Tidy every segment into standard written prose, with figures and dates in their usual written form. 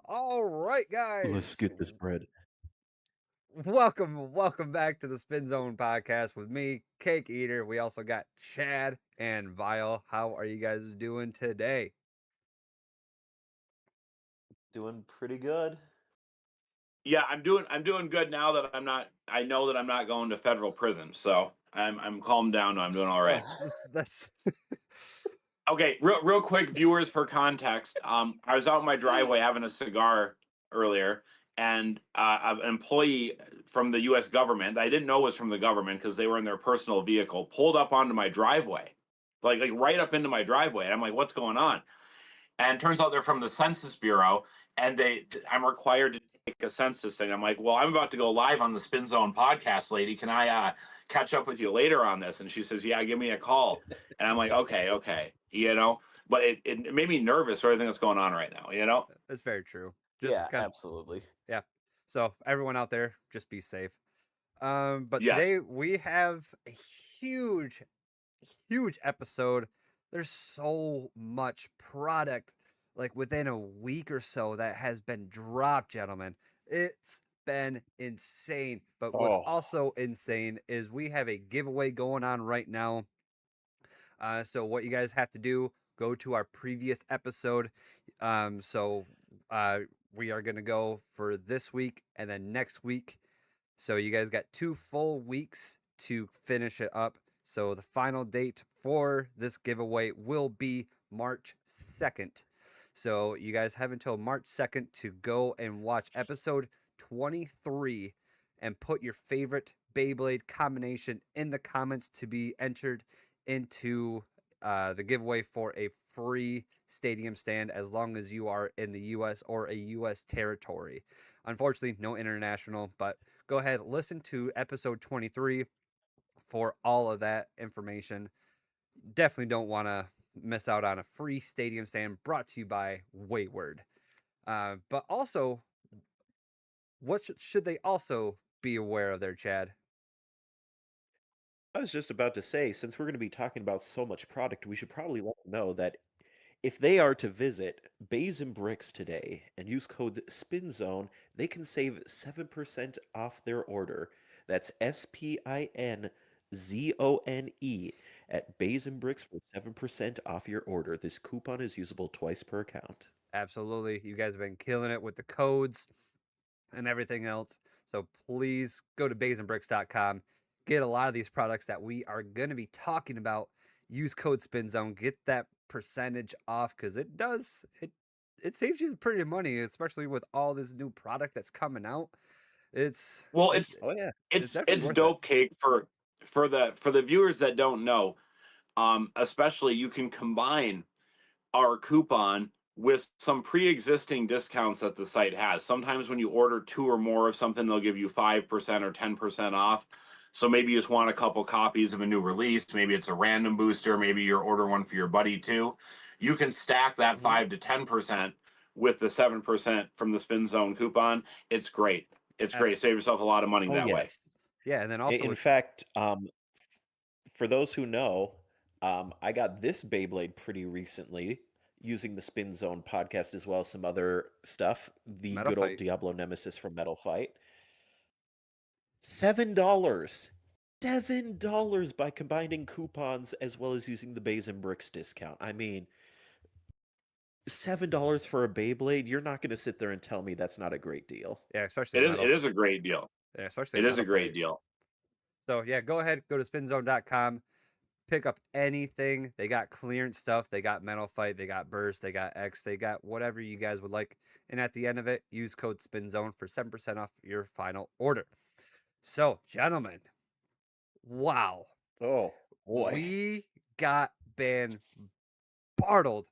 All right, Let's guys. get this bread. Welcome back to the Spin Zone podcast with me, Cake Eater. We also got Chad and Vile. How are you guys doing today? Doing pretty good. Yeah, I'm doing good now that I know that I'm not going to federal prison. So I'm calmed down now. I'm doing all right. That's Okay, real quick, viewers, for context. I was out in my driveway having a cigar earlier, and an employee from the U.S. government that I didn't know was from the government because they were in their personal vehicle pulled up onto my driveway, like right up into my driveway. And I'm like, what's going on? And turns out they're from the Census Bureau, and I'm required to take a census thing. I'm like, well, I'm about to go live on the Spin Zone podcast, lady. Can I catch up with you later on this? And she says, yeah, give me a call. And I'm like, okay, But it made me nervous for everything that's going on right now. that's very true. Yeah, Kind of, absolutely. yeah. So everyone out there, just be safe. But Yes. today we have a huge episode. There's so much product like within a week or so that has been dropped, gentlemen. It's been insane. But what's Oh, also insane is we have a giveaway going on right now. So what you guys have to do, go to our previous episode. So we are gonna go for this week and then next week. So you guys got 2 full weeks to finish it up. So the final date for this giveaway will be March 2nd. So you guys have until March 2nd to go and watch episode 23 and put your favorite Beyblade combination in the comments to be entered into the giveaway for a free stadium stand as long as you are in the U.S. or a U.S. territory. Unfortunately, no international, but go ahead, listen to episode 23 for all of that information. Definitely don't want to miss out on a free stadium stand brought to you by Wayward. But also, what should they also be aware of there, Chad? I was just about to say, since we're going to be talking about so much product, we should probably let them know that if they are to visit Bays and Bricks today and use code SPINZONE, they can save 7% off their order. That's SPINZONE at Bays and Bricks for 7% off your order. This coupon is usable twice per account. Absolutely. You guys have been killing it with the codes and everything else. So please go to baysandbricks.com. Get a lot of these products that we are going to be talking about. Use code SPINZONE. Get that percentage off because it saves you pretty money, especially with all this new product that's coming out. It's Well, it, Oh, yeah. it's it's definitely it's worth it. dope, Cake, for the viewers that don't know. Especially you can combine our coupon with some pre-existing discounts that the site has. Sometimes when you order 2 or more of something, they'll give you 5% or 10% off. So maybe you just want a couple copies of a new release. Maybe it's a random booster. Maybe you're order one for your buddy too. You can stack that Mhm. 5 to 10% with the 7% from the Spin Zone coupon. It's great. It's Uh, great. Save yourself a lot of money Oh, that way. yes. yeah, and then also In fact, for those who know, I got this Beyblade pretty recently using the Spin Zone podcast as well as some other stuff. The Metal good old Fight. Diablo Nemesis from Metal Fight. $7. $7 by combining coupons as well as using the Bays and Bricks discount. I mean, $7 for a Beyblade, you're not going to sit there and tell me that's not a great deal. Yeah, especially It a is. metal. It is a great deal. Yeah, especially a It is a metal great fight. deal. So yeah, go ahead, go to spinzone.com. Pick up anything. They got clearance stuff. They got Metal Fight. They got Burst. They got X. They got whatever you guys would like. And at the end of it, use code SPINZONE for 7% off your final order. So, gentlemen, wow. Oh, boy. We got bombarded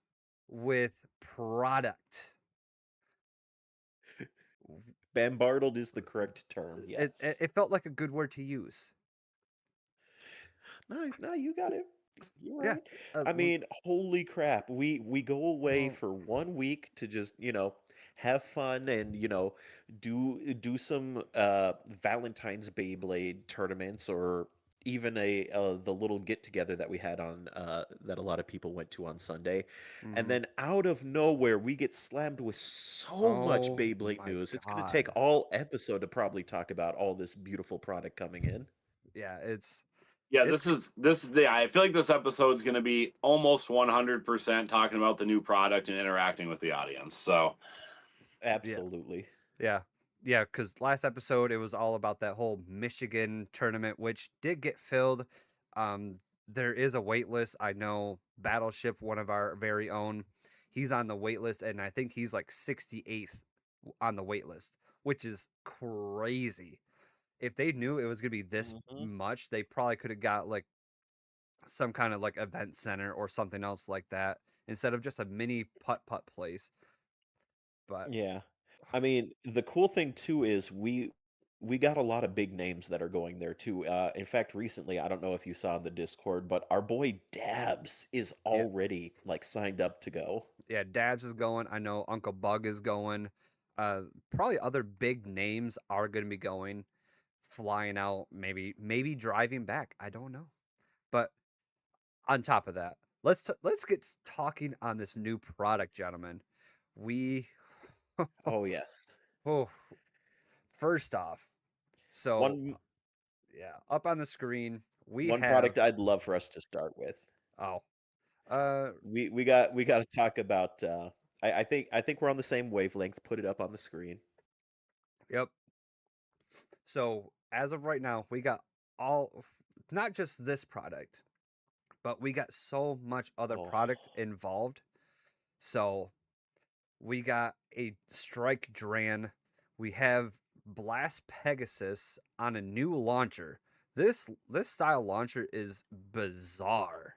with product. Bombarded is the correct term, It, yes. it, it felt like a good word to use. No, you got it. You're Yeah. right. I mean, holy crap. We go away Well, for 1 week to just, have fun and, do some Valentine's Beyblade tournaments or even the little get together that we had on that a lot of people went to on Sunday, and Hmm. then out of nowhere we get slammed with so much Oh Beyblade my news. It's going to take God. all episode to probably talk about all this beautiful product coming in. Yeah, Yeah, it's this is the. I feel like this episode's going to be almost 100% talking about the new product and interacting with the audience. So yeah. Absolutely. Yeah. Yeah, because last episode it was all about that whole Michigan tournament, which did get filled. Um, there is a wait list. I know Battleship, one of our very own, he's on the wait list, and I think he's like 68th on the wait list, which is crazy. If they knew it was gonna be this Hmm. much, they probably could have got like some kind of like event center or something else like that instead of just a mini putt putt place. But Yeah. I mean, the cool thing too is we got a lot of big names that are going there too. In fact, recently, I don't know if you saw in the Discord, but our boy Dabs is yeah, already like signed up to go. yeah, Dabs is going. I know Uncle Bug is going. Uh, Probably other big names are going to be going, flying out. Maybe driving back. I don't know. But on top of that, let's get talking on this new product, gentlemen. We, Oh yes. oh, first off, so One yeah, up on the screen we one have. product I'd love for us to start with. Oh, uh, We got to talk about I think we're on the same wavelength. Put it up on the screen. yep. So as of right now, we got all, not just this product, but we got so much other Oh, product involved. So we got a Strike Dran. We have Blast Pegasus on a new launcher. This style launcher is bizarre.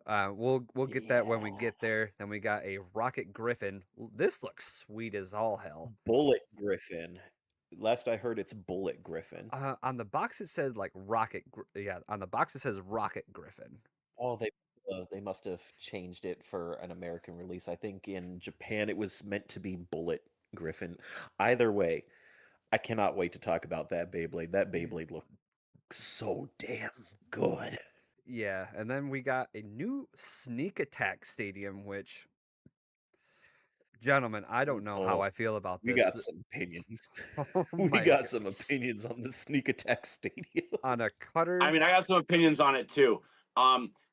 We'll get that when we yeah. get there. Then we got a Rocket Griffin. This looks sweet as all hell. Bullet Griffin. Last I heard, it's Bullet Griffin. On the box it says like yeah, on the box it says Rocket Griffin. Oh, they must have changed it for an American release. I think in Japan it was meant to be Bullet Griffin. Either way, I cannot wait to talk about that Beyblade. That Beyblade looks so damn good. Yeah, and then we got a new Sneak Attack Stadium, which, gentlemen, I don't know how Oh, I feel about we this. got some opinions. Oh We my got god. some opinions on the Sneak Attack Stadium. On a I cutter. mean, I got some opinions on it too.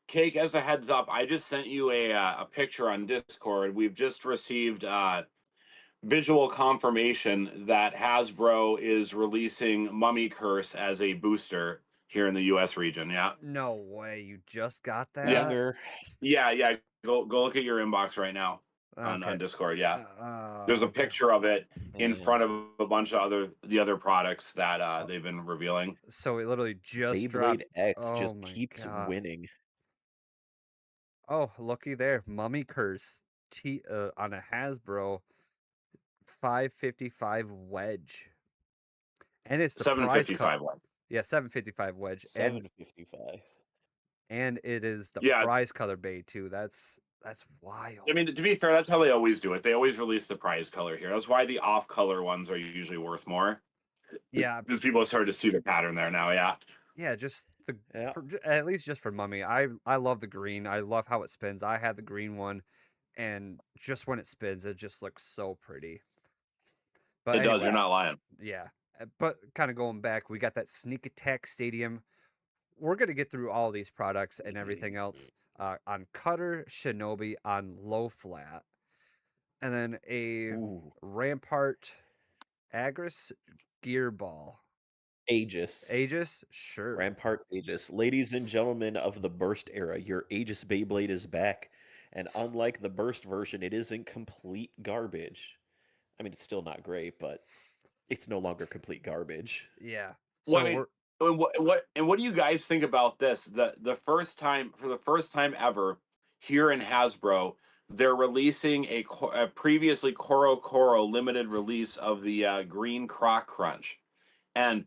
Cake, as a heads up, I just sent you a picture on Discord. We've just received visual confirmation that Hasbro is releasing Mummy Curse as a booster here in the U.S. region. Yeah, No way, you just got yeah, that? Banger. yeah. Go look at your inbox right now Okay. on Discord. Yeah, there's a Okay. picture of it in Man, front of a bunch of the other products that they've been revealing. So it literally just dropped. Beyblade X Oh just my keeps god. winning. Oh, looky there. Mummy Curse on a Hasbro 555 wedge. And it's the prize cut. 755 one. Yeah, 755 wedge. And 755. it is the Yeah, prize color bay too. That's I wild. mean, to be fair, that's how they always do it. They always release the prize color here. That's why the off-color ones are usually worth more. Yeah, Because people have started to see the pattern there now. Yeah. yeah, just Yeah. at least just for Mummy. I love the green. I love how it spins. I had the green one, and just when it spins, it just looks so pretty. But It does. anyway, You're not lying. yeah. But kind of going back, we got that Sneak Attack Stadium. We're gonna get through all these products and everything else on Cutter Shinobi on low flat, and then a Ooh. Rampart Agris Gear Ball. Aegis. Aegis, sure. Rampart Aegis. Ladies and gentlemen of the Burst era, your Aegis Beyblade is back. And unlike the Burst version, it isn't complete garbage. I mean, it's still not great, but it's no longer complete garbage. Yeah. Well, So I mean, we're what do you guys think about this? The first time, for the first time ever, here in Hasbro, they're releasing a previously Koro limited release of the Green Croc Crunch, and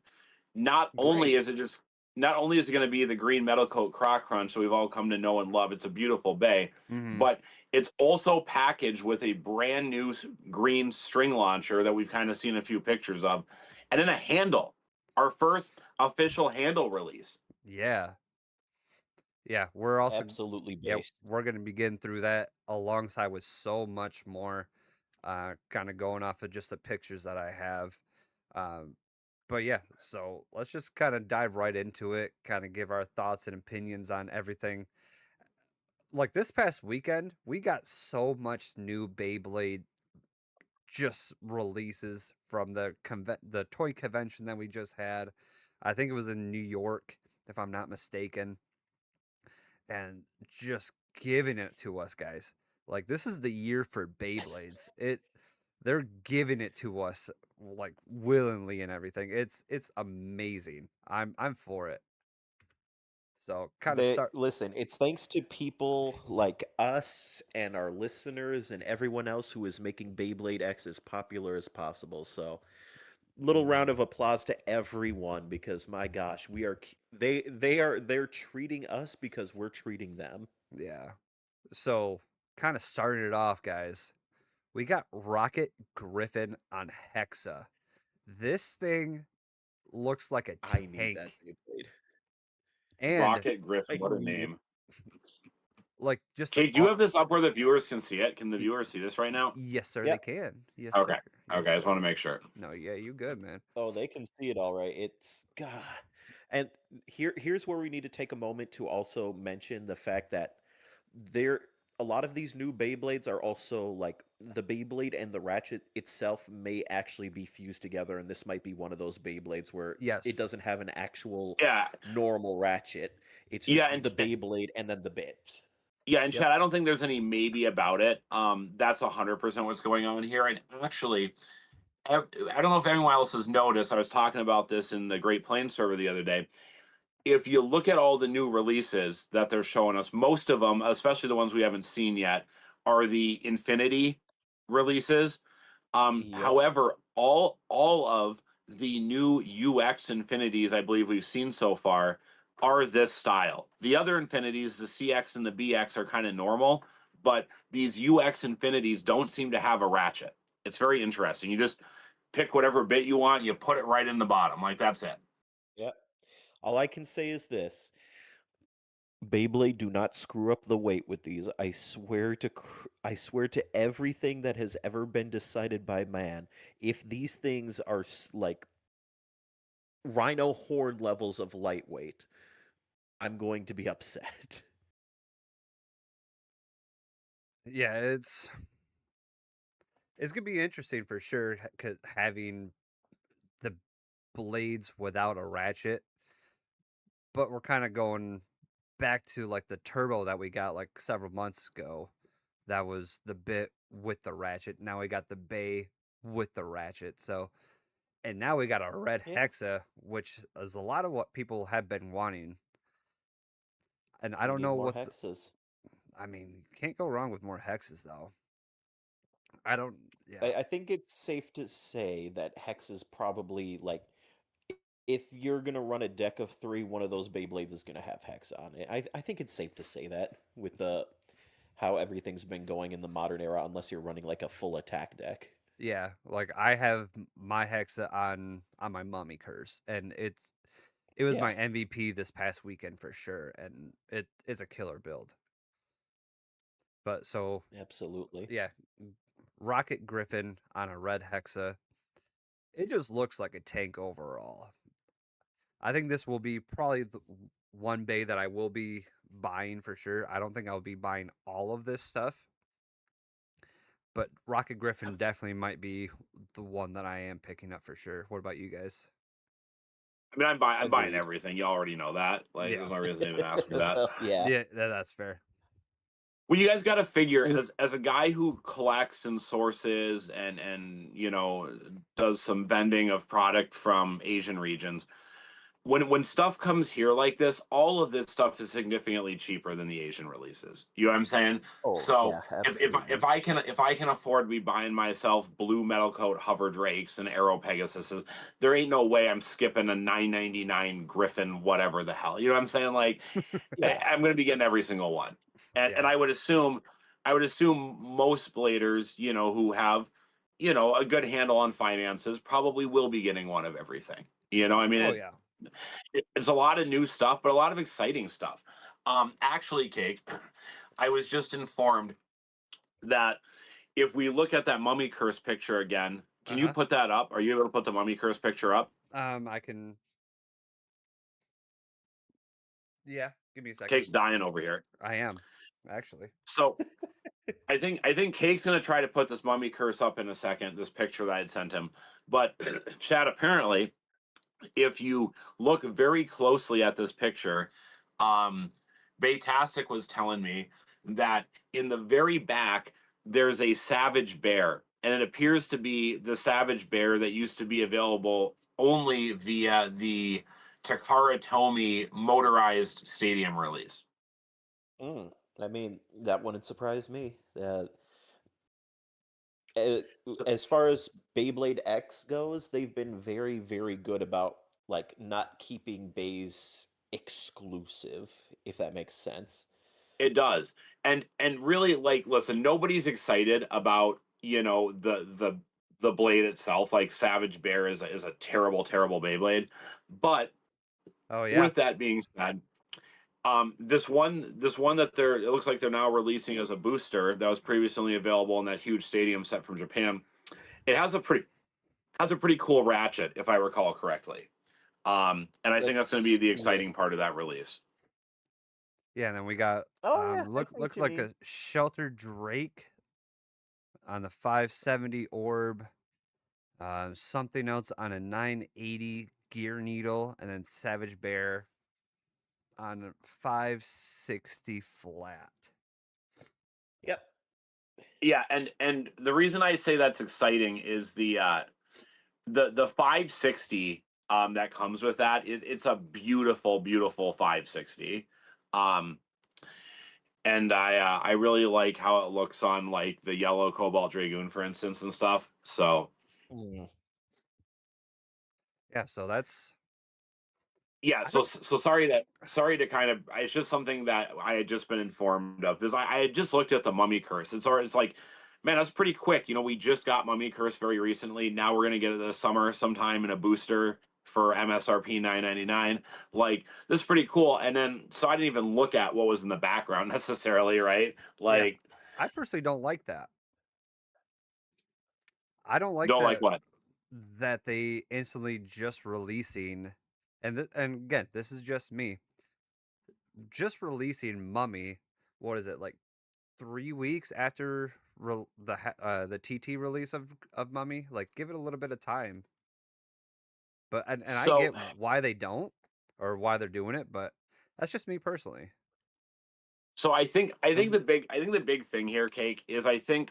not only Great. is it just not only is it going to be the green metal coat Croc Crunch that we've all come to know and love. It's a beautiful bay, mhm. but it's also packaged with a brand new green string launcher that we've kind of seen a few pictures of, and then a handle. official handle release. Yeah. Yeah, we're also Absolutely yeah, based. we're gonna be getting through that alongside with so much more. Kind of going off of just the pictures that I have. Um, but yeah, so let's just kind of dive right into it, kind of give our thoughts and opinions on everything. Like this past weekend, we got so much new Beyblade just releases from the toy convention that we just had. I think it was in New York, if I'm not mistaken, and just giving it to us, guys. Like this is the year for Beyblades. They're giving it to us like willingly and everything. It's amazing. I'm for it. So kind of They start. listen, it's thanks to people like us and our listeners and everyone else who is making Beyblade X as popular as possible. So, little round Mhm. of applause to everyone because my gosh, we are they're treating us because we're treating them. Yeah. So kind of starting it off, guys. We got Rocket Griffin on Hexa. This thing looks like a I need that tank, Beyblade. and Rocket Griffin, I what a need it. name. like just the Okay, do you have this up where the viewers can see it? Can the viewers see this right now? yes, sir. They Yep. can. Yes, Okay. sir. Yes, Okay, I just sir. want to make sure. No, yeah, you good, man. Oh, they can see it all right. It's God. And here's where we need to take a moment to also mention the fact that there a lot of these new Beyblades are also like the Beyblade and the Ratchet itself may actually be fused together, and this might be one of those Beyblades where it Yes. doesn't have an actual Yeah, normal Ratchet. It's yeah, just the Beyblade and then the bit. yeah, and Yep. Chad, I don't think there's any maybe about it. That's 100% what's going on here. And actually, I don't know if anyone else has noticed. I was talking about this in the Great Plains server the other day. If you look at all the new releases that they're showing us, most of them, especially the ones we haven't seen yet, are the Infinity releases. Yep. However, all of the new UX Infinities I believe we've seen so far are this style. The other Infinities, the CX and the BX, are kind of normal, but these UX Infinities don't seem to have a ratchet. It's very interesting. You just pick whatever bit you want, you put it right in the bottom, like that's it. Yep. All I can say is this. Beyblade, do not screw up the weight with these. I swear to everything that has ever been decided by man. If these things are like rhino horn levels of lightweight, I'm going to be upset. Yeah, it's gonna be interesting for sure, having the blades without a ratchet. But we're kind of going back to like the turbo that we got like several months ago. That was the bit with the ratchet. Now we got the bay with the ratchet. So, and now we got a red Yeah, hexa, which is a lot of what people have been wanting. And I we don't need know more what hexes. I mean, can't go wrong with more hexes though. I don't. Yeah. I think it's safe to say that hex is probably like if you're gonna run a deck of three, one of those Beyblades is gonna have hex on it. I think it's safe to say that with the how everything's been going in the modern era, unless you're running like a full attack deck. Yeah, like I have my hexa on my mummy curse, and it was Yeah, my MVP this past weekend for sure, and it's a killer build. But so absolutely. yeah, Rocket Griffin on a red hexa. It just looks like a tank overall. I think this will be probably the one bay that I will be buying for sure. I don't think I'll be buying all of this stuff, but Rocket Griffin definitely might be the one that I am picking up for sure. What about you guys? I mean, I'm buying Agreed. everything. You already know that. Like, Yeah. there's no reason to even ask me that. Yeah. Yeah, that's fair. Well, you guys got to figure as a guy who collects and sources and does some vending of product from Asian regions. When stuff comes here like this, all of this stuff is significantly cheaper than the Asian releases. You know what I'm saying? Oh, So yeah, if absolutely. I can afford to be buying myself blue metal coat hover drakes and arrow pegasuses, there ain't no way I'm skipping a 9.99 Griffin whatever the hell. You know what I'm saying? Like Yeah. I'm going to be getting every single one, and Yeah. I would assume most bladers, who have a good handle on finances, probably will be getting one of everything. I mean, Oh yeah. It's a lot of new stuff, but a lot of exciting stuff. Actually, Cake, I was just informed that if we look at that Mummy Curse picture again, can you Uh-huh. put that up? Are you able to put the Mummy Curse picture up? I can. Yeah, give me a second. Cake's dying over here. I am actually. So I think Cake's gonna try to put this Mummy Curse up in a second. This picture that I had sent him, but Chad, apparently, if you look very closely at this picture, um, Baytastic was telling me that in the very back there's a Savage Bear, and it appears to be the Savage Bear that used to be available only via the Takara Tomy motorized stadium release. Mm. I mean, that wouldn't surprise me. So As far as Beyblade X goes, they've been very, very good about like not keeping bays exclusive, if that makes sense. it does, and really, like, listen, nobody's excited about the blade itself. Like Savage Bear is a terrible, terrible Beyblade, but Oh yeah. with that being said, this one that it looks like they're now releasing as a booster that was previously only available in that huge stadium set from Japan. It has a pretty cool ratchet, if I recall correctly. And I think that's going to be That's the yeah. exciting part of that release. Yeah, and then we got Oh yeah, I see look what you like mean. a Shelter Drake on the 570 orb. Something else on a 980 gear needle, and then Savage Bear on a 560 flat. Yep. Yeah, and the reason I say that's exciting is the 560 that comes with that is it's a beautiful, beautiful 560. Um, and I really like how it looks on like the yellow Cobalt Dragoon, for instance, and stuff. So Mm. Yeah, so that's yeah, I so don't. so sorry to kind of, it's just something that I had just been informed of, because I had just looked at the Mummy Curse. It's like, man, that's pretty quick. We just got Mummy Curse very recently. Now we're gonna get it this summer sometime in a booster for MSRP 999. Like, this is pretty cool. And then so I didn't even look at what was in the background necessarily, right? Yeah, Like, I personally don't like that. I don't like don't like what? that they instantly just releasing, and again, this is just me, just releasing Mummy. What is it, like 3 weeks after the TT release of Mummy? Like, give it a little bit of time. But and I So get why they don't, or why they're doing it, but that's just me personally. so I think the big thing here, Cake, is I think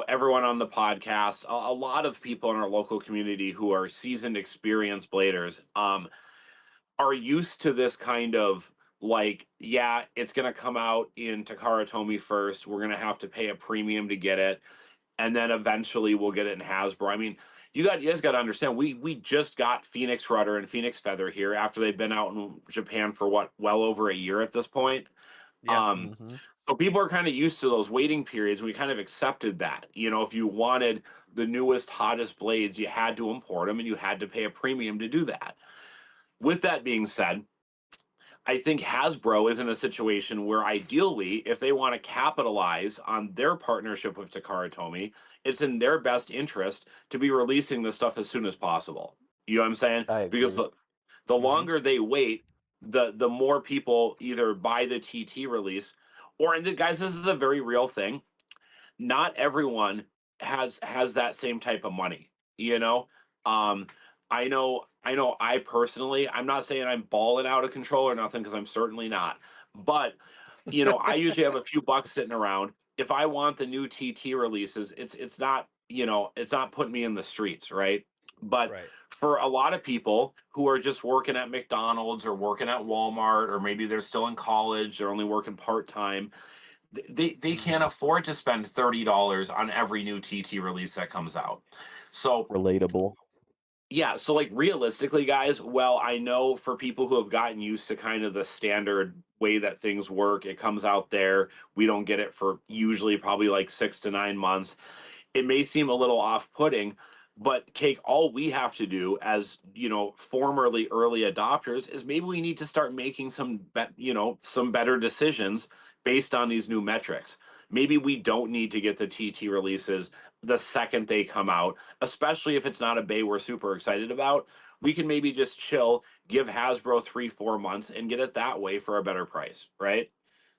everyone on the podcast, a lot of people in our local community who are seasoned, experienced bladers, are used to this kind of, like, yeah, it's going to come out in Takara Tomy first. We're going to have to pay a premium to get it, and then eventually we'll get it in Hasbro. I mean, you guys got to understand, we just got Phoenix Rudder and Phoenix Feather here after they've been out in Japan for what, well over a year at this point. Yeah. Um, Hmm. so people are kind of used to those waiting periods. We kind of accepted that. If you wanted the newest, hottest blades, you had to import them and you had to pay a premium to do that. With that being said, I think Hasbro is in a situation where ideally, if they want to capitalize on their partnership with Takara Tomy, it's in their best interest to be releasing this stuff as soon as possible. You know what I'm saying? I Because agree. the Hmm. longer they wait, the more people either buy the TT release, or, and guys, this is a very real thing. Not everyone has that same type of money, you know. um I know I personally, I'm not saying I'm balling out of control or nothing, because I'm certainly not, but I usually have a few bucks sitting around. If I want the new TT releases, it's not putting me in the streets, right? But Right. for a lot of people who are just working at McDonald's or working at Walmart, or maybe they're still in college, they're only working part-time, they can't Hmm. afford to spend $30 on every new TT release that comes out. So Relatable. yeah, so like realistically, guys, well, I know for people who have gotten used to kind of the standard way that things work, it comes out there, we don't get it for usually probably like 6 to 9 months. It may seem a little off-putting, But Cake, all we have to do as, formerly early adopters is maybe we need to start making some better decisions based on these new metrics. Maybe we don't need to get the TT releases the second they come out, especially if it's not a bay we're super excited about. We can maybe just chill, give Hasbro 3-4 months and get it that way for a better price, right?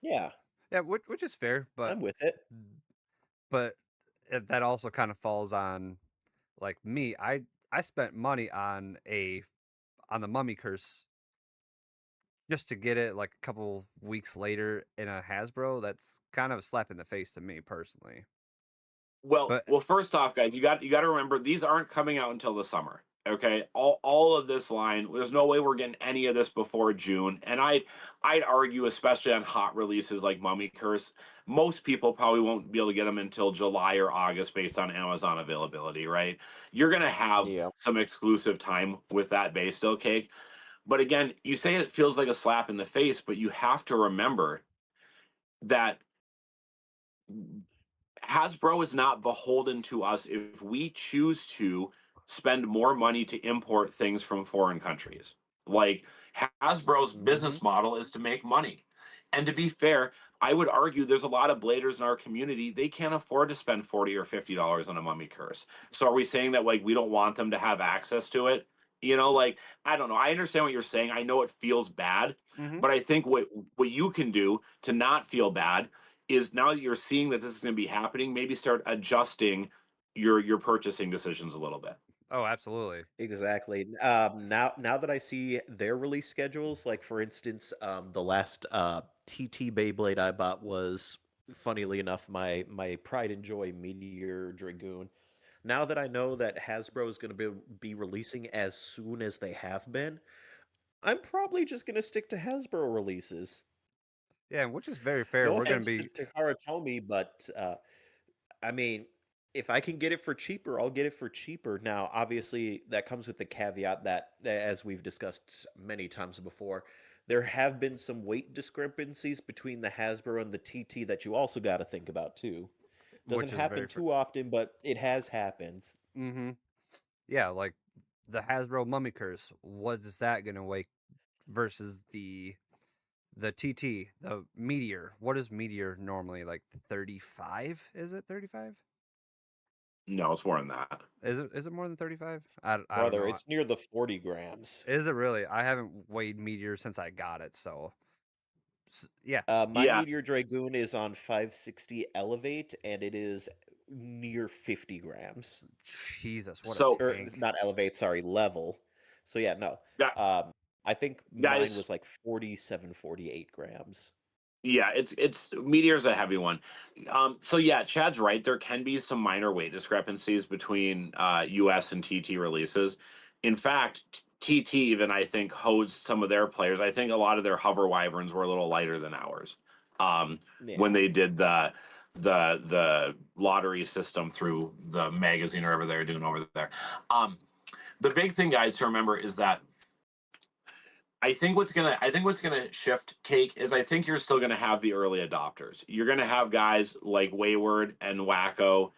Yeah, Yeah, which is fair, I'm with it. but that also kind of falls on like me. I spent money on the Mummy Curse just to get it like a couple weeks later in a Hasbro. That's kind of a slap in the face to me personally. Well, But well, first off, guys, you got to remember these aren't coming out until the summer. Okay, all of this line, there's no way we're getting any of this before June. And I'd argue, especially on hot releases like Mummy Curse, most people probably won't be able to get them until July or August based on Amazon availability, right? You're gonna have Yeah. some exclusive time with that base still, Cake. But again, you say it feels like a slap in the face, but you have to remember that Hasbro is not beholden to us if we choose to spend more money to import things from foreign countries. Like Hasbro's Hmm. business model is to make money. And to be fair, I would argue there's a lot of bladers in our community, they can't afford to spend $40 or $50 on a Mummy Curse. So are we saying that like we don't want them to have access to it? Like I don't know. I understand what you're saying. I know it feels bad, mhm. but I think what you can do to not feel bad is now that you're seeing that this is going to be happening, maybe start adjusting your purchasing decisions a little bit. Oh, absolutely. Exactly. Now that I see their release schedules, like for instance, the last TT Beyblade I bought was, funnily enough, my pride and joy Meteor Dragoon. Now that I know that Hasbro is going to be releasing as soon as they have been, I'm probably just going to stick to Hasbro releases. Yeah, and which is very fair. No We're gonna offense to be Takara Tomy, but I mean, if I can get it for cheaper, I'll get it for cheaper. Now, obviously, that comes with the caveat that, as we've discussed many times before, there have been some weight discrepancies between the Hasbro and the TT that you also got to think about too. Doesn't which is happen very fair. too often, but it has happened. Mm-hmm. Yeah, like the Hasbro Mummy Curse. What is that gonna weigh versus the TT, the Meteor? What is Meteor normally like? 35? Is it 35? No, it's more than that. Is it more than 35? I don't Brother, know. it's near the 40 grams. Is it really? I haven't weighed Meteor since I got it, so yeah. My Yeah, Meteor Dragoon is on 560 Elevate, and it is near 50 grams. Jesus, what a so Or tank. not Elevate, sorry, level. So yeah, no. that Um, I think mine guys, was like 47, 48 grams. yeah, it's Meteor's a heavy one. So yeah, Chad's right. There can be some minor weight discrepancies between US and TT releases. In fact, TT even I think hosed some of their players. I think a lot of their hover wyverns were a little lighter than ours. Yeah. When they did the lottery system through the magazine or whatever they're doing over there. The big thing, guys, to remember is that I think what's gonna shift, Cake, is I think you're still gonna have the early adopters. You're gonna have guys like Wayward and Wacko,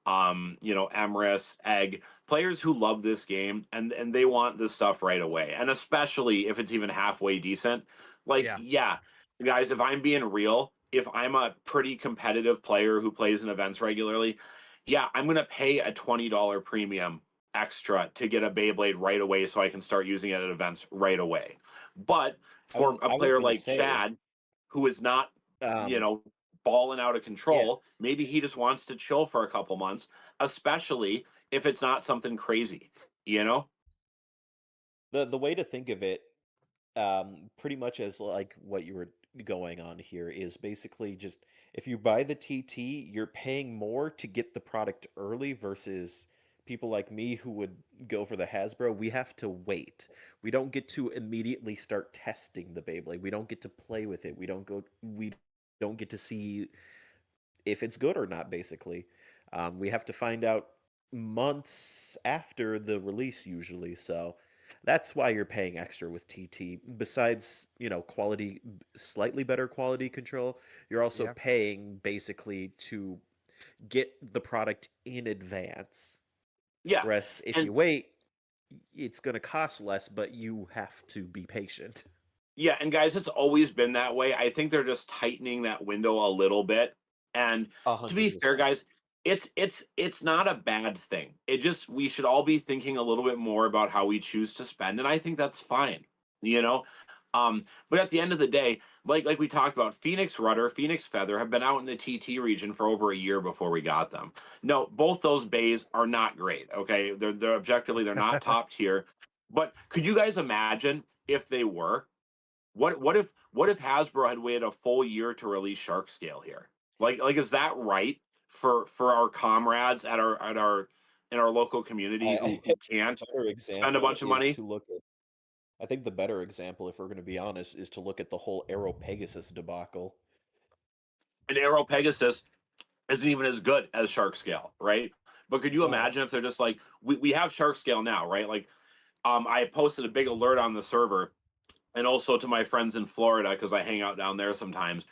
Emrys, Egg, players who love this game and they want this stuff right away. And especially if it's even halfway decent. Like, Yeah. yeah, guys, if I'm being real, if I'm a pretty competitive player who plays in events regularly, yeah, I'm gonna pay a $20 premium extra to get a Beyblade right away so I can start using it at events right away. But I for was a I was player gonna like say, Chad, who is not, you um, know, balling out of yeah, control, maybe he just wants to chill for a couple months, especially if it's not something crazy, you know? the way to think of it, pretty much as like what you were going on here is basically just if you buy the TT, you're paying more to get the product early versus people like me who would go for the Hasbro. We have to wait. We don't get to immediately start testing the Beyblade. We don't get to play with it. We don't get to see if it's good or not, basically. We have to find out months after the release, usually. So that's why you're paying extra with TT. Besides, quality, slightly better quality control, you're also Yeah. paying basically to get the product in advance. Yeah. Whereas if And you wait, it's going to cost less, but you have to be patient. yeah, and guys, it's always been that way. I think they're just tightening that window a little bit. And to be fair, 100%. guys, it's not a bad thing. It just we should all be thinking a little bit more about how we choose to spend, and I think that's fine. You know, but at the end of the day, like we talked about, Phoenix Rudder, Phoenix Feather have been out in the TT region for over a year before we got them. No, both those bays are not great. Okay, they're objectively they're not top tier. But could you guys imagine if they were? What if Hasbro had waited a full year to release Shark Scale here? Like is that right for our comrades at our in our local community I, who can't a better spend a example bunch of is money? to look at, I think the better example, if we're going to be honest, is to look at the whole Aero Pegasus debacle. An Arrow Pegasus isn't even as good as Shark Scale, right? But could you No. imagine if they're just like we have Shark Scale now, right? Like I posted a big alert on the server and also to my friends in Florida because I hang out down there sometimes.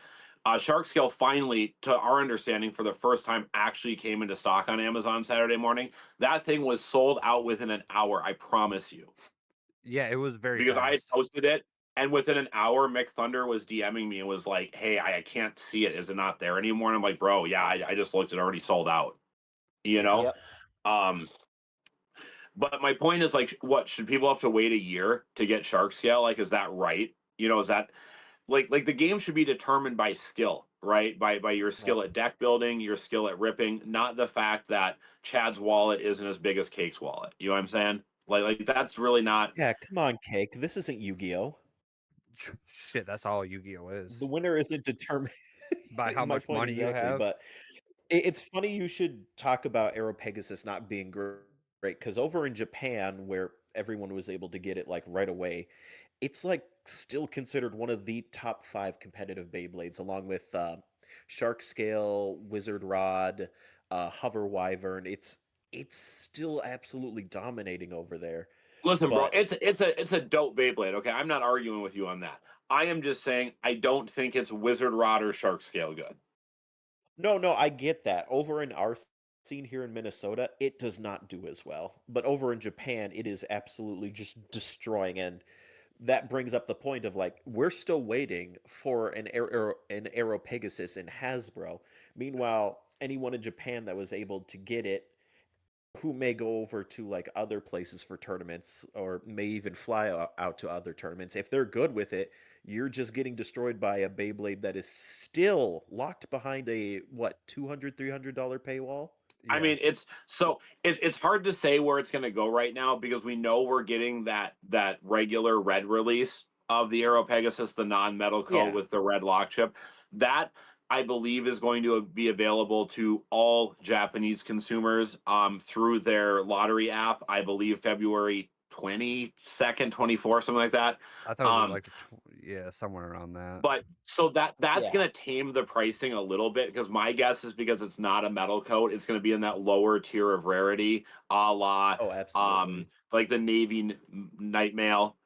Shark Scale finally, to our understanding, for the first time, actually came into stock on Amazon Saturday morning. That thing was sold out within an hour, I promise you, Yeah, it was very because I had fast. posted it, and within an hour, Mick Thunder was DMing me and was like, "Hey, I can't see it. Is it not there anymore?" And I'm like, "Bro, yeah, I just looked. It already sold out." You know. Yep. Um, but my point is, like, what should people have to wait a year to get Shark Scale? Like, is that right? Is that like the game should be determined by skill, right? By your Yep. skill at deck building, your skill at ripping, not the fact that Chad's wallet isn't as big as Cake's wallet. You know what I'm saying? Like that's really not. Yeah, come on, Cake. This isn't Yu-Gi-Oh. Shit, that's all Yu-Gi-Oh is. The winner isn't determined. By how My much point money you exactly. have. But it's funny you should talk about Aero Pegasus not being great, because over in Japan, where everyone was able to get it like right away, it's like still considered one of the top 5 competitive Beyblades, along with Shark Scale, Wizard Rod, Hover Wyvern. It's still absolutely dominating over there. Listen, bro, But it's a dope Beyblade. Okay, I'm not arguing with you on that. I am just saying I don't think it's Wizard Rod or Shark Scale good. no, I get that. Over in our scene here in Minnesota, it does not do as well. But over in Japan, it is absolutely just destroying. And that brings up the point of like we're still waiting for an Aero Pegasus in Hasbro. Meanwhile, anyone in Japan that was able to get it, who may go over to like other places for tournaments or may even fly out to other tournaments, if they're good with it, you're just getting destroyed by a Beyblade that is still locked behind a what, $200 $300 paywall. I mean, Yes. it's hard to say where it's going to go right now because we know we're getting that regular red release of the Aero Pegasus, the non-metal coat Yeah. with the red lock chip. That I believe is going to be available to all Japanese consumers through their lottery app. I believe February 22nd, 24th, something like that. I thought it was Um, like yeah, somewhere around that. but so that's Yeah. going to tame the pricing a little bit because my guess is because it's not a metal coat, it's going to be in that lower tier of rarity, a la Oh, absolutely. like the Navy Night Mail,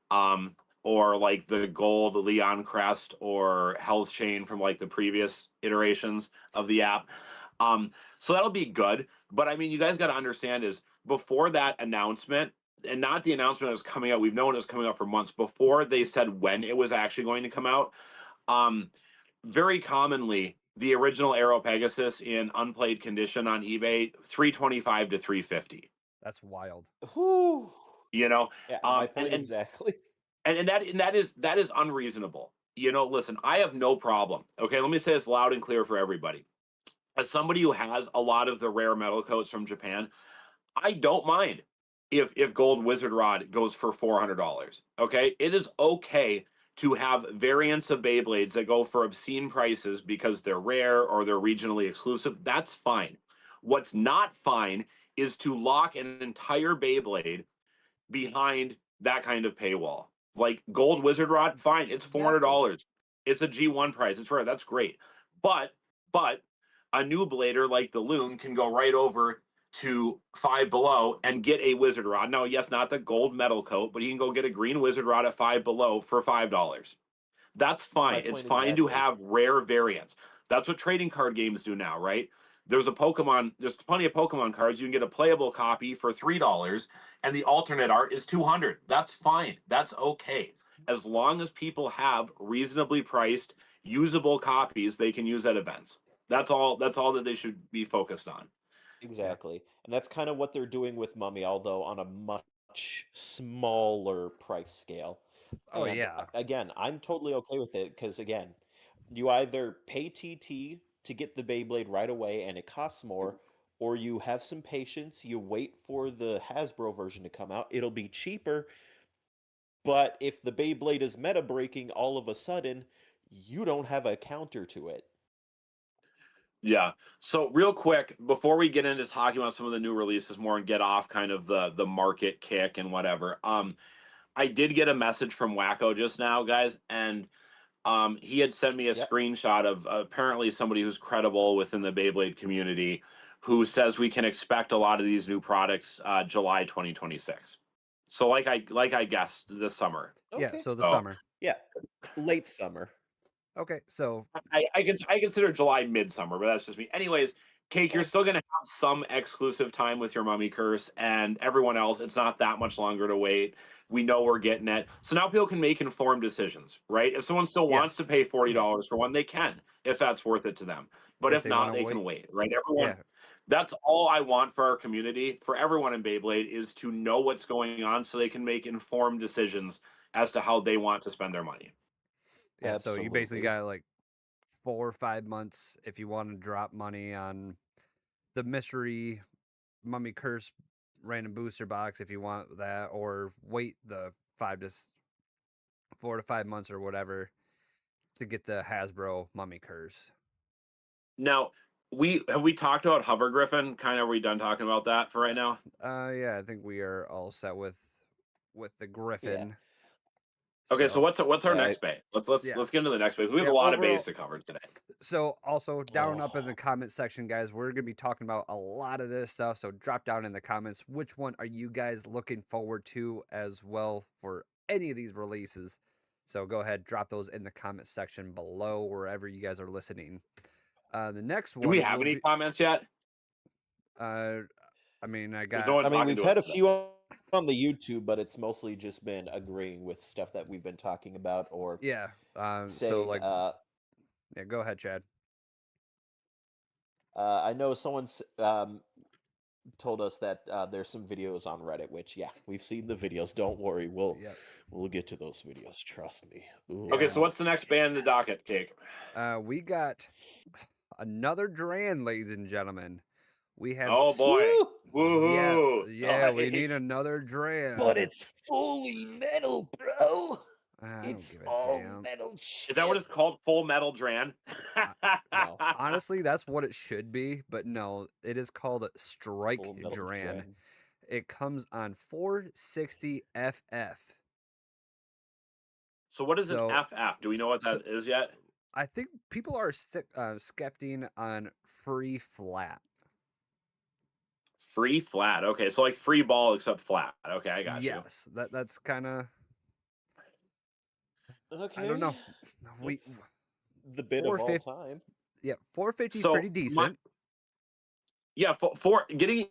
or like the gold Leon Crest or Hell's Chain from like the previous iterations of the app. So that'll be good. But I mean, you guys got to understand is before that announcement, and not the announcement that was coming out, we've known it was coming out for months before they said when it was actually going to come out. Um, Very commonly, the original Aero Pegasus in unplayed condition on eBay, 325 to 350. That's wild. Whew. You know, Yeah, my um, and point and exactly. and that is unreasonable. Listen, I have no problem. Okay, let me say this loud and clear for everybody. As somebody who has a lot of the rare metal coats from Japan, I don't mind if Gold Wizard Rod goes for $400. Okay, it is okay to have variants of Beyblades that go for obscene prices because they're rare or they're regionally exclusive. That's fine. What's not fine is to lock an entire Beyblade behind that kind of paywall. Like Gold Wizard Rod, fine, it's Exactly. $400. It's a G1 price. It's rare. That's great. But a new blader like the Loon can go right over to Five Below and get a Wizard Rod. Now, yes, not the gold metal coat, but he can go get a green Wizard Rod at Five Below for $5. That's My fine. It's point fine to exactly. have rare variants. That's what trading card games do now, right? There's plenty of Pokemon cards. You can get a playable copy for $3, and the alternate art is 200. That's fine. That's okay. As long as people have reasonably priced, usable copies they can use at events. That's all that they should be focused on. Yeah. Exactly. And that's kind of what they're doing with Mummy, although on a much smaller price scale. Oh And yeah. again, I'm totally okay with it because, again, you either pay TT to get the Beyblade right away and it costs more, or you have some patience, you wait for the Hasbro version to come out, it'll be cheaper. But if the Beyblade is meta breaking all of a sudden, you don't have a counter to it. Yeah. So real quick, before we get into talking about some of the new releases more and get off kind of the market kick and whatever, I did get a message from Wacko just now, guys, and he had sent me a Yep. screenshot of apparently somebody who's credible within the Beyblade community who says we can expect a lot of these new products July 2026. So like I guessed this summer. Yeah. Okay. So the Oh. summer. Yeah. Late summer. Okay. So I consider July midsummer, but that's just me. Anyways, Cake, you're still gonna have some exclusive time with your Mummy Curse, and everyone else, it's not that much longer to wait. We know we're getting it, so now people can make informed decisions, right? If someone still Yeah. wants to pay $40 for one, they can, if that's worth it to them. But If if they not, wanna they wait. can wait, right? Everyone. Yeah. That's all I want for our community, for everyone in Beyblade, is to know what's going on so they can make informed decisions as to how they want to spend their money. Yeah. So you basically Absolutely. got like 4 or 5 months if you want to drop money on the mystery Mummy Curse random booster box if you want that, or wait the 4 to 5 months or whatever to get the Hasbro Mummy Curse. Now, we talked about Hover Griffin. Kind of, are we done talking about that for right now? Yeah, I think we are all set with the Griffin. Okay, so what's our Yeah, next bay? Let's yeah. let's get into the next bay. We have Yeah, a lot of overall- bays to cover today. So also down up in Oh. the comment section, guys, we're gonna be talking about a lot of this stuff. So drop down in the comments which one are you guys looking forward to as well for any of these releases. So go ahead, drop those in the comment section below wherever you guys are listening. The next one. Do we have will any be- comments yet? I mean, I There's got. no one I mean, talking we've to had a us today. few on the YouTube, but it's mostly just been agreeing with stuff that we've been talking about or Yeah. saying, So like. Yeah. Go ahead, Chad. I know someone's told us that there's some videos on Reddit, which, yeah, we've seen the videos. Don't worry, Yep. we'll get to those videos. Trust me. Ooh, Okay, so what's the next bay in the docket, Cake? We got another Dran, ladies and gentlemen. We have. Oh boy. Yeah, Woohoo! we need another Dran. But it's fully metal, bro. I It's don't give a all damn. metal shit. Is that what it's called? Full Metal Dran? No. Honestly, that's what it should be, but no, it is called a Strike Full Metal Dran. Dran. It comes on 460 FF. So what is So- an FF? Do we know what that is yet? I think people are skepting on free flat. Free flat. Okay, so like free ball except flat. Okay, I got you. Yes, that's kind of. Okay. I don't know. We That's the bit of all 450 time. Yeah, 450 is So pretty decent. Yeah, for getting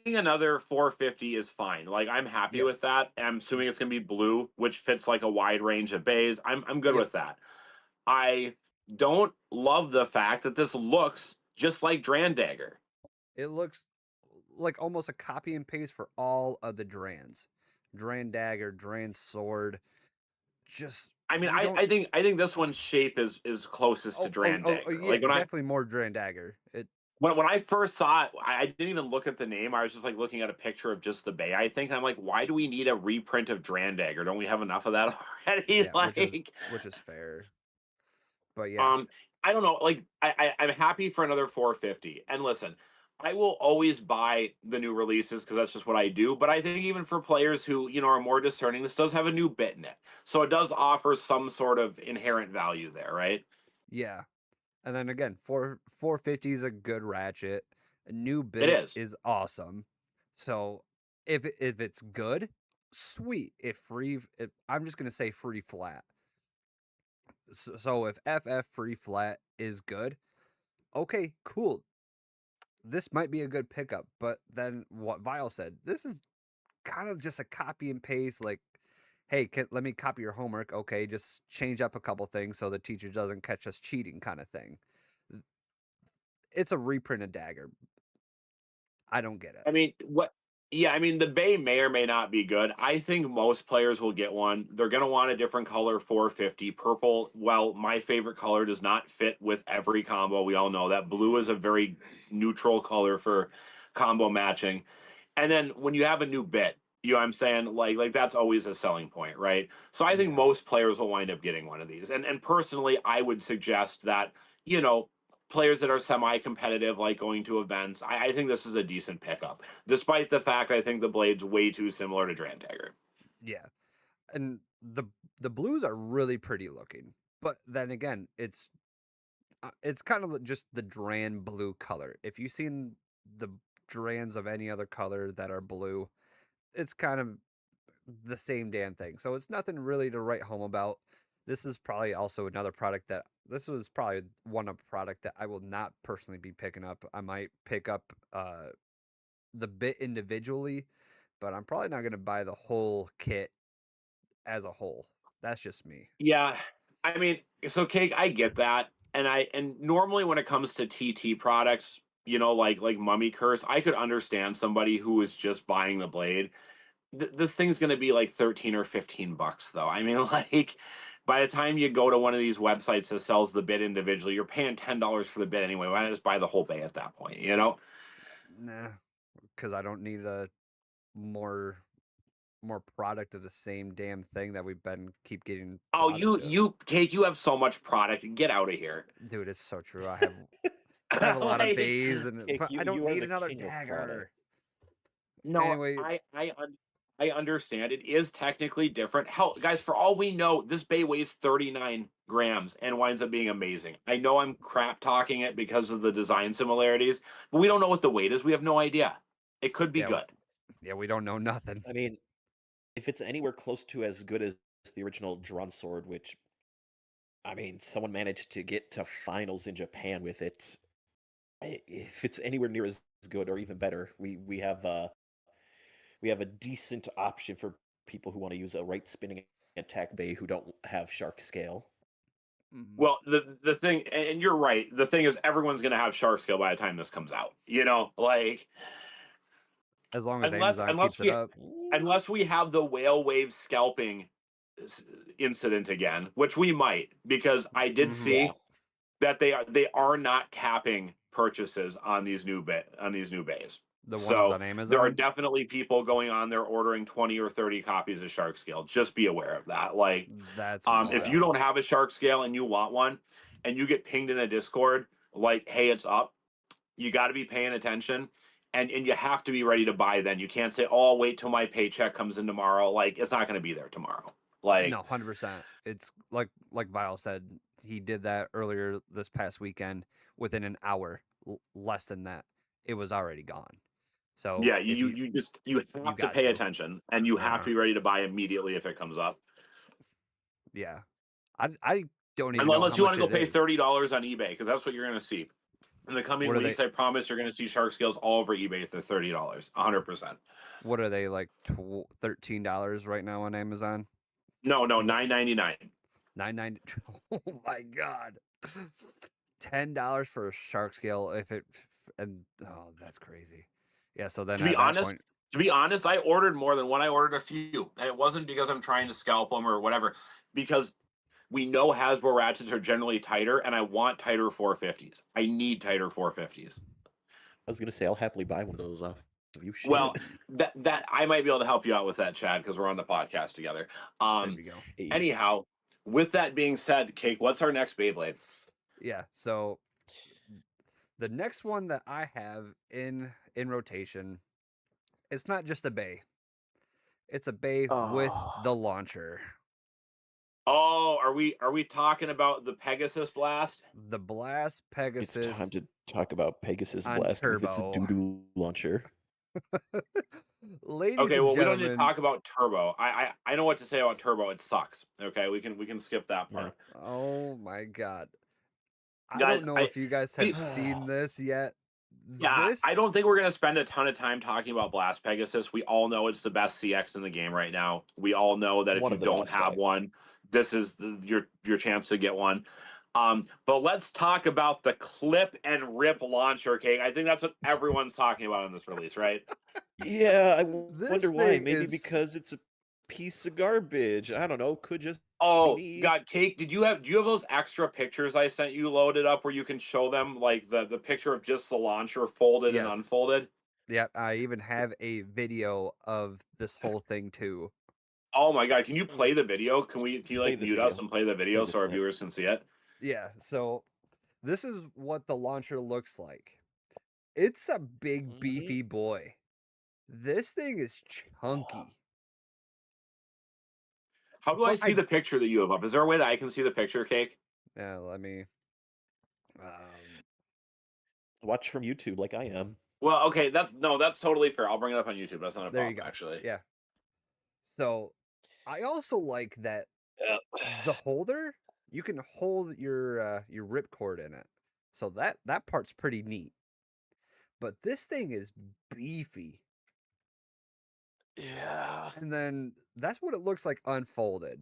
another 450 is fine. Like I'm happy Yes. with that. I'm assuming it's gonna be blue, which fits like a wide range of bays. I'm good Yep. with that. I don't love the fact that this looks just like Drandagger. It looks like almost a copy and paste for all of the Drans. Dran Dagger, Dran Sword. Just I mean, we don't- I think this one's shape is closest to Drandagger. yeah, Like when definitely more Dran Dagger. when I first saw it, I didn't even look at the name. I was just like looking at a picture of just the bay. I think I'm like, why do we need a reprint of Drandagger? Don't we have enough of that already? Yeah, like, which is fair. But yeah, I don't know. Like, I'm happy for another 450. And listen, I will always buy the new releases because that's just what I do. But I think even for players who are more discerning, this does have a new bit in it, so it does offer some sort of inherent value there, right? yeah. And then again, 450 is a good ratchet. A new It bit is. awesome. So if it's good, sweet. If I'm just gonna say free flat. So if FF free flat is good, okay, cool. this might be a good pickup, but then what Vile said, this is kind of just a copy and paste. Like, hey, let me copy your homework. Okay, just change up a couple things so the teacher doesn't catch us cheating, kind of thing. It's a reprinted dagger. I don't get it. I mean, what? Yeah, I mean, the Bay may or may not be good. I think most players will get one. They're going to want a different color 450. Purple, well, my favorite color does not fit with every combo. We all know that. Blue is a very neutral color for combo matching. And then when you have a new bit, you know what I'm saying? Like that's always a selling point, right? So I think Yeah. most players will wind up getting one of these. And personally, I would suggest that, you know, players that are semi-competitive, like going to events, I think this is a decent pickup, despite the fact I think the blade's way too similar to Dran Dagger. Yeah, and the blues are really pretty looking, but then again, it's kind of just the Dran blue color. If you've seen the Drans of any other color that are blue, it's kind of the same damn thing. So it's nothing really to write home about. This is probably also another product that this was probably one of product that I will not personally be picking up. I might pick up the bit individually, but I'm probably not going to buy the whole kit as a whole. That's just me. Yeah, I mean, so Cake, I get that, and normally when it comes to TT products, you know, like Mummy Curse, I could understand somebody who is just buying the blade. This thing's going to be like 13 or 15 bucks though. I mean, like by the time you go to one of these websites that sells the bit individually, you're paying $10 for the bit anyway. Why not just buy the whole bay at that point, you know? Nah, because I don't need a more more product of the same damn thing that we've been keep getting Oh, product of. Cake, you have so much product. Get out of here. Dude, it's so true. I have a lot of Like, bays, and Kick, but I don't you are need the another king of product. dagger. no, Anyway, I understand. It is technically different. Hell, guys, for all we know, this bay weighs 39 grams and winds up being amazing. I know I'm crap talking it because of the design similarities, but we don't know what the weight is. We have no idea. It could be yeah, good. yeah, we don't know nothing. I mean, if it's anywhere close to as good as the original drawn sword, which I mean, someone managed to get to finals in Japan with it. If it's anywhere near as good or even better, we have a decent option for people who want to use a right spinning attack bay who don't have shark scale. Well, the thing, and you're right. The thing is, everyone's going to have shark scale by the time this comes out. You know, like As long as unless Amazon unless keeps it we up. unless we have the whale wave scalping incident again, which we might, because I did see that they are not capping purchases on these new bays. The ones So on there are Amazon. definitely people going on there ordering 20 or 30 copies of Shark Scale. Just be aware of that. Like, That's if you wild. don't have a Shark Scale and you want one, and you get pinged in a Discord like, "Hey, it's up," you got to be paying attention. And you have to be ready to buy then. You can't say, "Oh, I'll wait till my paycheck comes in tomorrow." Like, it's not going to be there tomorrow. Like, No, 100%. It's like Vile said, he did that earlier this past weekend. Within an hour, less than that, it was already gone. So yeah, if you just you you have to got pay to, attention, and you have yeah, to be ready to buy immediately if it comes up. yeah. I don't even know how Unless you want much to go it pay is. $30 on eBay, because that's what you're going to see in the coming What are they? weeks. I promise you're going to see shark scales all over eBay for $30, 100%. What are they like? $13 right now on Amazon. No, 9.99. $9.90. Oh my god. $10 for a shark scale if it and oh that's crazy. Yeah, so then To be at that honest, point, I ordered more than one. I ordered a few, and it wasn't because I'm trying to scalp them or whatever. Because we know Hasbro ratchets are generally tighter, and I want tighter 450s. I need tighter 450s. I was gonna say I'll happily buy one of those off of you. Well, Shit. that I might be able to help you out with that, Chad, because we're on the podcast together. there we go. Hey, Anyhow, with that being said, Cake, what's our next Beyblade? Yeah, so the next one that I have in rotation, it's not just a bay. It's a bay with the oh, launcher. Oh, are we talking about the Pegasus Blast? The Blast it's time Pegasus to talk about Pegasus on Blast with its turbo. doo-doo launcher. Ladies Okay, and well, we don't need to gentlemen, talk about Turbo. I know what to say about Turbo. It sucks. Okay, we can skip that Yeah. part. oh my god. I Guys, don't know if you guys have we seen this yet, Yeah, this I don't think we're going to spend a ton of time talking about Blast Pegasus. We all know it's the best CX in the game right now. We all know that if One you of the don't best, have one, this is your chance to get one. But let's talk about the clip and rip launcher cake. I think that's what everyone's talking about in this release, right? Yeah, I This wonder why. thing Maybe is because it's a piece of garbage. I don't know. Could just be Oh, me. God, Cake, do you have those extra pictures I sent you loaded up where you can show them like the picture of just the launcher folded and yes. unfolded? Yeah, I even have a video of this whole thing too. Oh my God, can you play the video? Can you Play like the mute video. us and play the video Play the so our clip. viewers can see it? Yeah, so this is what the launcher looks like. It's a big beefy boy. This thing is chunky. How do I But see the picture that you have up? Is there a way that I can see the picture, Cake? Yeah, let me Watch from YouTube like I am. Well, okay, that's totally fair. I'll bring it up on YouTube. That's not a there you problem, go. actually. Yeah. So I also like that the holder, you can hold your ripcord in it. So that part's pretty neat. But this thing is beefy. Yeah. And then that's what it looks like unfolded.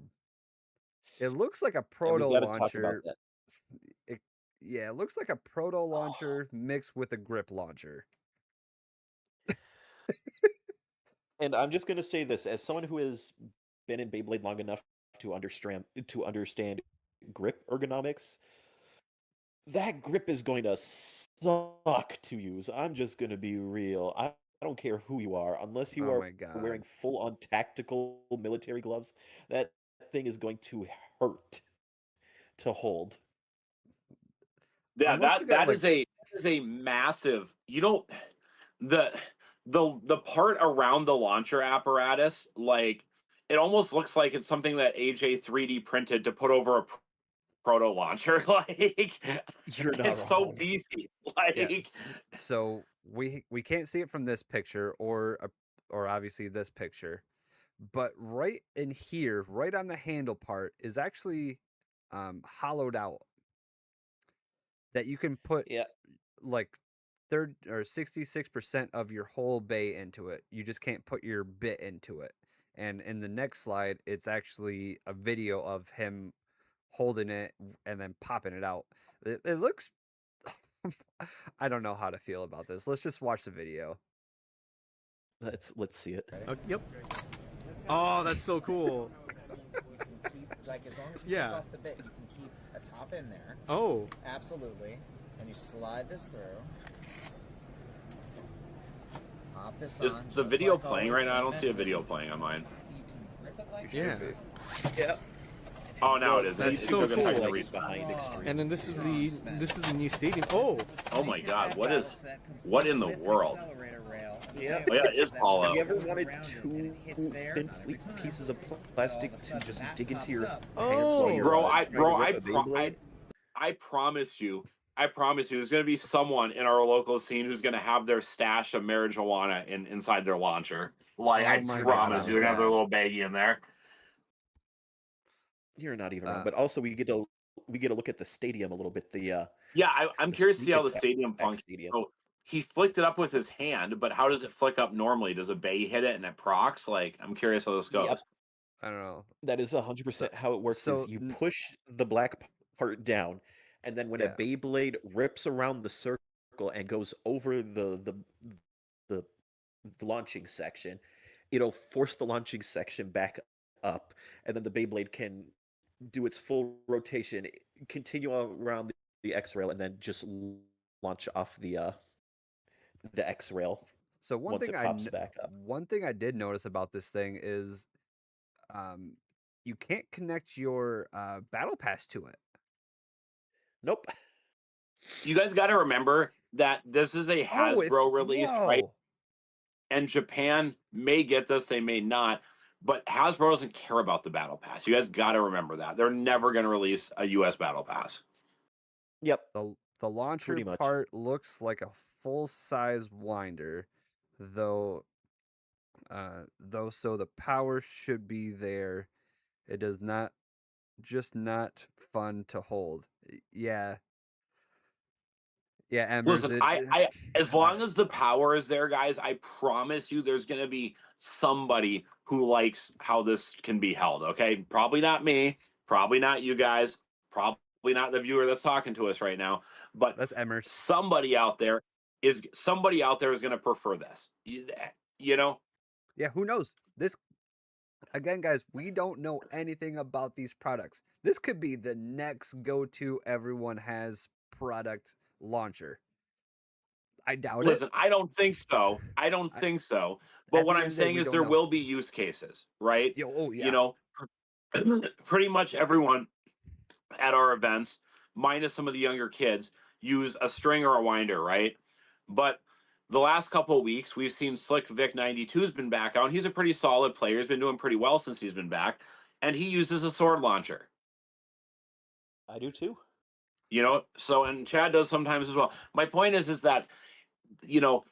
It looks like a And proto we got to talk about launcher. that. Yeah, it looks like a proto launcher mixed with a grip launcher. And I'm just going to say this as someone who has been in Beyblade long enough to understand grip ergonomics. That grip is going to suck to use. I'm just going to be real. I don't care who you are, unless you Oh are my God. wearing full-on tactical military gloves. That thing is going to hurt to hold. Yeah, Unless you got, that is a massive. You don't the part around the launcher apparatus, like it almost looks like it's something that AJ 3D printed to put over a proto launcher. Like You're not it's so wrong. beefy. yeah. Like So we can't see it from this picture or obviously this picture, but right in here, right on the handle part, is actually hollowed out. That you can put Yeah. like 66% of your whole bay into it. You just can't put your bit into it. And in the next slide, it's actually a video of him holding it and then popping it out. It looks. I don't know how to feel about this. Let's just watch the video. Let's see it. Yep. Oh, that's so cool. Like as long as you take off the bit, you can keep a top in there. Oh. Absolutely. And you slide this through. Pop this is on. the just video like playing always. right now? I don't Same see a video mechanism. playing on mine. You can grip it like Yeah. this. Yeah. Oh, now it is. That's It so took a second cool. to read. Behind extreme. And then this is the new stadium. Oh. Oh my This God, app what balance is- that complete what in the with world? accelerator rail. And the Yeah. way Oh, yeah, it is that hollow. Have you ever goes wanted around it two and it hits there, thin not every time, pieces of but all plastic of a to sudden just that dig into pops your up. pants while you're Bro, trying to rip a Beyblade? I promise you, there's going to be someone in our local scene who's going to have their stash of marijuana inside their launcher. Like, Oh I my promise God. you, they're going to have their little baggie in there. You're not even wrong. But also we get to look at the stadium a little bit. Yeah, I'm The curious to see how the sneak stadium attack functions. stadium. So he flicked it up with his hand, but how does it flick up normally? Does a bay hit it and it procs? Like, I'm curious how this goes. Yep. I don't know. That is 100% how it works. so Is you push the black part down, and then when a Yeah. Beyblade rips around the circle and goes over the launching section, it'll force the launching section back up, and then the Beyblade can do its full rotation, continue around the X rail, and then just launch off the X rail. So one once thing it pops back up. one thing I did notice about this thing is, you can't connect your battle pass to it. Nope. You guys got to remember that this is a Hasbro release, right? whoa. And Japan may get this, they may not, but Hasbro doesn't care about the battle pass. You guys got to remember that. They're never going to release a US battle pass. Yep. The launcher Pretty much. part looks like a full size winder, though so the power should be there. It does not just not fun to hold. Yeah. Yeah, Embers. Listen, I as long as the power is there, guys, I promise you there's gonna be somebody who likes how this can be held. Okay. Probably not me, probably not you guys, probably not the viewer that's talking to us right now, but That's Embers. somebody out there is gonna prefer this. You know? Yeah, who knows? This again, guys, we don't know anything about these products. This could be the next go-to everyone has product launcher. I doubt Listen, it. I don't think so. I don't I, think so. But at what the I'm end of the day, saying we is don't there know. will be use cases, right? Oh You yeah. know, pretty much everyone at our events, minus some of the younger kids, use a string or a winder, right? But the last couple of weeks, we've seen Slick Vic 92's been back out. He's a pretty solid player. He's been doing pretty well since he's been back, and he uses a sword launcher. I do too. You know, so and Chad does sometimes as well. My point is that you know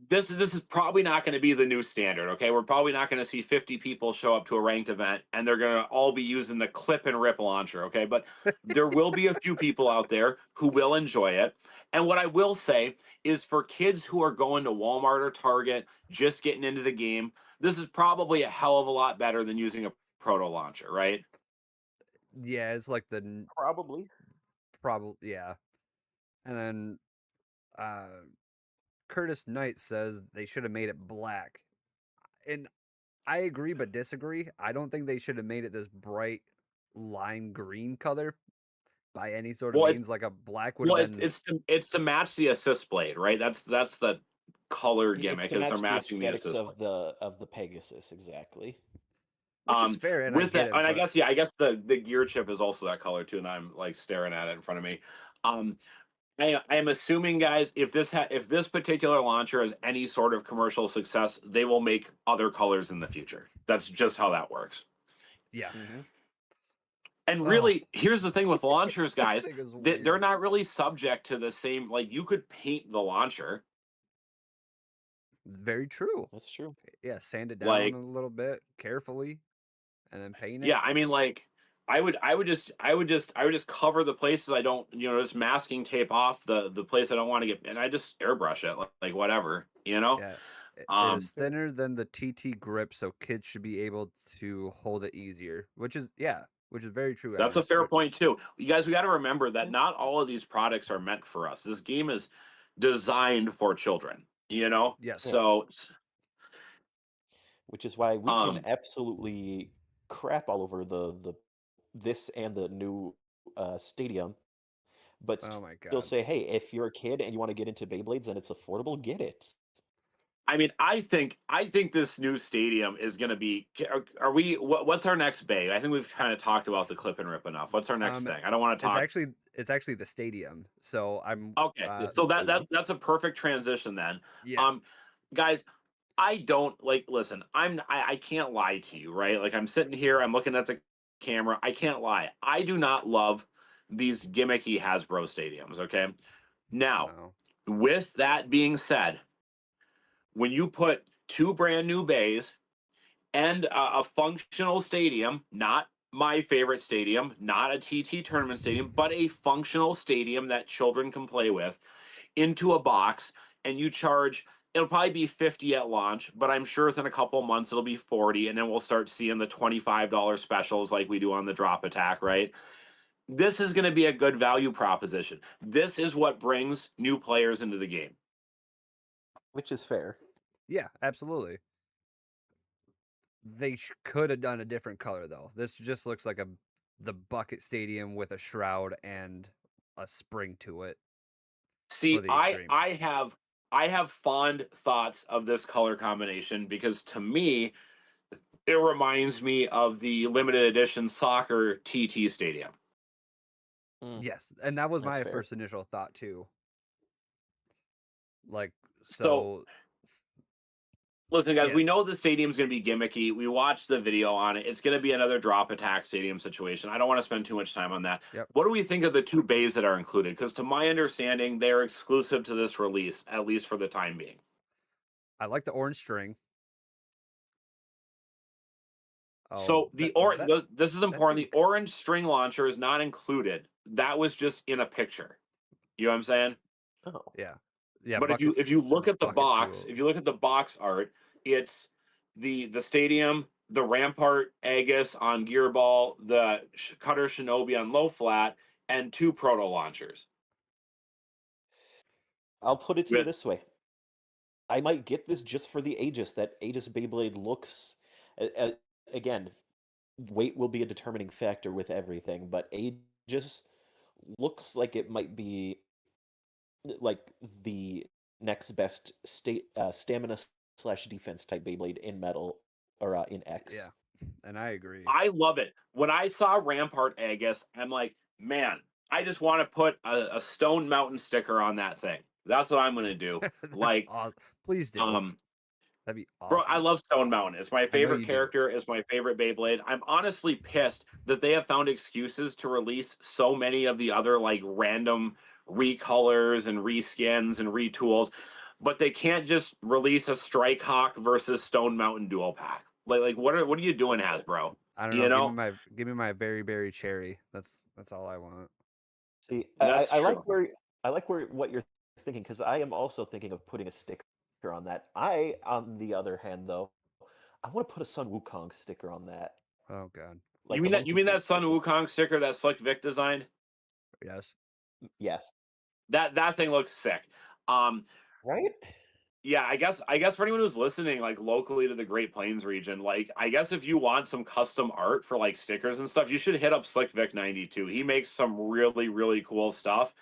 this is probably not going to be the new standard. Okay, we're probably not going to see 50 people show up to a ranked event and they're going to all be using the clip and rip launcher. Okay, but there will be a few people out there who will enjoy it. And what I will say is, for kids who are going to Walmart or Target, just getting into the game, this is probably a hell of a lot better than using a proto launcher, right? Yeah, it's like the Probably. yeah. And then Curtis Knight says they should have made it black. And I agree but disagree. I don't think they should have made it this bright lime green color by any sort of Well, means. Like a black would have been. it's to match the assist blade, right? That's the color It's gimmick, to is they're match the matching the aesthetics assist blade. of the Pegasus, exactly. Which is fair, and I With get that, it. and I But guess I guess the gear chip is also that color too, and I'm like staring at it in front of me. Um, I am assuming, guys, if this particular launcher has any sort of commercial success, they will make other colors in the future. That's just how that works. yeah. Mm-hmm. And Oh, really, here's the thing with launchers, this guys, thing is they're weird. not really subject to the same. Like, you could paint the launcher, Very true. That's true. Yeah, sand it down like, a little bit carefully, and then paint it. yeah. I mean, like, I would just cover the places I don't, just masking tape off the place I don't want to get, and I just airbrush it, like whatever, you know. Yeah, it Um, is thinner than the TT grip, so kids should be able to hold it easier. Which is very true. That's a Embers. fair point too. You guys, we got to remember that not all of these products are meant for us. This game is designed for children, Yes. So, Which is why we can um, absolutely crap all over the this and the new stadium, but Oh my still god. say, hey, if you're a kid and you want to get into Beyblades and it's affordable, get it. I mean, I think this new stadium is going to be. Are we? What's our next bay? I think we've kind of talked about the clip and rip enough. What's our next thing? I don't want to talk. It's actually the stadium. So I'm Okay, It's so the that stadium. that's a perfect transition then. yeah. Guys, I don't like. Listen, I can't lie to you, right? Like, I'm sitting here, I'm looking at the camera. I can't lie. I do not love these gimmicky Hasbro stadiums. Okay, now No. with that being said, when you put two brand new bays and a functional stadium, not my favorite stadium, not a TT tournament stadium, but a functional stadium that children can play with, into a box, and you charge, it'll probably be 50 at launch, but I'm sure within a couple of months it'll be 40, and then we'll start seeing the $25 specials like we do on the drop attack, right? This is going to be a good value proposition. This is what brings new players into the game. Which is fair. Yeah, absolutely. They could have done a different color though. This just looks like the bucket stadium with a shroud and a spring to it. See, the I extreme. I have fond thoughts of this color combination because, to me, it reminds me of the limited edition soccer TT stadium. Yes, and that was That's my fair. first initial thought too. Like, So, listen, guys, yes. we know the stadium's going to be gimmicky. We watched the video on it. It's going to be another drop attack stadium situation. I don't want to spend too much time on that. Yep. What do we think of the two bays that are included? Because, to my understanding, they're exclusive to this release, at least for the time being. I like the orange string. So this is important. The orange string launcher is not included. That was just in a picture. You know what I'm saying? Oh, Yeah, yeah. But Bucket's if you look at the Bucket box, 2. if you look at the box art, it's the stadium, the Rampart Aegis on Gearball, the Cutter Shinobi on low flat, and 2 proto launchers. I'll put it to you With this way. I might get this just for the Aegis. That Aegis Beyblade looks, again, weight will be a determining factor with everything, but Aegis looks like it might be like the next best stamina slash defense type Beyblade in metal or in X. Yeah, and I agree. I love it. When I saw Rampart Aegis, I'm like, man, I just want to put a Stone Mountain sticker on that thing. That's what I'm gonna do. That's Like, awesome. Please do. That'd be bro, I awesome. love Stone Mountain. It's my I know favorite you do. character. It's my favorite Beyblade. I'm honestly pissed that they have found excuses to release so many of the other like random recolors and reskins and retools, but they can't just release a Strike Hawk versus Stone Mountain dual pack. Like what are you doing, Hasbro? I don't You know. know, Give me my very cherry. That's all I want. See, that's I true. like where what you're thinking, because I am also thinking of putting a sticker on that. On the other hand, though, I want to put a Sun Wukong sticker on that, Oh God. like the You Monkey mean King that Sun sticker. Wukong sticker that Slick Vic designed? Yes. Yes. That thing looks sick. Right? Yeah, I guess for anyone who's listening, like locally to the Great Plains region, like I guess if you want some custom art for like stickers and stuff, you should hit up Slick Vic 92. He makes some really cool stuff.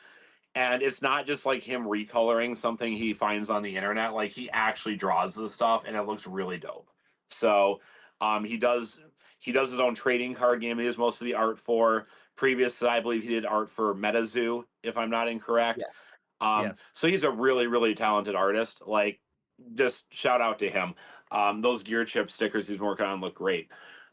And it's not just like him recoloring something he finds on the internet. Like he actually draws the stuff and it looks really dope. So he does his own trading card game. He does most of the art for. Previous, I believe he did art for MetaZoo, if I'm not incorrect. Yeah. Yes. So he's a really talented artist. Like, just shout out to him. Those gear chip stickers he's working on look great.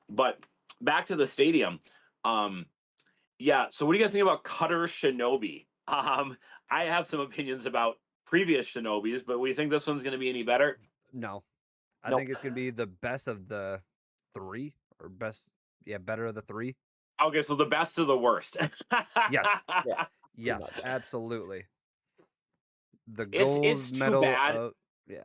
But back to the stadium. Yeah. So what do you guys think about Cutter Shinobi? I have some opinions about previous Shinobis, but we think this one's going to be any better? No. I Nope. think it's gonna be the best of the 3 or best. Yeah, better of the 3. Okay, so the best of the worst. Yes. Yeah. Yes. much. Absolutely. The It's gold too medal. bad. Yeah.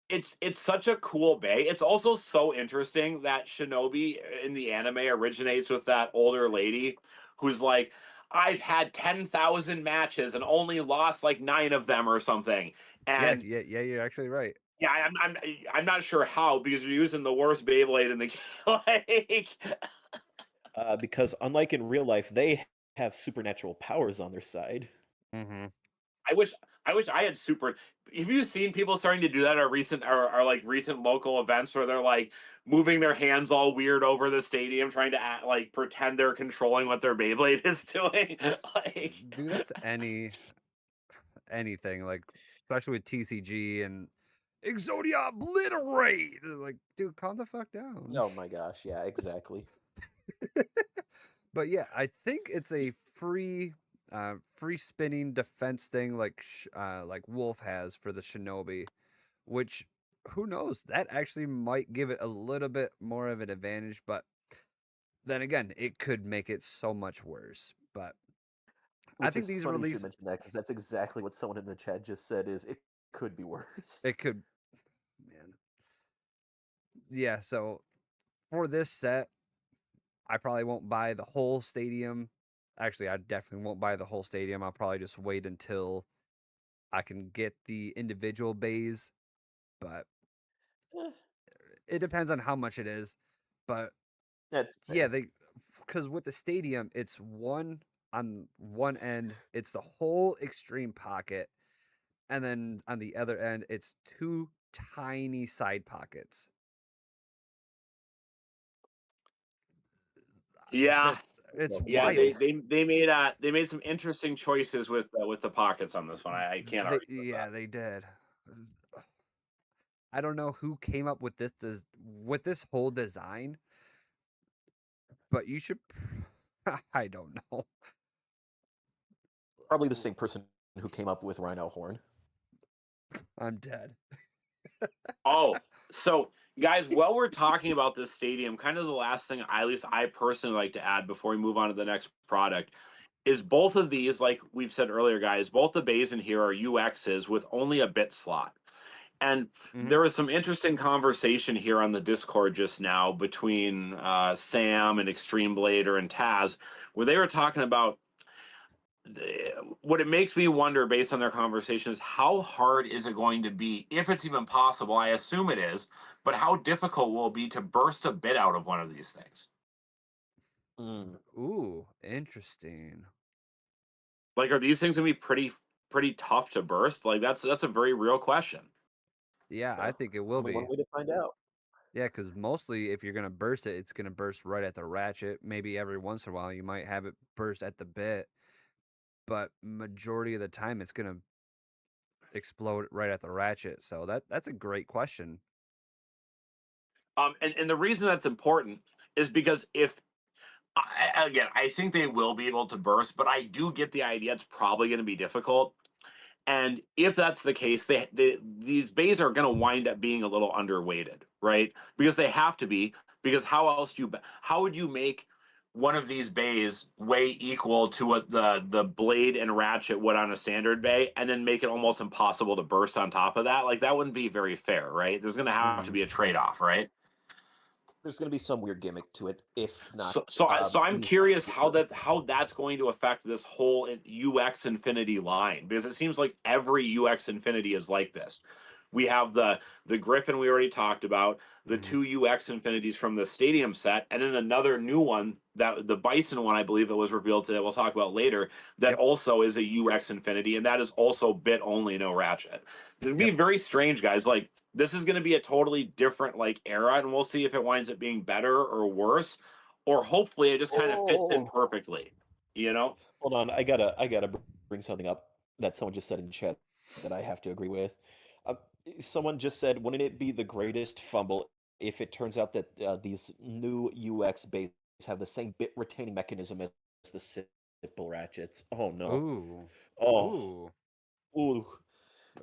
It's such a cool bay. It's also so interesting that Shinobi in the anime originates with that older lady who's like, I've had 10,000 matches and only lost like 9 of them or something. And Yeah. You're actually right. yeah, I'm not sure how, because you're using the worst Beyblade in the like. Because unlike in real life, they have supernatural powers on their side. Mm-hmm. I wish I had super. Have you seen people starting to do that at recent or like recent local events where they're like moving their hands all weird over the stadium, trying to act, like pretend they're controlling what their Beyblade is doing? Like, Dude, that's anything, like especially with TCG and Exodia Obliterate. Like, dude, calm the fuck down. Oh my gosh, yeah, exactly. But yeah, I think it's a free spinning defense thing like Wolf has for the Shinobi, which who knows, that actually might give it a little bit more of an advantage, but then again, it could make it so much worse. But I Which think is these funny you should release mention that, because that's exactly what someone in the chat just said. Is it could be worse. it could, man. Yeah, so for this set, I probably won't buy the whole stadium. Actually, I definitely won't buy the whole stadium. I'll probably just wait until I can get the individual bays, but Eh, it depends on how much it is. But that's yeah, fair. because with the stadium, it's one on one end, it's the whole extreme pocket, and then on the other end, it's 2 tiny side pockets. yeah, It's No, yeah, wild. they made some interesting choices with the pockets on this one. I can't argue with that. They did. I don't know who came up with this whole design, but you should. I don't know. Probably the same person who came up with Rhino Horn. I'm dead. Oh, so guys, while we're talking about this stadium, kind of the last thing at least I personally like to add before we move on to the next product is both of these, like we've said earlier, guys, both the bays in here are UXs with only a bit slot. And there was some interesting conversation here on the Discord just now between Sam and Extreme Blader and Taz, where they were talking about what it makes me wonder based on their conversation is how hard is it going to be, if it's even possible, I assume it is, but how difficult will it be to burst a bit out of one of these things? Ooh, interesting. Like, are these things gonna be pretty tough to burst? Like, that's a very real question. Yeah, I think it will Only be. one way to find out. Yeah, because mostly if you're gonna burst it, it's gonna burst right at the ratchet. Maybe every once in a while you might have it burst at the bit, but majority of the time it's gonna explode right at the ratchet. So that's a great question. And the reason that's important is because if again, I think they will be able to burst, but I do get the idea it's probably going to be difficult. And if that's the case, these bays are going to wind up being a little underweighted, right? Because they have to be. Because how would you make one of these bays weigh equal to what the blade and ratchet would on a standard bay, and then make it almost impossible to burst on top of that? Like, that wouldn't be very fair, right? There's going to have to be a trade off, right? There's going to be some weird gimmick to it, if not. So I'm curious how that's going to affect this whole UX Infinity line, because it seems like every UX Infinity is like this. We have the Griffin we already talked about, the two UX Infinities from the Stadium set, and then another new one, that the Bison one, I believe, that was revealed today, we'll talk about later, that also is a UX Infinity, and that is also bit only, no ratchet. It'd be very strange, guys. Like, this is going to be a totally different like era, and we'll see if it winds up being better or worse, or hopefully it just kind of fits in perfectly. You know? Hold on, I gotta bring something up that someone just said in chat that I have to agree with. Someone just said, "Wouldn't it be the greatest fumble if it turns out that these new UX bases have the same bit retaining mechanism as the simple ratchets?" Oh no! Ooh. Oh, Ooh. ooh.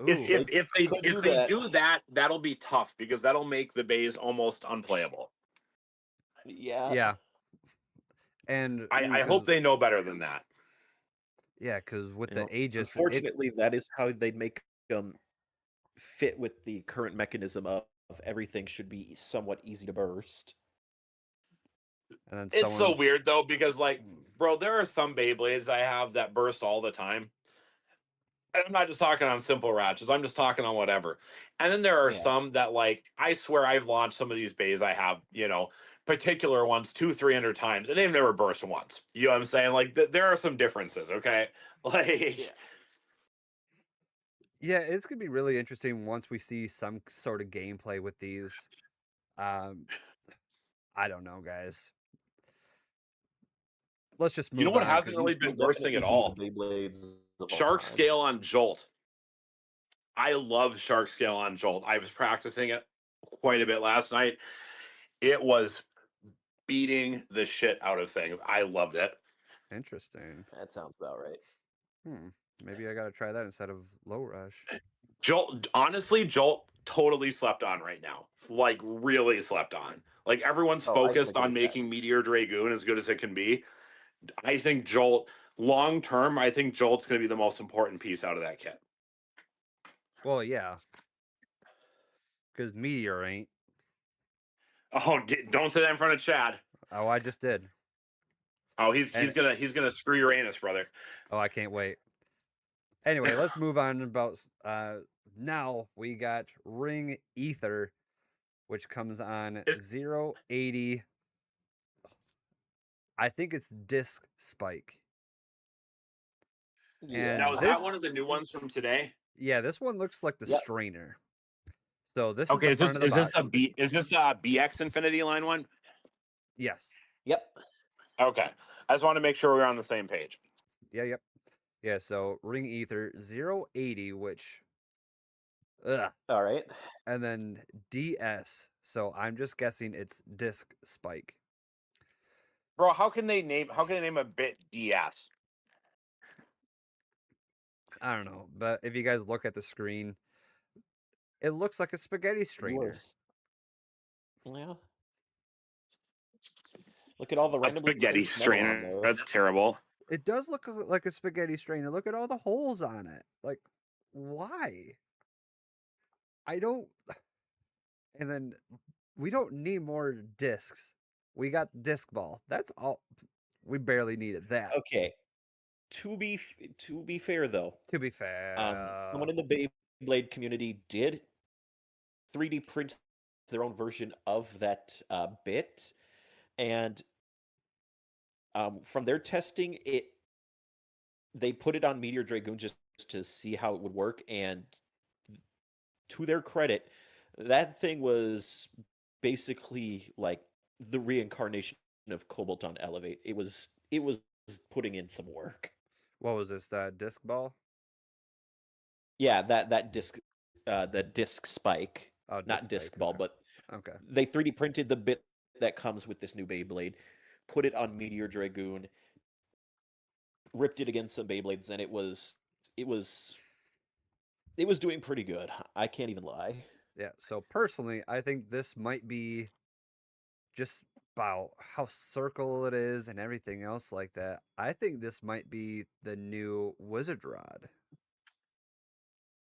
If Could they do that, that'll be tough, because that'll make the bays almost unplayable. Yeah. Yeah. And I hope they know better than that. yeah, because with You the know, Aegis, unfortunately, that is how they make them fit with the current mechanism of everything should be somewhat easy to burst. and then It's so someone's weird though, because like, bro, there are some Beyblades I have that burst all the time. And I'm not just talking on simple ratchets, I'm just talking on whatever. And then there are Yeah. some that, like, I swear I've launched some of these bays I have, particular ones 200-300 times, and they've never burst once. You know what I'm saying? Like, there are some differences, okay? Like, Yeah, it's gonna be really interesting once we see some sort of gameplay with these. I don't know, guys. Let's just you know move what on. hasn't 'Cause really These will been bursting definitely at be all? the Beyblades of all Shark time. scale on Jolt. I love shark scale on Jolt. I was practicing it quite a bit last night. It was beating the shit out of things. I loved it. Interesting. That sounds about right. Maybe I gotta try that instead of Low Rush. Jolt totally slept on right now. Like, really slept on. Like, everyone's focused on making Meteor Dragoon as good as it can be. I think Jolt, long term, I think Jolt's going to be the most important piece out of that kit. Well, yeah, because Meteor ain't. Oh, don't say that in front of Chad. Oh, I just did. Oh, he's gonna screw your anus, brother. Oh, I can't wait. Anyway, let's move on. About now we got Ring Ether, which comes on 080. I think it's Disc Spike. Yeah. Now, is that one of the new ones from today? Yeah, this one looks like the Strainer. So this Okay, is the front of the box. is this a BX Infinity line one? Yes. Yep. Okay, I just want to make sure we're on the same page. Yeah, yep. Yeah, so Ring Ether 080, which all right. And then DS. So I'm just guessing it's Disc Spike. Bro, how can they name a bit DS? I don't know, but if you guys look at the screen, it looks like a spaghetti strainer. Yeah. Look at all the A randomly spaghetti placed metal on strainer. there. That's terrible. It does look like a spaghetti strainer. Look at all the holes on it. Like, why? I don't. And then we don't need more discs. We got disc ball. That's all. We barely needed that. Okay. To be fair though, To be fair, someone in the Beyblade community did 3D print their own version of that bit, and from their testing, they put it on Meteor Dragoon just to see how it would work, and to their credit, that thing was basically like the reincarnation of Cobalt on Elevate. It was putting in some work. what was this? Disc ball? Yeah, that disc spike, Oh, not disc ball, okay. but Okay. they 3D printed the bit that comes with this new Beyblade, put it on Meteor Dragoon, ripped it against some Beyblades, and it was doing pretty good. I can't even lie. Yeah. So personally, I think this might be just about how circle it is and everything else like that. I think this might be the new Wizard Rod.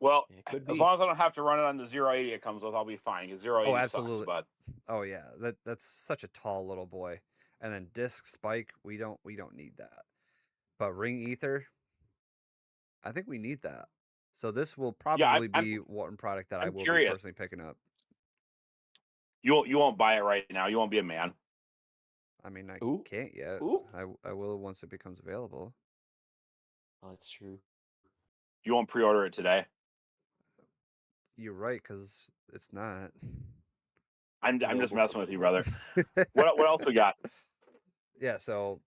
Well, It could as be. long as I don't have to run it on the 080 it comes with, I'll be fine. Because 080 Oh, sucks, absolutely. but Oh yeah, that's such a tall little boy. And then disc spike, we don't need that. But ring ether, I think we need that. So this will probably be one product that I I'm will curious. be personally picking up. you won't buy it right now. You won't be a man. I mean, I Ooh. can't yet. Ooh. I will once it becomes available. Oh, that's true. You won't pre-order it today. You're right, because it's not. I'm just Available messing for with you, pre-order. brother. What else we got? Yeah, so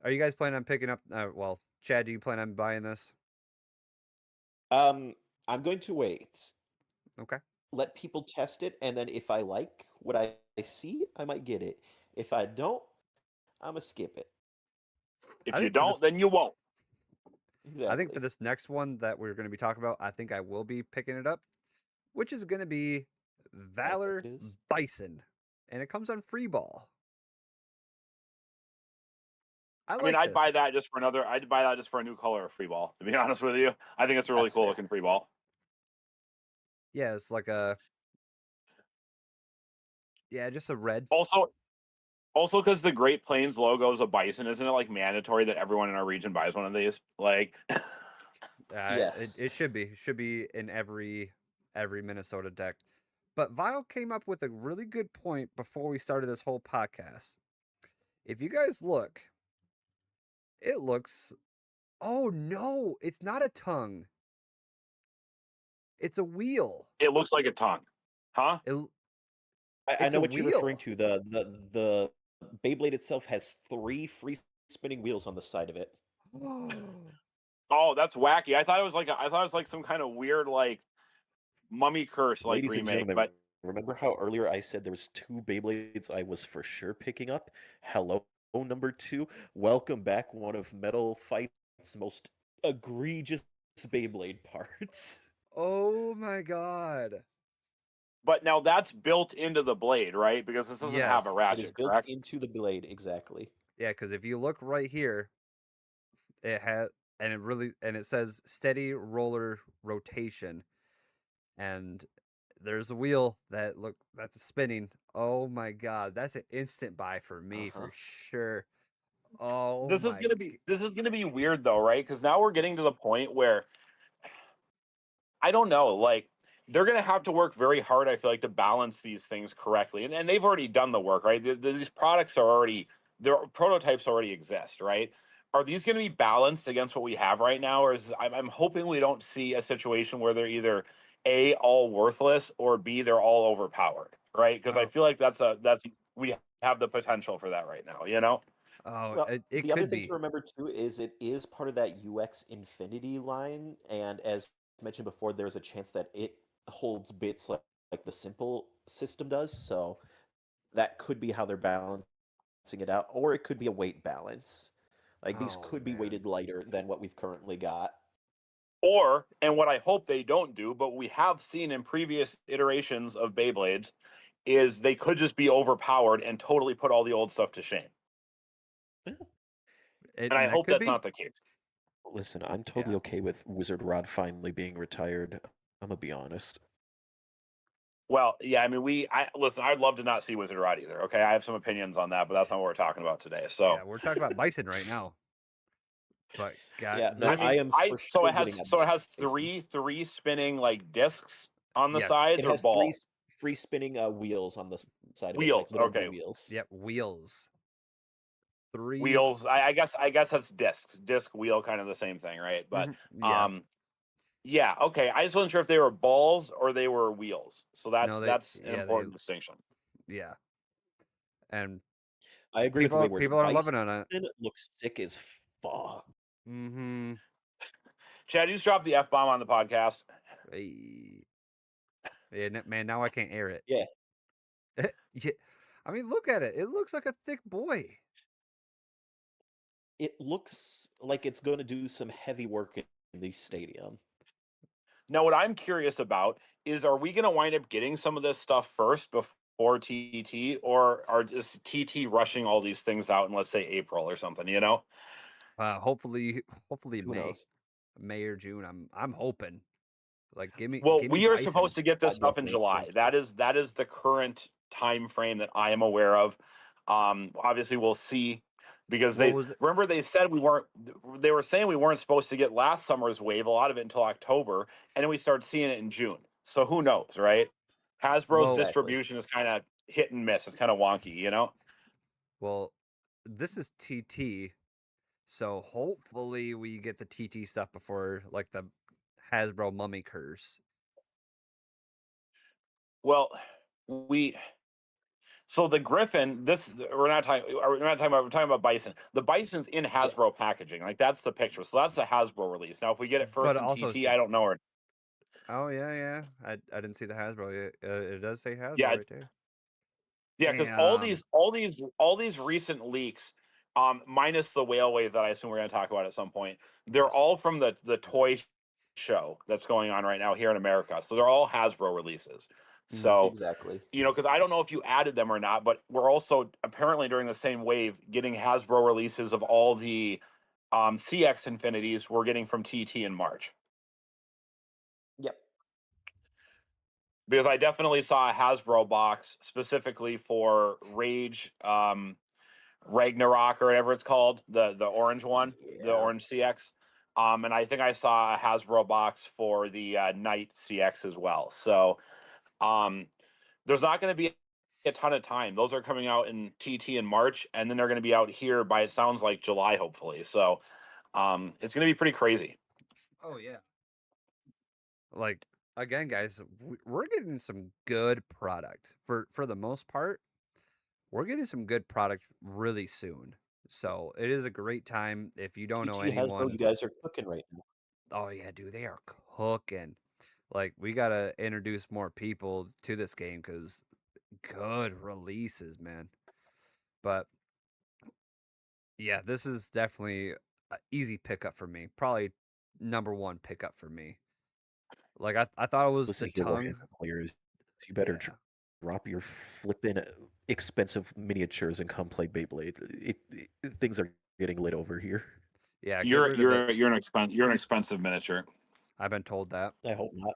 are you guys planning on picking up? Well, Chad, do you plan on buying this? I'm going to wait. Okay. Let people test it, and then if I like what I see, I might get it. If I don't, I'm gonna skip it. If I you think for don't, this- then you won't. Exactly. I think for this next one that we're going to be talking about, I think I will be picking it up, which is going to be Valor it is. Bison, and it comes on free ball. I mean, like I'd this. buy that just for another. I'd buy that just for a new color of free ball. To be honest with you, I think it's a really That's cool fair. looking free ball. Yeah, it's like just a red. Also, because the Great Plains logo is a bison, isn't it like mandatory that everyone in our region buys one of these? Like, Yes. It should be. It should be in every Minnesota deck. But Vile came up with a really good point before we started this whole podcast. If you guys look, it looks. Oh no, it's not a tongue. It's a wheel. it looks like a tongue, huh? I It's know a what you're referring wheel. to. The Beyblade itself has 3 free spinning wheels on the side of it. Oh, that's wacky. I thought it was like some kind of weird like mummy curse like Ladies and remake. gentlemen, But remember how earlier I said there was 2 Beyblades I was for sure picking up? Hello, number 2. Welcome back, one of Metal Fight's most egregious Beyblade parts. Oh my god. but now that's built into the blade, right? Because this doesn't have a Yes, It ratchet, is built correct? into the blade, exactly. Yeah, because if you look right here, it has and it says steady roller rotation, and there's a wheel that's spinning. Oh my god, that's an instant buy for me for sure. Oh This is my gonna be weird though, right? Because now we're getting to the point where I don't know, like they're gonna have to work very hard. I feel like to balance these things correctly, and they've already done the work, right? These products are already their prototypes already exist, right? Are these going to be balanced against what we have right now, or I'm hoping we don't see a situation where they're either A, all worthless, or B, they're all overpowered, right? Because I feel like that's we have the potential for that right now, you know? Oh, Well, it the other could thing be. to remember too is it is part of that UX Infinity line, and as mentioned before, there's a chance that it holds bits like the simple system does. So that could be how they're balancing it out, or it could be a weight balance. Like these Oh could be man. weighted lighter than what we've currently got. Or, and what I hope they don't do, but we have seen in previous iterations of Beyblades, is they could just be overpowered and totally put all the old stuff to shame. And I that hope could that's be. not the case. Listen, I'm totally Yeah. okay with Wizard Rod finally being retired. I'm gonna be honest. Well, yeah, I mean, listen. I'd love to not see Wizard Rod either. Okay, I have some opinions on that, but that's not what we're talking about today. So, Yeah, we're talking about Bison right now. But God, Yeah, no, I this, mean, I am for so sure it has getting a Bison. three spinning like discs on the yes, sides It or has three balls. free spinning wheels on the side of it, like Wheels. little Okay, wheels. yep, wheels. 3. wheels. I guess that's discs, disc wheel, kind of the same thing, right? But Yeah. yeah, okay. I just wasn't sure if they were balls or they were wheels. So No, that's an they important distinction. yeah. And I agree with people Wayward. people are loving Bison on it. looks sick as fuck. Mm-hmm. Chad, you just dropped the F bomb on the podcast. Hey. Yeah, man, now I can't air it. Yeah, Yeah. I mean, look at it. It looks like a thick boy. it looks like it's going to do some heavy work in the stadium. Now, what I'm curious about is, are we going to wind up getting some of this stuff first before TT, or is TT rushing all these things out in, let's say, April or something? You know? Hopefully Who knows? May or June. I'm hoping. Like, give me Well, we are Bison. supposed to get this God, yes, stuff in May July. 20. That is the current time frame that I am aware of. Obviously, we'll see, because What they was it? remember they said we weren't. They were saying we weren't supposed to get last summer's wave, a lot of it until October, and then we started seeing it in June. So who knows, right? Hasbro's Well, Exactly. distribution is kind of hit and miss. It's kind of wonky, you know. Well, this is TT, so hopefully we get the TT stuff before like the Hasbro Mummy Curse. Well, we so the Griffin. This we're not talking. We're not talking about. We're talking about Bison. The Bison's in Yeah. Hasbro packaging. Like, that's the picture. So that's the Hasbro release. Now, if we get it first But in also TT, I don't know. Oh yeah. I didn't see the Hasbro yet. It does say Hasbro Yeah, right there. yeah, because Damn. all these recent leaks, minus the whale wave that I assume we're going to talk about at some point, they're Yes. all from the toy show that's going on right now here in America. So they're all Hasbro releases. So Exactly. you know, because I don't know if you added them or not, but we're also apparently during the same wave getting Hasbro releases of all the CX Infinities we're getting from TT in March. Yep. Because I definitely saw a Hasbro box specifically for Rage, Ragnarok, or whatever it's called, the orange one, the Yeah. orange CX. And I think I saw a Hasbro box for the Knight CX as well. So there's not going to be a ton of time. Those are coming out in TT in March, and then they're going to be out here by, it sounds like, July, hopefully. So it's going to be pretty crazy. Oh yeah. Like again, guys, we're getting some good product for the most part. We're getting some good product really soon. So it is a great time if you don't know TT Hasbro, anyone. you guys are cooking right now. Oh yeah, dude, they are cooking. Like we gotta introduce more people to this game because good releases, man. But yeah, this is definitely an easy pickup for me. Probably number one pickup for me. Like I thought it was the Listen here, tongue. Warhammer players, you better Yeah. drop your flippin' expensive miniatures and come play Beyblade. Things are getting lit over here. Yeah, get rid of the. You're an expensive miniature. I've been told that. I hope not.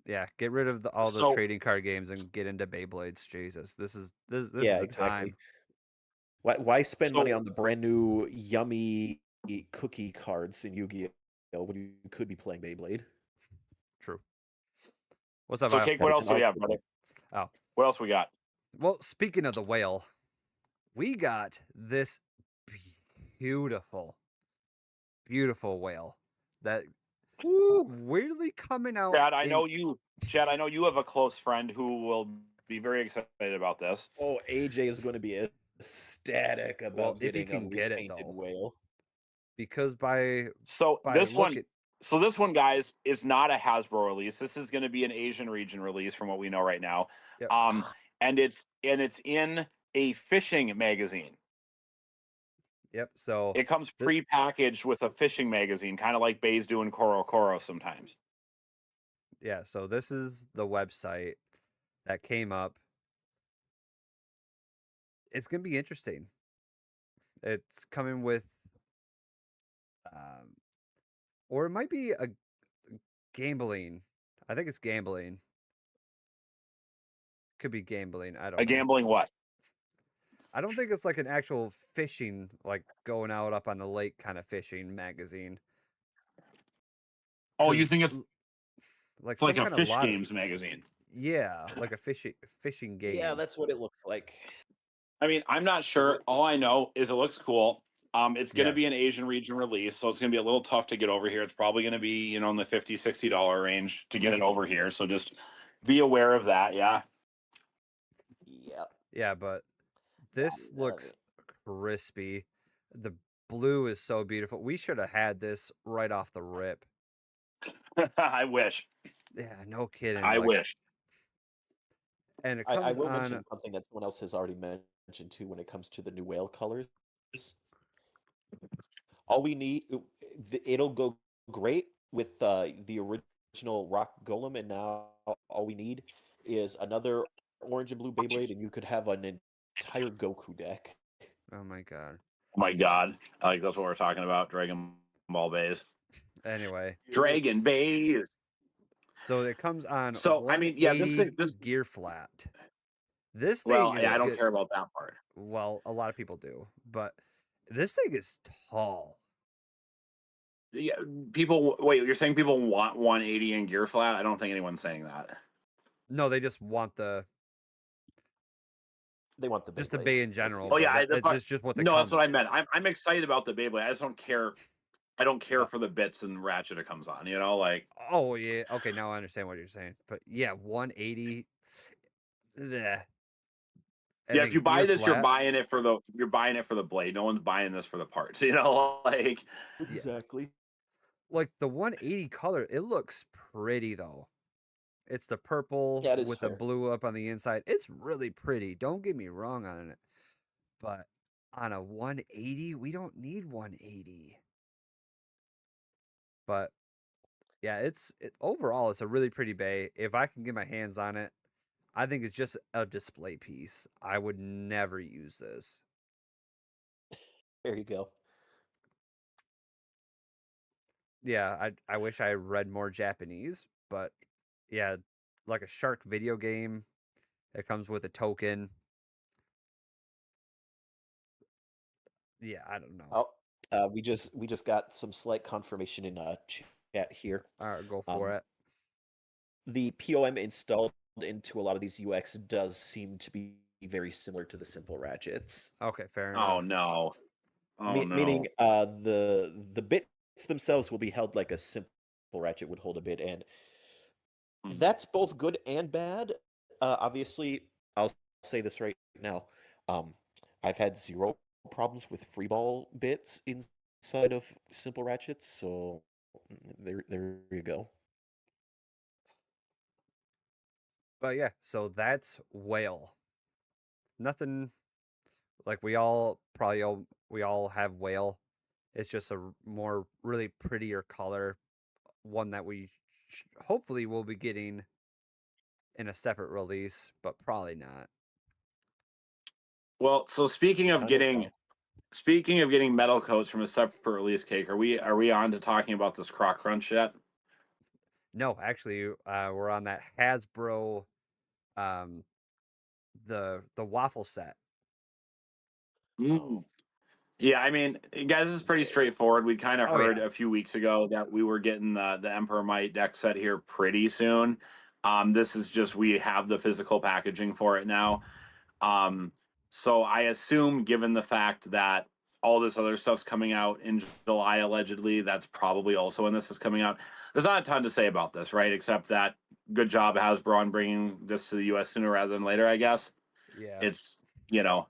Yeah, get rid of all the So trading card games and get into Beyblades. Jesus, this is is Yeah, the exactly. time. Why spend money so on the brand new yummy cookie cards in Yu-Gi-Oh when you could be playing Beyblade? True. What's up, so Al? Cake, That what is else an do we have, argument. brother? Oh, What else we got? well, speaking of the whale, we got this beautiful, beautiful whale that Woo! weirdly coming out Chad, I in. know you. Chad, I know you have a close friend who will be very excited about this. Oh, AJ is going to be ecstatic about Well, if he getting a can get it repainted though, whale. because by So by look at this one, guys, is not a Hasbro release. This is going to be an Asian region release, from what we know right now. yep, And it's in a fishing magazine. yep. So It comes th- pre-packaged with a fishing magazine, kind of like Bay's doing Koro Koro sometimes. yeah, so this is the website that came up. It's gonna be interesting. It's coming with Or it might be a gambling. I think it's gambling. Could be gambling. I don't A know. gambling what? I don't think it's like an actual fishing, like going out up on the lake kind of fishing magazine. Oh, you 'Cause think it's like like some a kind of fish lot? games magazine? Yeah, like a fishing game. Yeah, that's what it looks like. I mean, I'm not sure. All I know is it looks cool. It's going to be Yes. an Asian region release, so it's going to be a little tough to get over here. It's probably going to be, in the $50-$60 range to get it over here. So just be aware of that. Yeah. Yep. Yeah, but this looks crispy. The blue is so beautiful. We should have had this right off the rip. I wish. Yeah, no kidding. I like, wish. And it I comes will on. mention something that someone else has already mentioned too when it comes to the new whale colors. All we need, it'll go great with the original Rock Golem, and now all we need is another orange and blue Beyblade, and you could have an entire Goku deck. Oh my god. Oh my God. I think that's what we're talking about. Dragon Ball Bays. Anyway, Dragon Bays. so it comes on. So, I mean, yeah, this gear flat. This thing well, is yeah, I don't good. care about that part. Well, a lot of people do, but this thing is tall. Yeah, wait, you're saying people want 180 in gear flat? I don't think anyone's saying that. No, they just want the They want the just the Beyblade. bay in general. Oh yeah, it's just what they no, come that's what I meant. I'm excited about the Beyblade. I just don't care. I don't care Oh. for the bits and ratchet it comes on. Like. Oh yeah, okay, now I understand what you're saying. But yeah, 180. Bleh. And Yeah, then if you buy gear this, flat, you're buying it for the blade. No one's buying this for the parts. Like. Exactly. like the 180 color, it looks pretty though. It's the purple Yeah, it is with the fair. blue up on the inside. It's really pretty. Don't get me wrong on it. But on a 180, we don't need 180. But yeah, overall it's a really pretty bay. If I can get my hands on it, I think it's just a display piece. I would never use this. There you go. Yeah, I wish I read more Japanese, but yeah, like a shark video game. It comes with a token. Yeah, I don't know. We just got some slight confirmation in chat here. All right, go for it. The POM installed into a lot of these UX does seem to be very similar to the simple ratchets. Okay, fair enough. Oh no. Oh no. Meaning the bits themselves will be held like a simple ratchet would hold a bit, and that's both good and bad. Obviously, I'll say this right now. I've had zero problems with freeball bits inside of simple ratchets, so there you go. But yeah, so that's whale. Nothing like we all have whale. It's just a more really prettier color, one that we hopefully will be getting in a separate release, but probably not. Well, so speaking of Time will getting tell. metal coats from a separate release cake, are we on to talking about this Croc Crunch yet? No, actually, we're on that Hasbro, the waffle set. Mm. Yeah, I mean, guys, this is pretty straightforward. We kind of heard a few weeks ago that we were getting the Emperor Might deck set here pretty soon. This is just we have the physical packaging for it now. So I assume, given the fact that all this other stuff's coming out in July, allegedly, that's probably also when this is coming out. There's not a ton to say about this, right? Except that good job Hasbro on bringing this to the U.S. sooner rather than later, I guess. Yeah. It's, Yeah.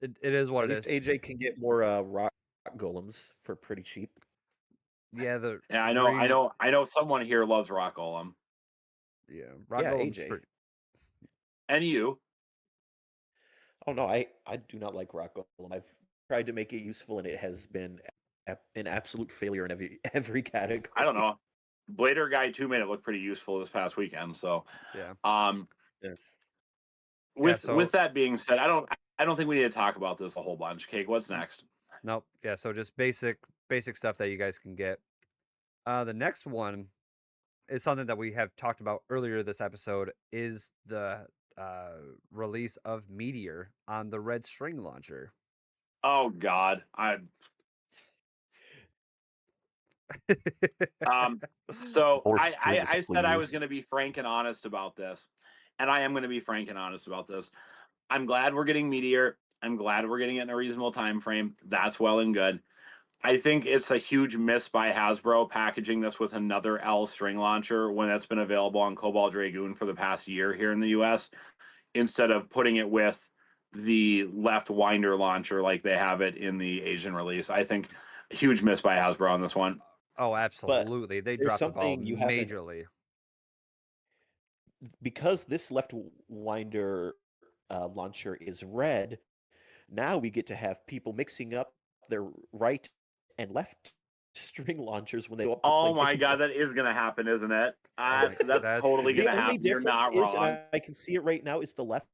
It is what At it least is. AJ can get more rock golems for pretty cheap. Yeah, I know someone here loves Rock Golem. Yeah, Rock Golem's AJ. And you. Oh no, I do not like Rock Golem. I've tried to make it useful, and it has been an absolute failure in every category. I don't know. Blader Guy 2 made it look pretty useful this past weekend. So yeah. with that being said, I I don't think we need to talk about this a whole bunch. Cake, what's next? Nope. Yeah, so just basic stuff that you guys can get. The next one is something that we have talked about earlier this episode, is the release of Meteor on the red string launcher. Oh God, so More I strings, said I was please. going to be frank and honest about this, and I am going to be frank and honest about this. I'm glad we're getting Meteor. I'm glad we're getting it in a reasonable time frame. That's well and good. I think it's a huge miss by Hasbro packaging this with another L string launcher when that's been available on Cobalt Dragoon for the past year here in the US, instead of putting it with the left winder launcher like they have it in the Asian release. I think a huge miss by Hasbro on this one. Oh, absolutely. They there's dropped the ball something you haven't- majorly. Because this left winder launcher is red, now we get to have people mixing up their right and left string launchers when they go up to Oh play my God, Beyblade. that is going to happen, isn't it? Like, That's that's totally gonna going be to The only happen. You're difference not is, wrong. and I can see it right now, is the left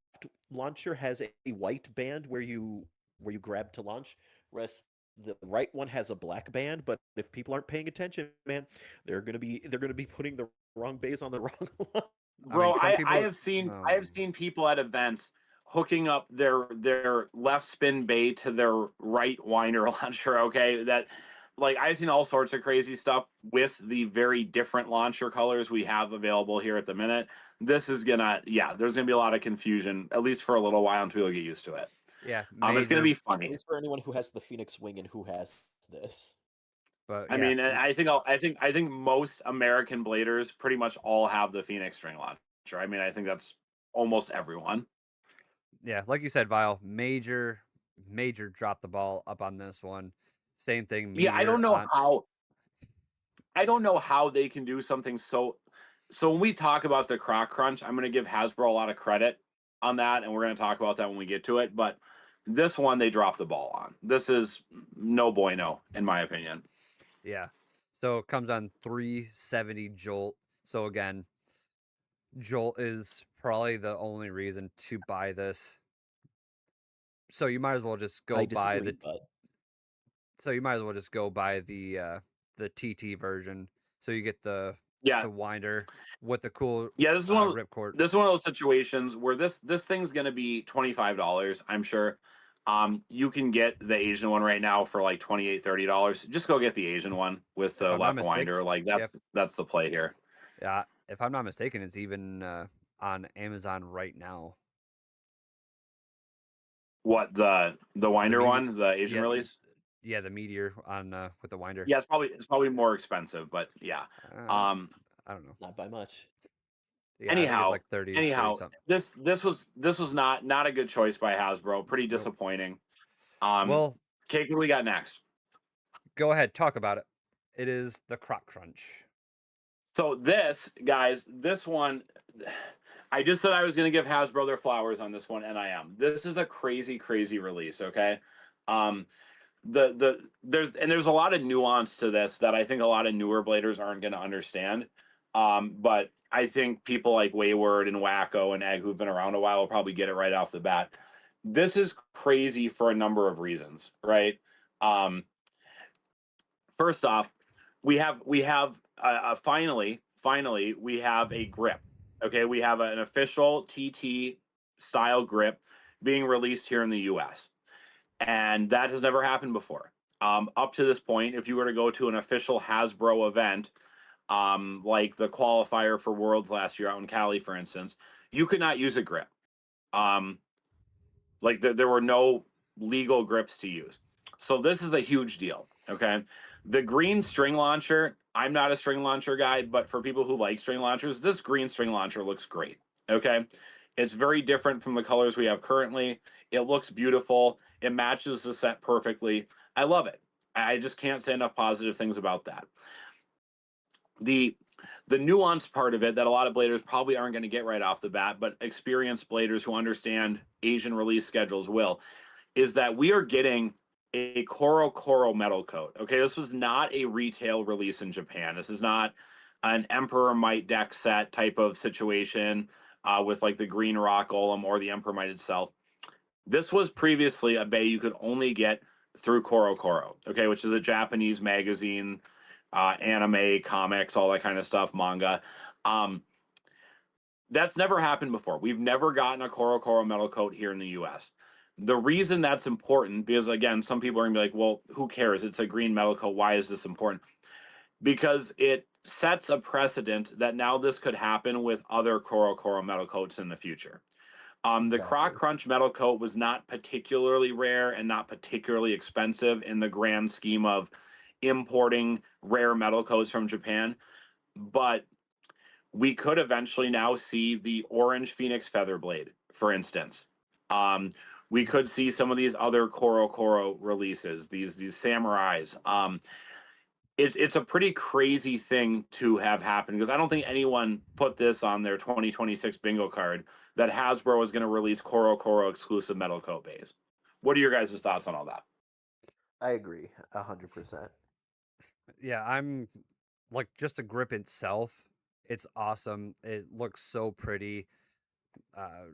launcher has a white band where you grab to launch, whereas the right one has a black band. But if people aren't paying attention, man, they're gonna be putting the wrong bays on the wrong line. Bro, some I people have seen people at events hooking up their left spin bay to their right winder launcher. Okay, that, like, I've seen all sorts of crazy stuff with the very different launcher colors we have available here at the minute. This is gonna, there's gonna be a lot of confusion, at least for a little while, until people get used to it. Yeah, It's gonna major, be At funny. least for anyone who has the Phoenix Wing and who has this. but I yeah, mean, I think most American bladers pretty much all have the Phoenix string launcher. I mean, I think that's almost everyone. yeah, like you said, Vile, major dropped the ball up on this one. Same thing, Meteor. Yeah, I don't know how they can do something so when we talk about the Croc Crunch, I'm going to give Hasbro a lot of credit on that, and we're going to talk about that when we get to it, but this one they dropped the ball on. This is no bueno, in my opinion. Yeah. So it comes on 370 Jolt. So again, Jolt is probably the only reason to buy this. So you might as well just go buy the but so you might as well just go buy the TT version. So you get the winder with the cool this is ripcord. This is one of those situations where this thing's going to be $25, I'm sure. You can get the Asian one right now for like $28, $30. Just go get the Asian one with the left winder. Like that's the play here. Yeah, if I'm not mistaken, it's even on Amazon right now. What, the winder one, the Asian release? Yeah, the Meteor on with the winder. Yeah, it's probably more expensive, but yeah. I don't know. not by much. Yeah, anyhow, like 30, anyhow, 30 this was not a good choice by Hasbro. Pretty disappointing. Well, Cake, what do we got next? Go ahead, talk about it. It is the Croc Crunch. So this, guys, this one, I just said I was going to give Hasbro their flowers on this one, and I am. This is a crazy release. Okay, there's a lot of nuance to this that I think a lot of newer bladers aren't going to understand. But I think people like Wayward and Wacko and Egg, who've been around a while, will probably get it right off the bat. This is crazy for a number of reasons, right? First off, we have finally we have a grip. Okay, we have an official TT style grip being released here in the US, and that has never happened before. Up to this point, if you were to go to an official Hasbro event, like the qualifier for Worlds last year out in Cali, for instance, you could not use a grip. Like there were no legal grips to use. So this is a huge deal. Okay, the green string launcher, I'm not a string launcher guy, but for people who like string launchers, this green string launcher looks great. Okay, it's very different from the colors we have currently. It looks beautiful. It matches the set perfectly. I love it. I just can't say enough positive things about that. The nuanced part of it that a lot of bladers probably aren't going to get right off the bat, but experienced bladers who understand Asian release schedules will, is that we are getting a Koro metal coat. Okay, this was not a retail release in Japan. This is not an Emperor Might deck set type of situation with like the Green Rock Golem or the Emperor Might itself. This was previously a bay you could only get through Koro, okay, which is a Japanese magazine, anime, comics, all that kind of stuff, manga. Um, that's never happened before. We've never gotten a Koro metal coat here in the U.S. The reason that's important, because again, some people are gonna be like, well, who cares? It's a green metal coat. Why is this important? Because it sets a precedent that now this could happen with other Koro metal coats in the future. The Croc Exactly. Crunch metal coat was not particularly rare and not particularly expensive in the grand scheme of importing rare metal coats from Japan, but we could eventually now see the orange Phoenix Featherblade, for instance. Um, we could see some of these other Koro releases, these samurais. It's a pretty crazy thing to have happen because I don't think anyone put this on their 2026 bingo card that Hasbro is going to release Koro exclusive metal coat base. What are your guys' thoughts on all that? I agree 100%. Yeah, I'm like just the grip itself. It's awesome. It looks so pretty. Uh,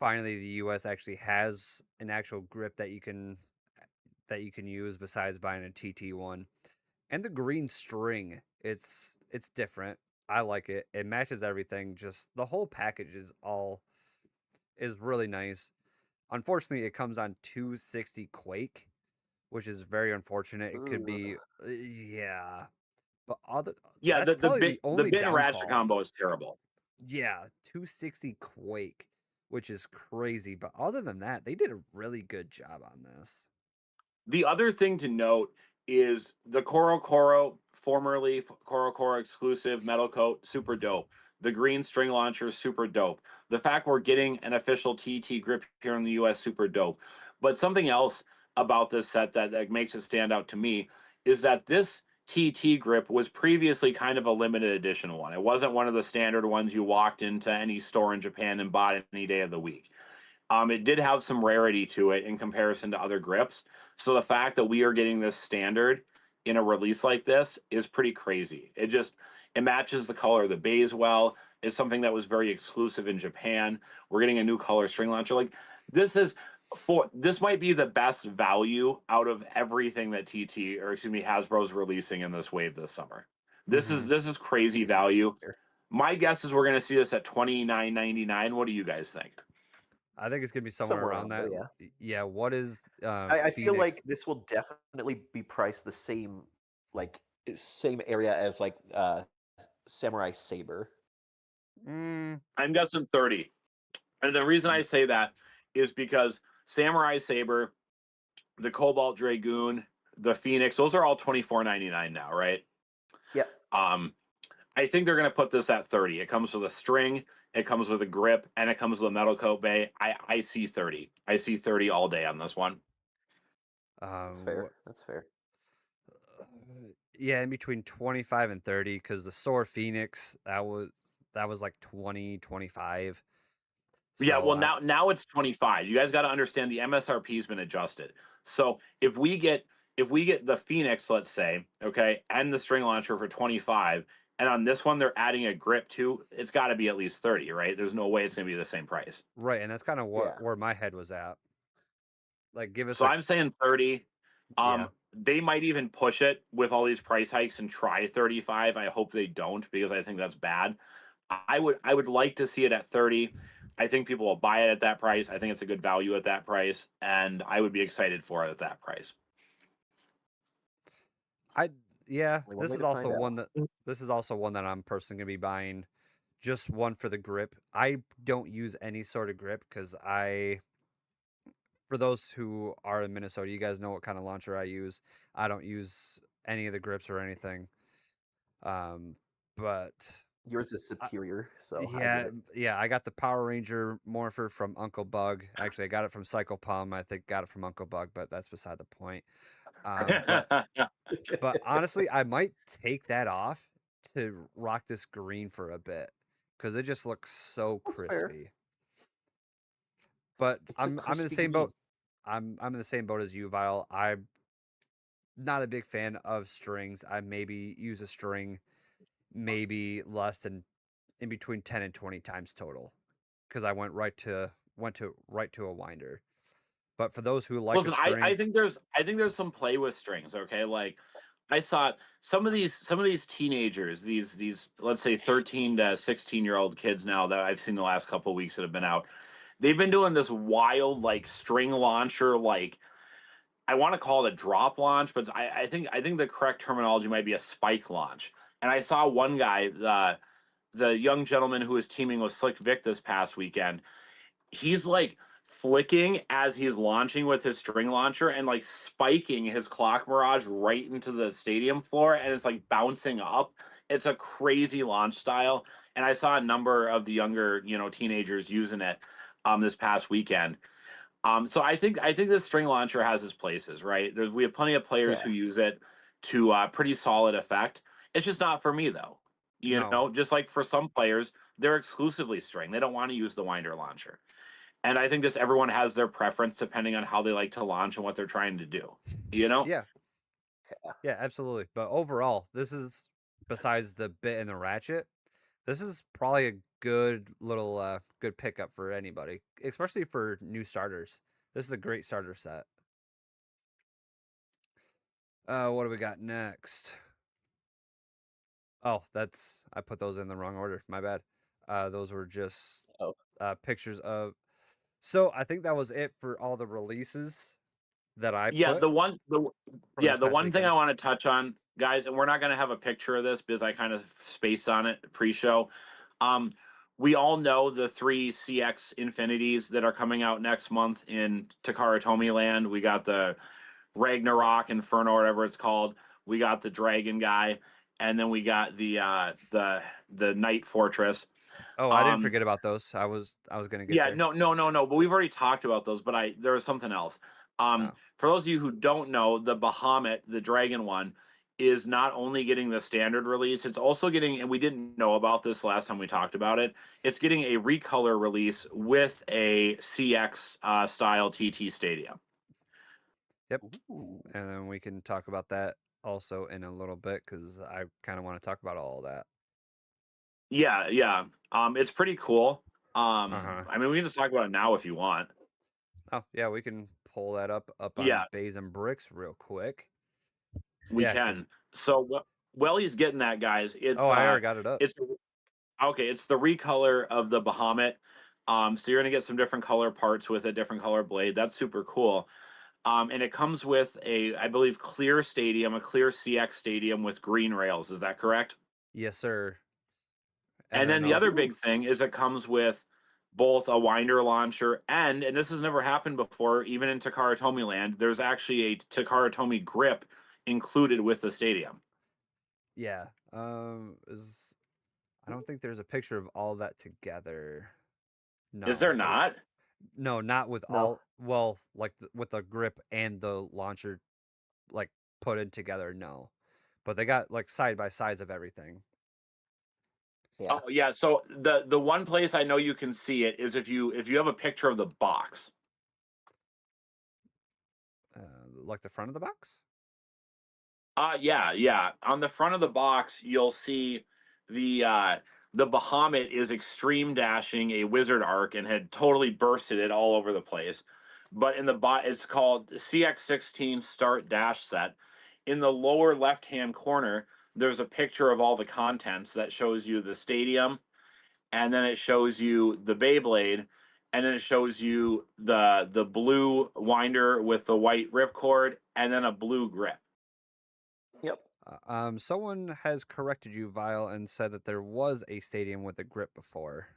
Finally, the U.S. actually has an actual grip that you can use besides buying a TT one. And the green string, it's different. I like it. It matches everything. Just the whole package is really nice. Unfortunately, it comes on 260 Quake, which is very unfortunate. It could Ugh. be yeah, but other Yeah, that's probably the the only bin ratchet downfall. combo is terrible. Yeah, 260 Quake, which is crazy. But other than that, they did a really good job on this. The other thing to note is the Koro, formerly Koro exclusive metal coat, super dope. The green string launcher, super dope. The fact we're getting an official TT grip here in the US, super dope. But something else about this set that makes it stand out to me is that this TT grip was previously kind of a limited edition one. It wasn't one of the standard ones you walked into any store in Japan and bought any day of the week. It did have some rarity to it in comparison to other grips. So the fact that we are getting this standard in a release like this is pretty crazy. It matches the color of the bays well. It's something that was very exclusive in Japan. We're getting a new color string launcher. Like this might be the best value out of everything that Hasbro's releasing in this wave this summer. This is crazy value. My guess is we're going to see this at $29.99. What do you guys think? I think it's gonna be somewhere around that. There, yeah. Yeah. What is I feel Phoenix? like this will definitely be priced the same, like same area as like Samurai Saber. Mm, I'm guessing 30. And the reason I say that is because Samurai Saber, the Cobalt Dragoon, the Phoenix, those are all $24.99 now, right? Yep. I think they're going to put this at 30. It comes with a string, it comes with a grip, and it comes with a metal coat bay. I see 30. I see 30 all day on this one. That's fair. That's fair. Yeah, in between 25 and 30 because the Soar Phoenix that was like 20, 25. Yeah, So well now it's 25. You guys got to understand the MSRP has been adjusted. So if we get the Phoenix, let's say, okay, and the string launcher for 25, and on this one they're adding a grip too, it's got to be at least 30, right? There's no way it's going to be the same price. right, and that's kind of where my head was at. Like give us So I'm saying 30. Yeah. They might even push it with all these price hikes and try 35. I hope they don't because I think that's bad. I would like to see it at 30. I think people will buy it at that price. I think it's a good value at that price, and I would be excited for it at that price. This is also one that I'm personally gonna be buying. Just one for the grip. I don't use any sort of grip because for those who are in Minnesota, you guys know what kind of launcher I use. I don't use any of the grips or anything. But yours is superior, so yeah, I got the Power Ranger morpher from Uncle Bug. Actually, I got it from Cycle Palm. I think got it from Uncle Bug, but that's beside the point. But honestly, I might take that off to rock this green for a bit because it just looks so crispy. But I'm in the same boat. I'm in the same boat as you, Vile. I'm not a big fan of strings. I maybe use a string, maybe less than in between 10 and 20 times total, because I went right to a winder. But for those who like Listen, a I string, think there's some play with strings. Okay, like I saw some of these teenagers, these let's say 13 to 16-year-old kids now that I've seen the last couple of weeks that have been out. They've been doing this wild like string launcher, like I want to call it a drop launch, but I think the correct terminology might be a spike launch. And I saw one guy, the young gentleman who was teaming with Slick Vic this past weekend, he's like flicking as he's launching with his string launcher and like spiking his clock mirage right into the stadium floor, and it's like bouncing up. It's a crazy launch style, and I saw a number of the younger teenagers using it this past weekend. So I think the string launcher has its places, right? We have plenty of players Yeah. who use it to pretty solid effect. It's just not for me though. no. Just like for some players, they're exclusively string. They don't want to use the winder launcher. And I think just everyone has their preference depending on how they like to launch and what they're trying to do. You know? Yeah, yeah, absolutely. But overall, this is besides the bit and the ratchet, this is probably a good little good pickup for anybody, especially for new starters. This is a great starter set. What do we got next? Oh, I put those in the wrong order. My bad. Those were just Oh. pictures of. So I think that was it for all the releases that I Yeah, put the one the from yeah, this the past one thing I weekend. want to touch on, guys, and we're not going to have a picture of this because I kind of spaced on it pre-show. Um, we all know the three CX Infinities that are coming out next month in Takara Tomy Land. We got the Ragnarok Inferno, or whatever it's called. We got the Dragon guy, and then we got the Night Fortress. Oh, I didn't Um, forget about those. I was gonna get yeah, there. no. But we've already talked about those. But there was something else. Oh, For those of you who don't know, the Bahamut, the Dragon one, is not only getting the standard release, it's also getting, and we didn't know about this last time we talked about it. It's getting a recolor release with a CX style TT Stadium. yep. Ooh. And then we can talk about that also in a little bit because I kind of want to talk about all that. Yeah, yeah. It's pretty cool. Uh-huh. I mean, we can just talk about it now if you want. Oh, yeah, we can pull that up on Yeah, Bays and Bricks real quick. we Yeah, because can. So, while he's getting that, guys, oh, I already got it up. it's okay. It's the recolor of the Bahamut. So you're gonna get some different color parts with a different color blade. That's super cool. And it comes with I believe, clear stadium, a clear CX stadium with green rails. Is that correct? Yes, sir. And And then then the other also, big thing is it comes with both a winder launcher and this has never happened before, even in Takara Tomy Land, there's actually a Takara Tomy grip included with the stadium. yeah, is I don't think there's a picture of all that together. Is No, there not? no, not with No. all. Well, like with the grip and the launcher, like put in together. No, but they got like side by sides of everything. Yeah. Oh yeah. So the one place I know you can see it is if you have a picture of the box. Uh, like the front of the box. Yeah. On the front of the box, you'll see the uh the Bahamut is extreme dashing a wizard arc and had totally bursted it all over the place. But in the it's called CX16 Start Dash Set. In the lower left-hand corner, there's a picture of all the contents that shows you the stadium, and then it shows you the Beyblade, and then it shows you the blue winder with the white ripcord, and then a blue grip. Yep. Someone has corrected you, Vile, and said that there was a stadium with a grip before.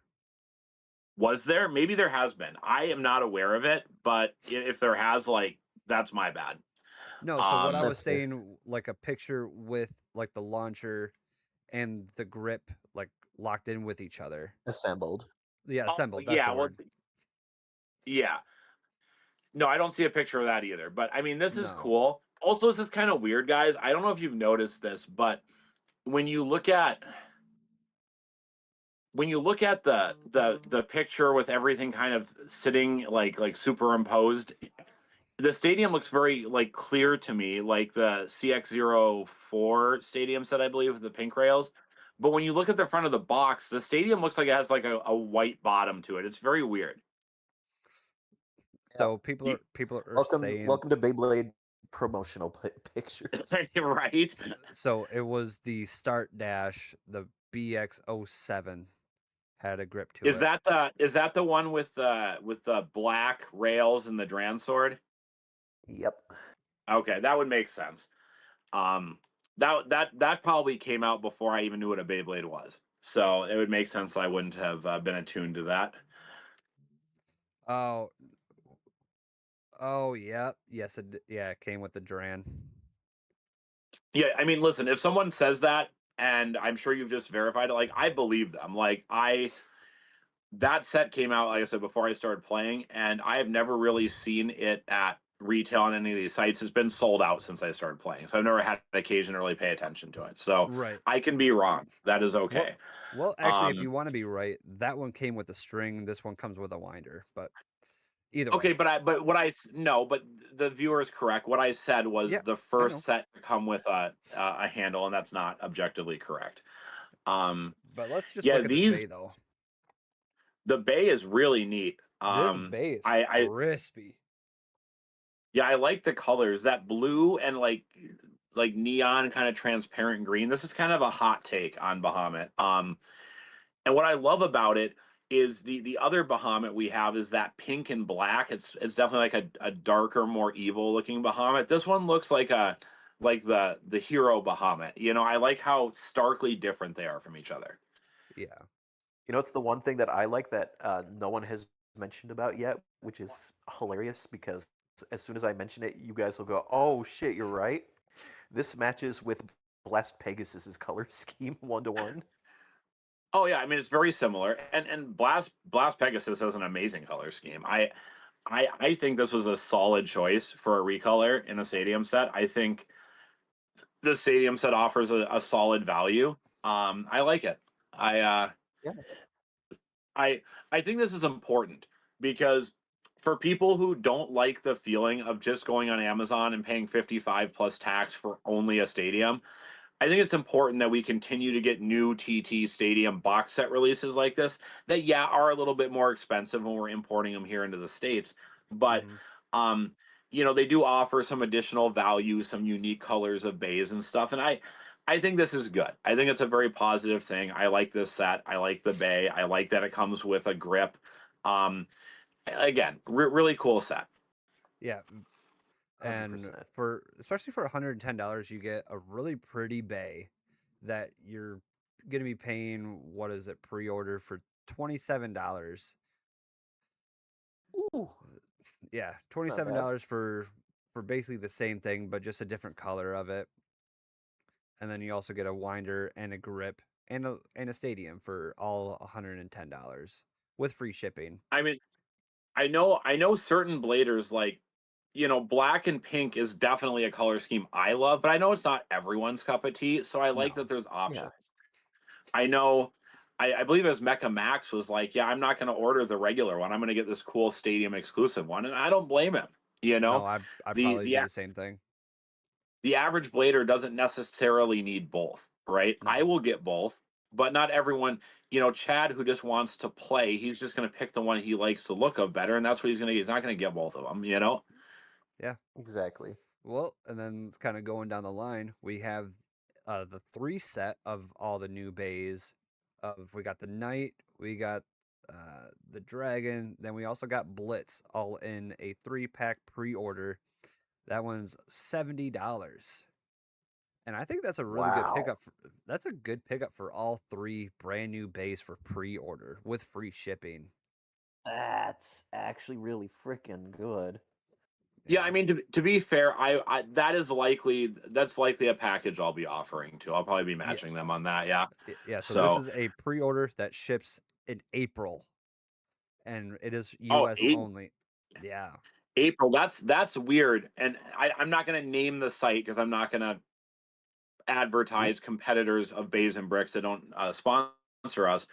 Was there? Maybe there has been. I am not aware of it, but if there has, like, that's my bad. No, so what I was That's fair. saying, like a picture with like the launcher and the grip like locked in with each other. Assembled. Yeah, Oh, assembled. That's yeah. the Well, word. yeah. No, I don't see a picture of that either. But I mean, this is No. cool. Also, this is kind of weird, guys. I don't know if you've noticed this, but when you look at the picture with everything kind of sitting like superimposed, the stadium looks very like clear to me, like the CX04 stadium set, I believe, with the pink rails. But when you look at the front of the box, the stadium looks like it has like a white bottom to it. It's very weird. So people are Welcome, saying, welcome to Beyblade promotional pictures. Right? so it was the Start Dash, the BX-07 had a grip to Is it. that the one with the black rails and the Dran sword? Yep. Okay, that would make sense. That probably came out before I even knew what a Beyblade was, so it would make sense that I wouldn't have been attuned to that. Oh, oh yeah, yes, yeah, it came with the Duran. Yeah, I mean, listen, if someone says that, and I'm sure you've just verified it, like I believe them. Like that set came out, like I said, before I started playing, and I have never really seen it at retail on any of these sites. It's been sold out since I started playing, so I've never had an occasion to really pay attention to it. So Right. I can be wrong. That is okay. Well, actually, if you want to be right, that one came with a string. This one comes with a winder, but either way. Okay, but the viewer is correct. What I said was Yeah, the I know. first set to come with a handle, and that's not objectively correct. But let's just Yeah, look at this bay though. the bay is really neat. This bay is I crispy. Yeah, I like the colors. That blue and like neon kind of transparent green. This is kind of a hot take on Bahamut. And what I love about it is the other Bahamut we have is that pink and black. It's definitely like a darker, more evil looking Bahamut. This one looks like the hero Bahamut. You know, I like how starkly different they are from each other. Yeah. You know, it's the one thing that I like that no one has mentioned about yet, which is hilarious because as soon as I mention it, you guys will go, "Oh shit, you're right." This matches with Blessed Pegasus's color scheme 1-to-1. Oh yeah, I mean it's very similar, and Blast Pegasus has an amazing color scheme. I think this was a solid choice for a recolor in the stadium set. I think the stadium set offers a solid value. I like it. Yeah. I think this is important because for people who don't like the feeling of just going on Amazon and paying 55 plus tax for only a stadium, I think it's important that we continue to get new TT Stadium box set releases like this that are a little bit more expensive when we're importing them here into the States, but um they do offer some additional value, some unique colors of bays and stuff, and I think this is good. I think it's a very positive thing. I like this set. I like the bay. I like that it comes with a grip. Again, really cool set. Yeah. And 100%. especially for $110, you get a really pretty bay that you're gonna be paying, what is it, pre-order for $27. Ooh. Yeah, $27 for basically the same thing, but just a different color of it. And then you also get a winder and a grip and a stadium for all $110 with free shipping. I mean, I know certain bladers like, black and pink is definitely a color scheme I love, but I know it's not everyone's cup of tea, so I like that there's options. I know, I believe it was Mecha Max was like, yeah, I'm not going to order the regular one. I'm going to get this cool stadium exclusive one, and I don't blame him. No, I probably the do the same thing. the average blader doesn't necessarily need both, right? No. I will get both, but not everyone. Chad, who just wants to play, he's just going to pick the one he likes the look of better, and that's what he's going to get. He's not going to get both of them, Yeah. Exactly. Well, and then kind of going down the line, we have the 3 set of all the new bays. We got the Knight, we got the Dragon, then we also got Blitz, all in a 3-pack pre-order. That one's $70, and I think that's a really good pickup. That's a good pickup for all 3 brand new bays for pre-order with free shipping. That's actually really freaking good. Yeah, I mean, to be fair, that's likely a package I'll be offering too. I'll probably be matching them on that. Yeah. Yeah. So this is a pre-order that ships in April, and it is U.S. only. Yeah. April. That's weird, and I'm not going to name the site because I'm not going to advertise competitors of Bays and Bricks that don't sponsor us.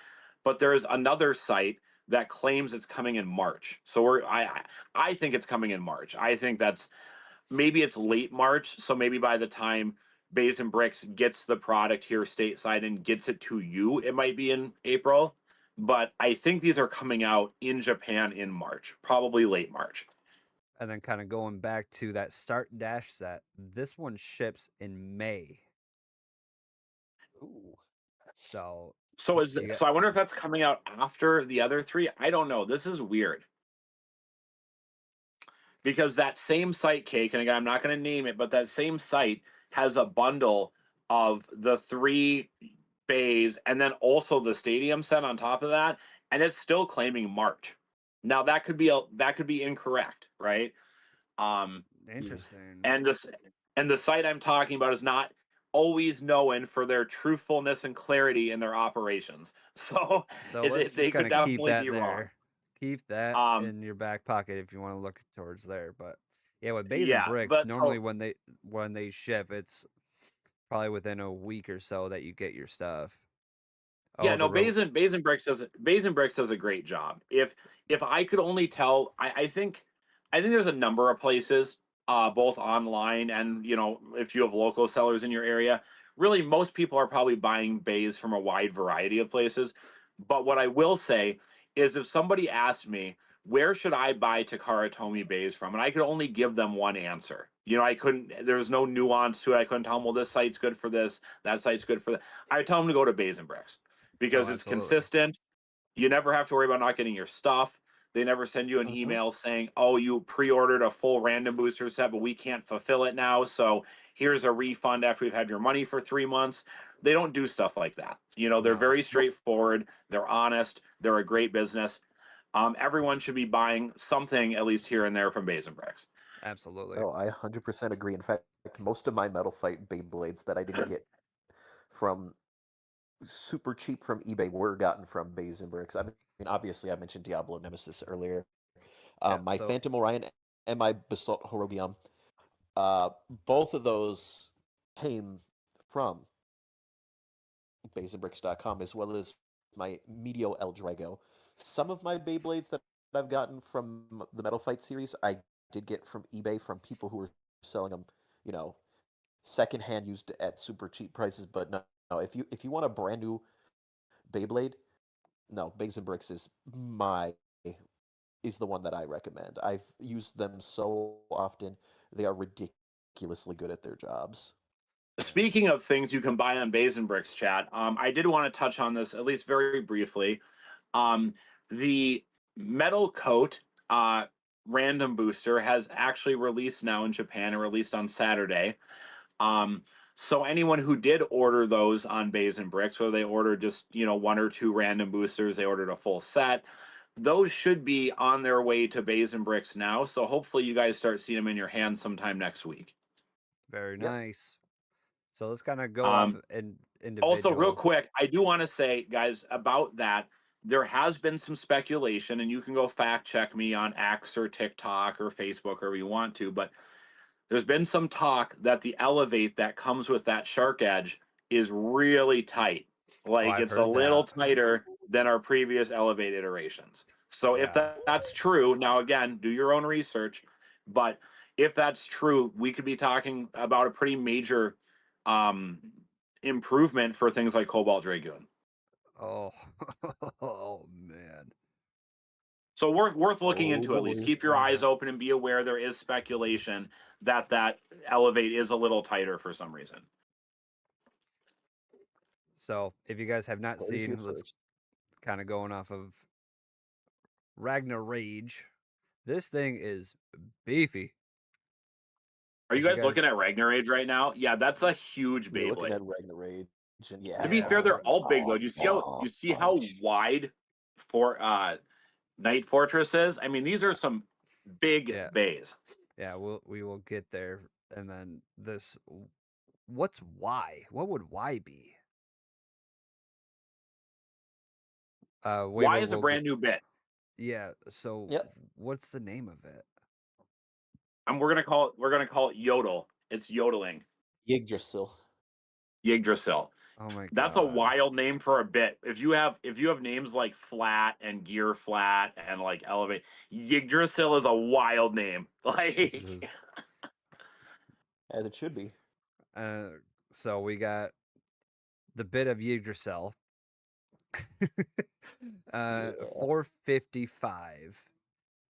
But there's another site that claims it's coming in March. So I think it's coming in March. I think maybe it's late March. So maybe by the time Bays and Bricks gets the product here stateside and gets it to you, it might be in April. But I think these are coming out in Japan in March, probably late March. And then kind of going back to that Start Dash set, this one ships in May. Ooh. So So you got, I wonder if that's coming out after the other three. I don't know. This is weird. Because that same site, Cake, and again, I'm not going to name it, but that same site has a bundle of the 3 bays and then also the stadium set on top of that, and it's still claiming March. Now that could be incorrect, right? interesting. And the site I'm talking about is not always known for their truthfulness and clarity in their operations. So So let's they just could kind of keep definitely that be wrong. there. Keep that Um, in your back pocket if you want to look towards there. But yeah, with Bays and yeah, Bricks, but normally so when they ship, it's probably within a week or so that you get your stuff. yeah, Oh, no, the real Bays and Bricks does a great job. If I could only tell, I think there's a number of places, both online and if you have local sellers in your area. Really, most people are probably buying bays from a wide variety of places. But what I will say is, if somebody asked me where should I buy Takara Tomy bays from, and I could only give them one answer. I couldn't. There was no nuance to it. I couldn't tell them, well, this site's good for this, that site's good for that. I tell them to go to Bays and Bricks oh, because it's absolutely. consistent. You never have to worry about not getting your stuff. They never send you an Mm-hmm. email saying, "Oh, you pre-ordered a full random booster set, but we can't fulfill it now. So here's a refund after we've had your money for 3 months." They don't do stuff like that. They're No, very straightforward. They're honest. They're a great business. Everyone should be buying something at least here and there from Bays and Bricks. absolutely. Oh, I 100% agree. In fact, most of my Metal Fight Beyblades that I didn't get from super cheap from eBay were gotten from Bays and Bricks. I mean, obviously, I mentioned Diablo Nemesis earlier. Yeah. My So Phantom Orion and my Basalt Horogium, uh, both of those came from BaysandBricks.com, as well as my Meteor El Drago. Some of my Beyblades that I've gotten from the Metal Fight series, I did get from eBay from people who were selling them, you know, secondhand used at super cheap prices. But no, if you want a brand new Beyblade, no, Bays and Bricks is the one that I recommend. I've used them so often; they are ridiculously good at their jobs. Speaking of things you can buy on Bays and Bricks, chat, I did want to touch on this at least very briefly. Um, the metal coat random booster has actually released now in Japan and released on Saturday. Um, so anyone who did order those on Bays and Bricks, whether they ordered just 1 or 2 random boosters, they ordered a full set. Those should be on their way to Bays and Bricks now. So hopefully you guys start seeing them in your hands sometime next week. very Yep. nice. So let's kind of go off Um, in Also, real individual. quick, I do want to say, guys, about that, there has been some speculation, and you can go fact check me on X or TikTok or Facebook or you want to, but there's been some talk that the elevate that comes with that shark edge is really tight. Oh, Like I've it's a heard little that. tighter than our previous elevate iterations. So if Yeah. that's true, now again, do your own research, but if that's true, we could be talking about a pretty major um improvement for things like Cobalt Dragoon. Oh, oh man. So worth looking Oh into at least. boy. Keep your eyes open and be aware there is speculation that elevate is a little tighter for some reason. So if you guys have not Heard it here seen, let's first. kind of going off of Ragnar Rage. This thing is beefy. Are you If you guys guys, looking at Ragnar Age right now? Yeah, that's a huge We're looking Beyblade. at Ragnar Rage, and To yeah. be fair, they're all big though. Oh, Do you see how wide for Night Fortress is? I mean, these are some big yeah, bays. yeah, we will get there, and then this. What's Y? What would Y be? We Why will. is a brand new bit? Yeah. So Yep. what's the name of it? And we're gonna call it Yodel. It's yodeling. Yggdrasil. Yggdrasil. Oh my That's a god. wild name for a bit. If you have names like Flat and Gear Flat and like Elevate, Yggdrasil is a wild name. Like Jesus. As it should be. Uh, so we got the bit of Yggdrasil. Yeah. 455,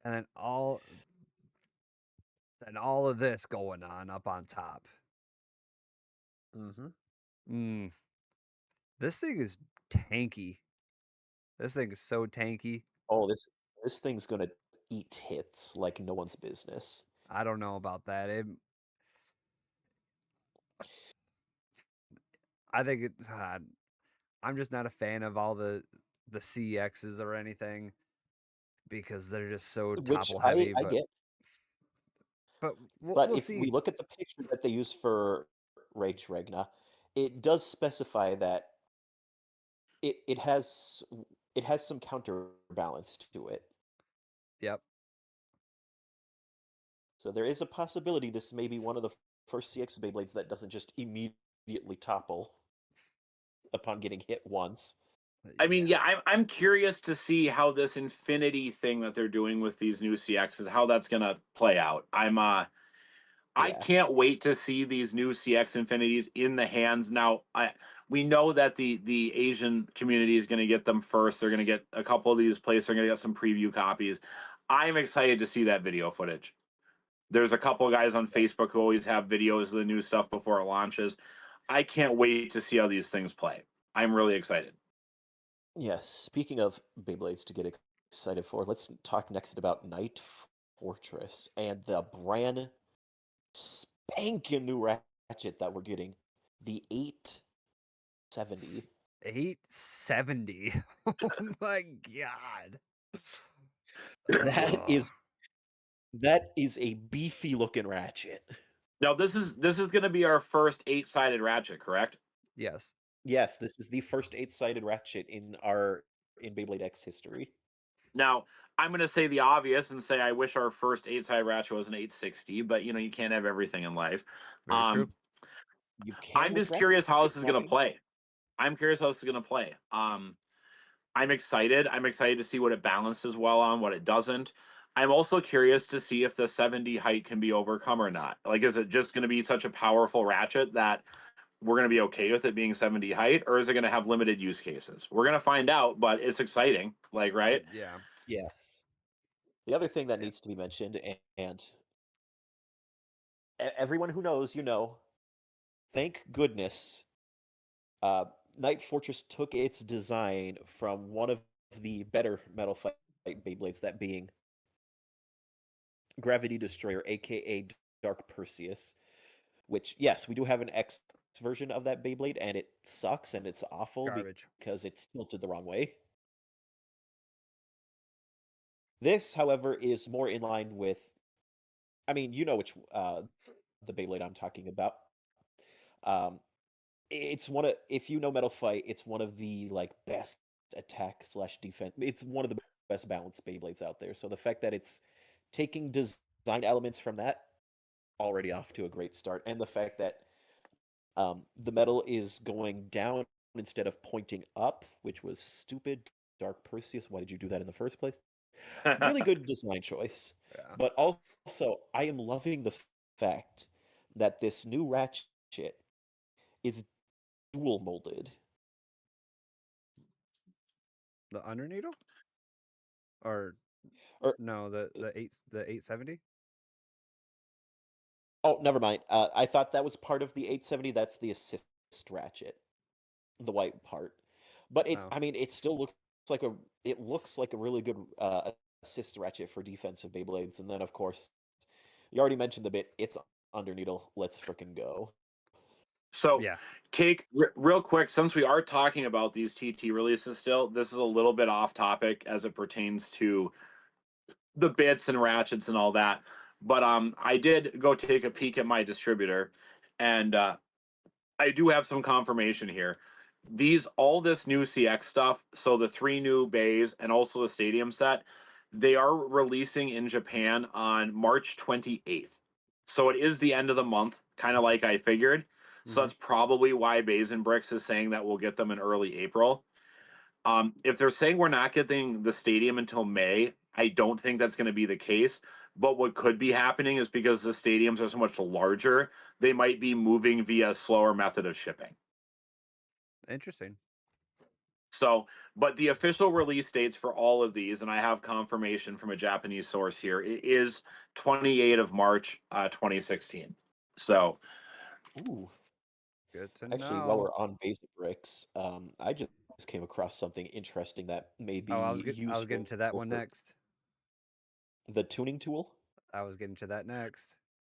and then all and all of this going on up on top. Mm-hmm. This thing is tanky. This thing is so tanky. Oh, this thing's gonna eat hits like no one's business. I don't know about that. I think it's. I'm just not a fan of all the CXs or anything because they're just so Which topple heavy. I get. But But we'll if see. we look at the picture that they use for Rage Regna, it does specify that it has some counterbalance to it. Yep. So there is a possibility this may be one of the first CX Beyblades that doesn't just immediately topple upon getting hit once. I mean, yeah, I'm curious to see how this infinity thing that they're doing with these new CXs, how that's gonna play out. I can't wait to see these new CX Infinities in the hands. Now, we know that the Asian community is going to get them first. They're going to get a couple of these places. They're going to get some preview copies. I'm excited to see that video footage. There's a couple of guys on Facebook who always have videos of the new stuff before it launches. I can't wait to see how these things play. I'm really excited. Yes, speaking of Beyblades to get excited for, let's talk next about Night Fortress and the brand spanking new ratchet that we're getting, the 870. 870. Oh my god. That is a beefy looking ratchet. Now this is going to be our first 8-sided ratchet, correct? Yes. Yes, this is the first 8-sided ratchet in Beyblade X history. Now, I'm going to say the obvious and say I wish our first 8-sided ratchet was an 860, but you can't have everything in life. Very true. I'm just curious how this is going to play. I'm curious how this is going to play. I'm excited. I'm excited to see what it balances well on, what it doesn't. I'm also curious to see if the 70 height can be overcome or not. Like, is it just going to be such a powerful ratchet that we're going to be okay with it being 70 height, or is it going to have limited use cases? We're going to find out, but it's exciting. Like, right? Yeah. Yes. The other thing that needs to be mentioned, and everyone who knows, thank goodness, Night Fortress took its design from one of the better Metal Fight Beyblades, that being Gravity Destroyer, aka Dark Perseus, which, yes, we do have an X version of that Beyblade, and it sucks and it's awful because it's tilted the wrong way. This, however, is more in line with, I mean, which the Beyblade I'm talking about. It's one of, if you know Metal Fight, it's one of the best attack / defense. It's one of the best balanced Beyblades out there. So the fact that it's taking design elements from that, already off to a great start, and the fact that the metal is going down instead of pointing up, which was stupid. Dark Perseus, why did you do that in the first place? Really good design choice. Yeah. But also, I am loving the fact that this new ratchet is dual molded. The underneedle? Or no, the 870? Oh, never mind. I thought that was part of the 870. That's the assist ratchet, the white part. But I mean, it still looks like a really good assist ratchet for defensive Beyblades. And then, of course, you already mentioned the bit. It's underneedle. Let's frickin' go. So, Cake, real quick, since we are talking about these TT releases still, this is a little bit off topic as it pertains to the bits and ratchets and all that. But I did go take a peek at my distributor, and I do have some confirmation here. All this new CX stuff, so the 3 new bays and also the stadium set, they are releasing in Japan on March 28th. So it is the end of the month, kind of like I figured. So that's probably why Bays and Bricks is saying that we'll get them in early April. If they're saying we're not getting the stadium until May, I don't think that's going to be the case. But what could be happening is because the stadiums are so much larger, they might be moving via a slower method of shipping. Interesting. So, but the official release dates for all of these, and I have confirmation from a Japanese source here, it is 28th of March, 2016. So, Ooh. Good to Actually, while know. we're on basic bricks, I just came across something interesting that may be Oh, I was getting useful to that one for next. the tuning tool. I was getting to that next.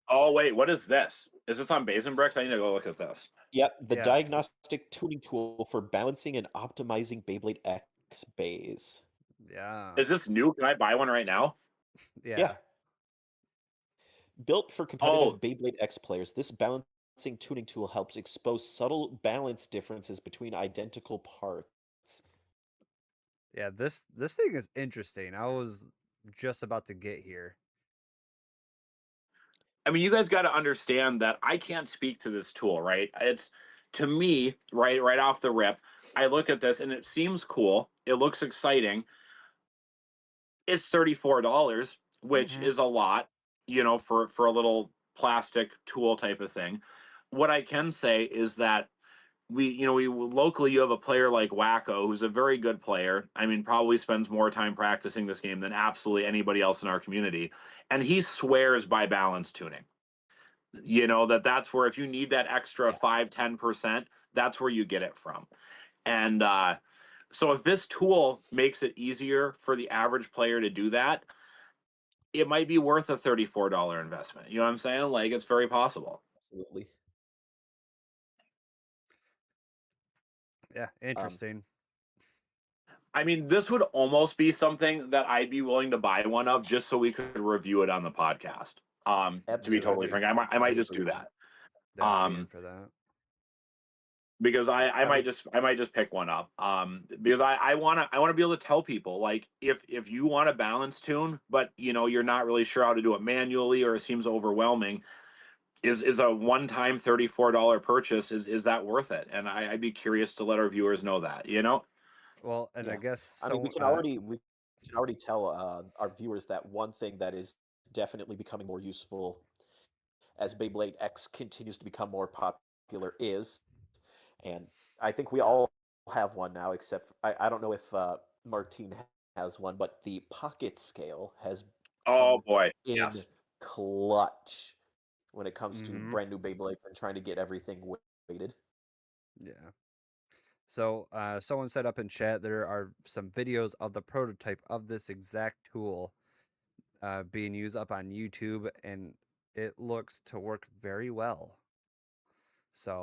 oh wait, what is this? Is this on Basin Bricks? I need to go look at this. Yep, the Yeah, diagnostic tuning tool for balancing and optimizing Beyblade X bays. Yeah. Is this new? Can I buy one right now? Yeah. Built for competitive Oh, Beyblade X players, this balancing tuning tool helps expose subtle balance differences between identical parts. Yeah, this thing is interesting. I was just about to get here. I mean, you guys got to understand that I can't speak to this tool, right? It's to me, right off the rip, I look at this and it seems cool. It looks exciting. It's $34, which Mhm. is a lot, for a little plastic tool type of thing. What I can say is that we locally you have a player like Wacko who's a very good player. I mean, probably spends more time practicing this game than absolutely anybody else in our community, and he swears by balance tuning. That's where if you need that extra Yeah. 5-10%, that's where you get it from. And so if this tool makes it easier for the average player to do that, it might be worth a $34 investment. You know what I'm saying? Like, it's very possible. Absolutely. Yeah, interesting. I mean, this would almost be something that I'd be willing to buy one of just so we could review it on the podcast. To be totally Absolutely. frank, I might just do that. Yeah, I'd be in Um, for that. because I I might mean, just pick one up. Because I wanna be able to tell people, like, if you want a balance tune, but you're not really sure how to do it manually or it seems overwhelming, is a one-time $34 purchase, is that worth it? And I'd be curious to let our viewers know that. Well, and I yeah. guess I mean, so. we can already tell our viewers that one thing that is definitely becoming more useful as Beyblade X continues to become more popular is, and I think we all have one now, except I don't know if Martine has one, but the pocket scale has Oh come boy, in yes. clutch when it comes to Mhm. brand new Beyblade and trying to get everything weighted. Yeah. So, someone said up in chat there are some videos of the prototype of this exact tool being used up on YouTube, and it looks to work very well.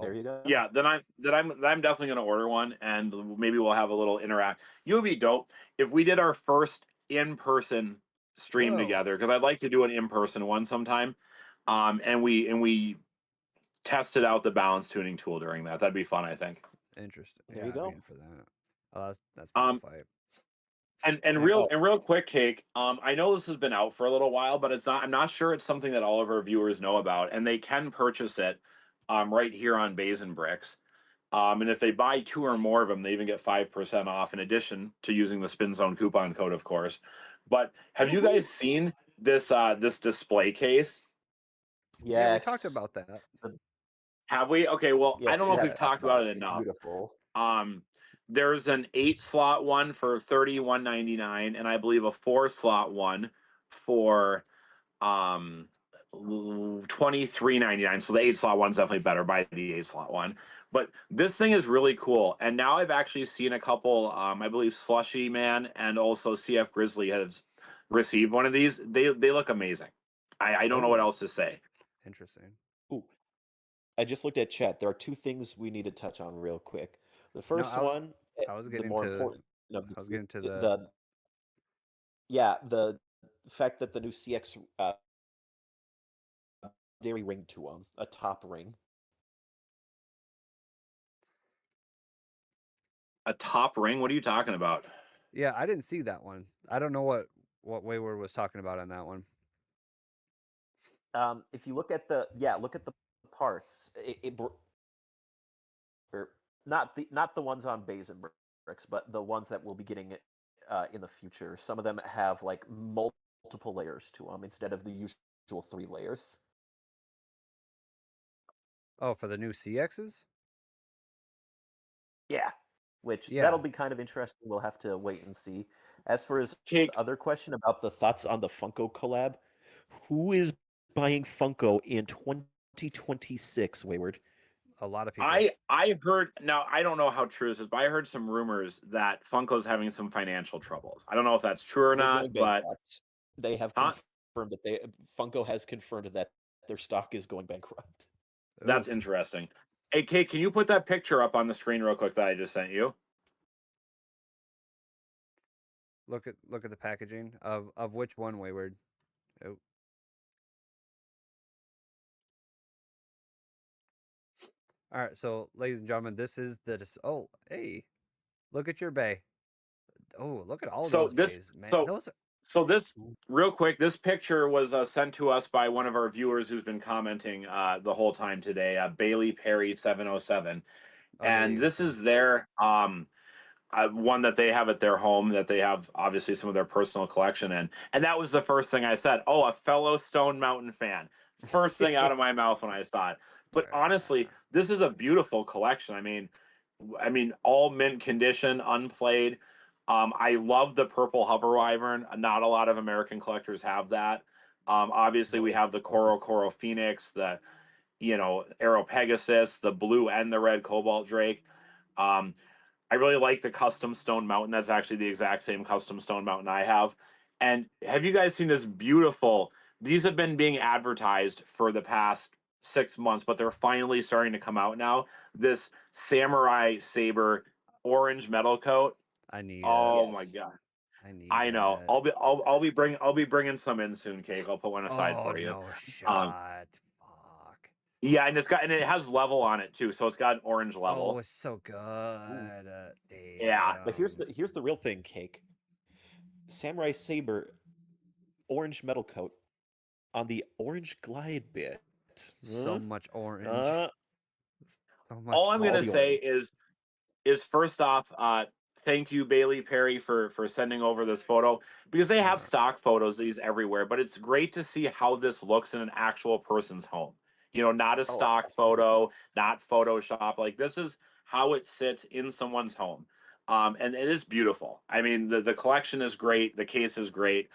There So, you go. Yeah, then I'm definitely gonna order one, and maybe we'll have a little interact. You would be dope if we did our first in-person stream whoa, together, because I'd like to do an in-person one sometime. And we tested out the balance tuning tool during that. That'd be fun, I think. interesting. There Yeah, you I'd be go. in for that. Oh, that's more Um, fight. and Yeah. real quick, Cake. I know this has been out for a little while, but it's not. I'm not sure it's something that all of our viewers know about, and they can purchase it, right here on Basin Bricks. And if they buy 2 or more of them, they even get 5% off in addition to using the Spin Zone coupon code, of course. But have you guys seen this display case? Yeah, we talked Yes. about that. Have we? Okay, well, I Yes, don't we know if have we've talked talked about about it. it It's enough. beautiful. There's an 8-slot one for $31.99, and I believe a 4-slot one for um $23.99. So the 8-slot one's definitely better. Buy the 8-slot one. But this thing is really cool. And now I've actually seen a couple, I believe Slushy Man and also CF Grizzly has received one of these. They look amazing. I don't know what Oh. else to say. Interesting. Ooh. I just looked at chat. There are two things we need to touch on real quick. The No, first one, I was the getting more to important of the I was two, getting to the yeah, the fact that the new CX dairy ring to them, a top ring. A top ring? What are you talking about? yeah, I didn't see that one. I don't know what Wayward was talking about on that one. If you look at look at the parts. Or not the ones on Basin bricks, but the ones that we'll be getting in the future. Some of them have like multiple layers to them instead of the usual 3 layers. Oh, for the new CXs? Yeah, which Yeah. that'll be kind of interesting. We'll have to wait and see. As for his other question about the thoughts on the Funko collab, who is buying Funko in 2026, Wayward? A lot of people. I heard, now I don't know how true this is, but I heard some rumors that Funko's having some financial troubles. I don't know if that's true or They're not, going but bankrupt. They have confirmed that Funko has confirmed that their stock is going bankrupt. That's interesting. Hey, Kate, can you put that picture up on the screen real quick that I just sent you? Look at the packaging of which one, Wayward. Oh. All right, so ladies and gentlemen, this is the oh, hey. Look at your bay. Oh, look at all those bays, man. So this real quick, this picture was sent to us by one of our viewers who's been commenting the whole time today, Bailey Perry 707. And this is their one that they have at their home that they have obviously some of their personal collection in. And that was the first thing I said. Oh, a fellow Stone Mountain fan. First thing out of my mouth when I saw it. But honestly, this is a beautiful collection. I mean, all mint condition, unplayed. I love the purple hover wyvern. Not a lot of American collectors have that. Obviously, we have the Coro Phoenix, the Aero Pegasus, the blue and the red Cobalt Drake. I really like the custom Stone Mountain. That's actually the exact same custom Stone Mountain I have. And have you guys seen this beautiful? These have been being advertised for the past 6 months, but they're finally starting to come out now. This Samurai Saber orange metal coat. I need. Oh my god! I know. That. I'll be bringing some in soon, Cake. I'll put one aside for you. No shot. Fuck. Yeah, and it has level on it too, so it's got an orange level. Oh, it's so good. Yeah, but here's the real thing, Cake. Samurai Saber orange metal coat on the orange glide bit. So much orange. So much all I'm gonna say is first off, thank you, Bailey Perry, for sending over this photo, because they have stock photos of these everywhere, but it's great to see how this looks in an actual person's home. Not a stock photo, not Photoshop. Like, this is how it sits in someone's home. And it is beautiful. I mean, the collection is great. The case is great.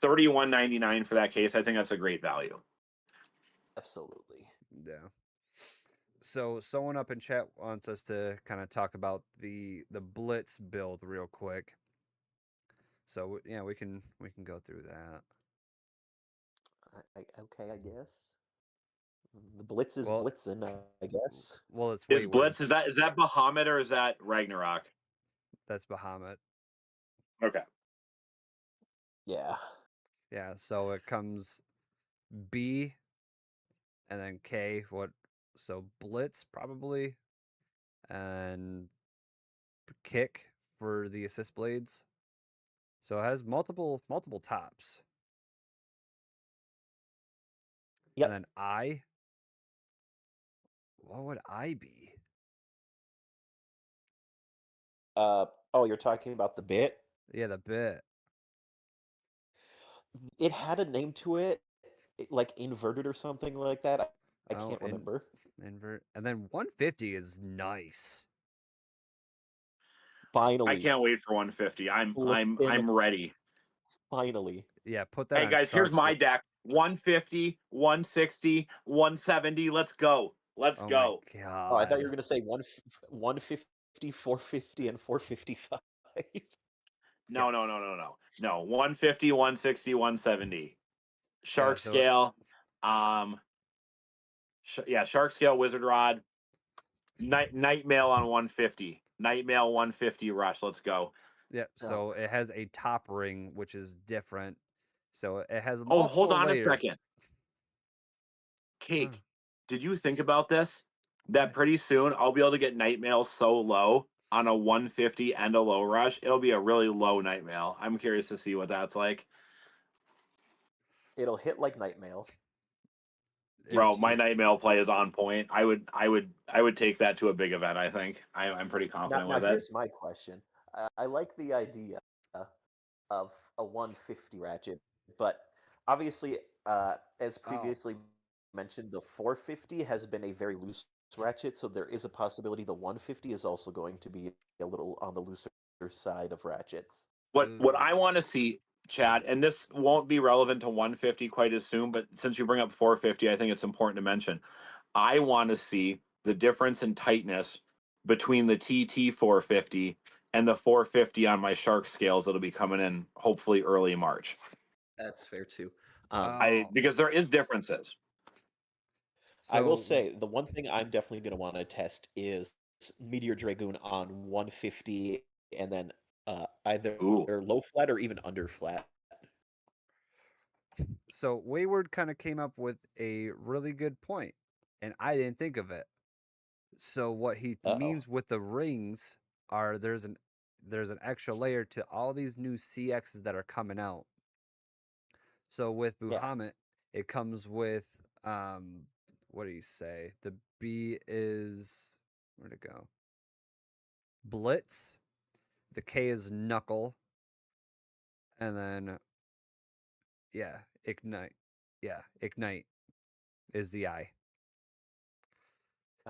$31.99 for that case. I think that's a great value. Absolutely. Yeah. So someone up in chat wants us to kind of talk about the Blitz build real quick. So yeah, we can go through that. Okay, I guess. The Blitz is blitzing, I guess. Well, it's is Blitz. Is that Bahamut or is that Ragnarok? That's Bahamut. Okay. Yeah. Yeah. So it comes B, and then K. So Blitz probably, and Kick for the assist blades. So it has multiple tops. Yep. And then I. What would I be? Oh, you're talking about the bit? Yeah, the bit. It had a name to it, like inverted or something like that. I can't remember. Invert. And then 150 is nice. Finally. I can't wait for 150. I'm ready. Finally. Yeah, put that. Hey guys, here's my deck. 150, 160, 170. Let's go. Let's go. My God. Oh, I thought you were gonna say 150, 450, and 455. No. No, 150, 160, 170. Shark scale. Shark scale wizard rod. Night mail on 150. Night mail 150 rush. Let's go. Yeah, so it has a top ring, which is different. So it has hold on layers. a second. Cake, did you think about this? That pretty soon I'll be able to get night mail so low on a 150 and a low rush. It'll be a really low night mail. I'm curious to see what that's like. It'll hit like night mail. Bro, my night mail play is on point. I would take that to a big event. I think I'm pretty confident with it. Now here's my question. I like the idea of a 150 ratchet, but obviously, as previously mentioned, the 450 has been a very loose ratchet, so there is a possibility the 150 is also going to be a little on the looser side of ratchets. What I want to see, Chad, and this won't be relevant to 150 quite as soon, but since you bring up 450, I think it's important to mention. I want to see the difference in tightness between the TT 450 and the 450 on my shark scales that'll be coming in hopefully early March. That's fair too. Because there is differences. I will say the one thing I'm definitely going to want to test is Meteor Dragoon on 150, and then either low flat or even under flat. So Wayward kind of came up with a really good point, and I didn't think of it. So what he means with the rings are there's an extra layer to all these new CXs that are coming out. So with Bahamut, it comes with what do you say? The B is where'd it go? Blitz. The K is Knuckle. And then Ignite. Yeah, Ignite is the I.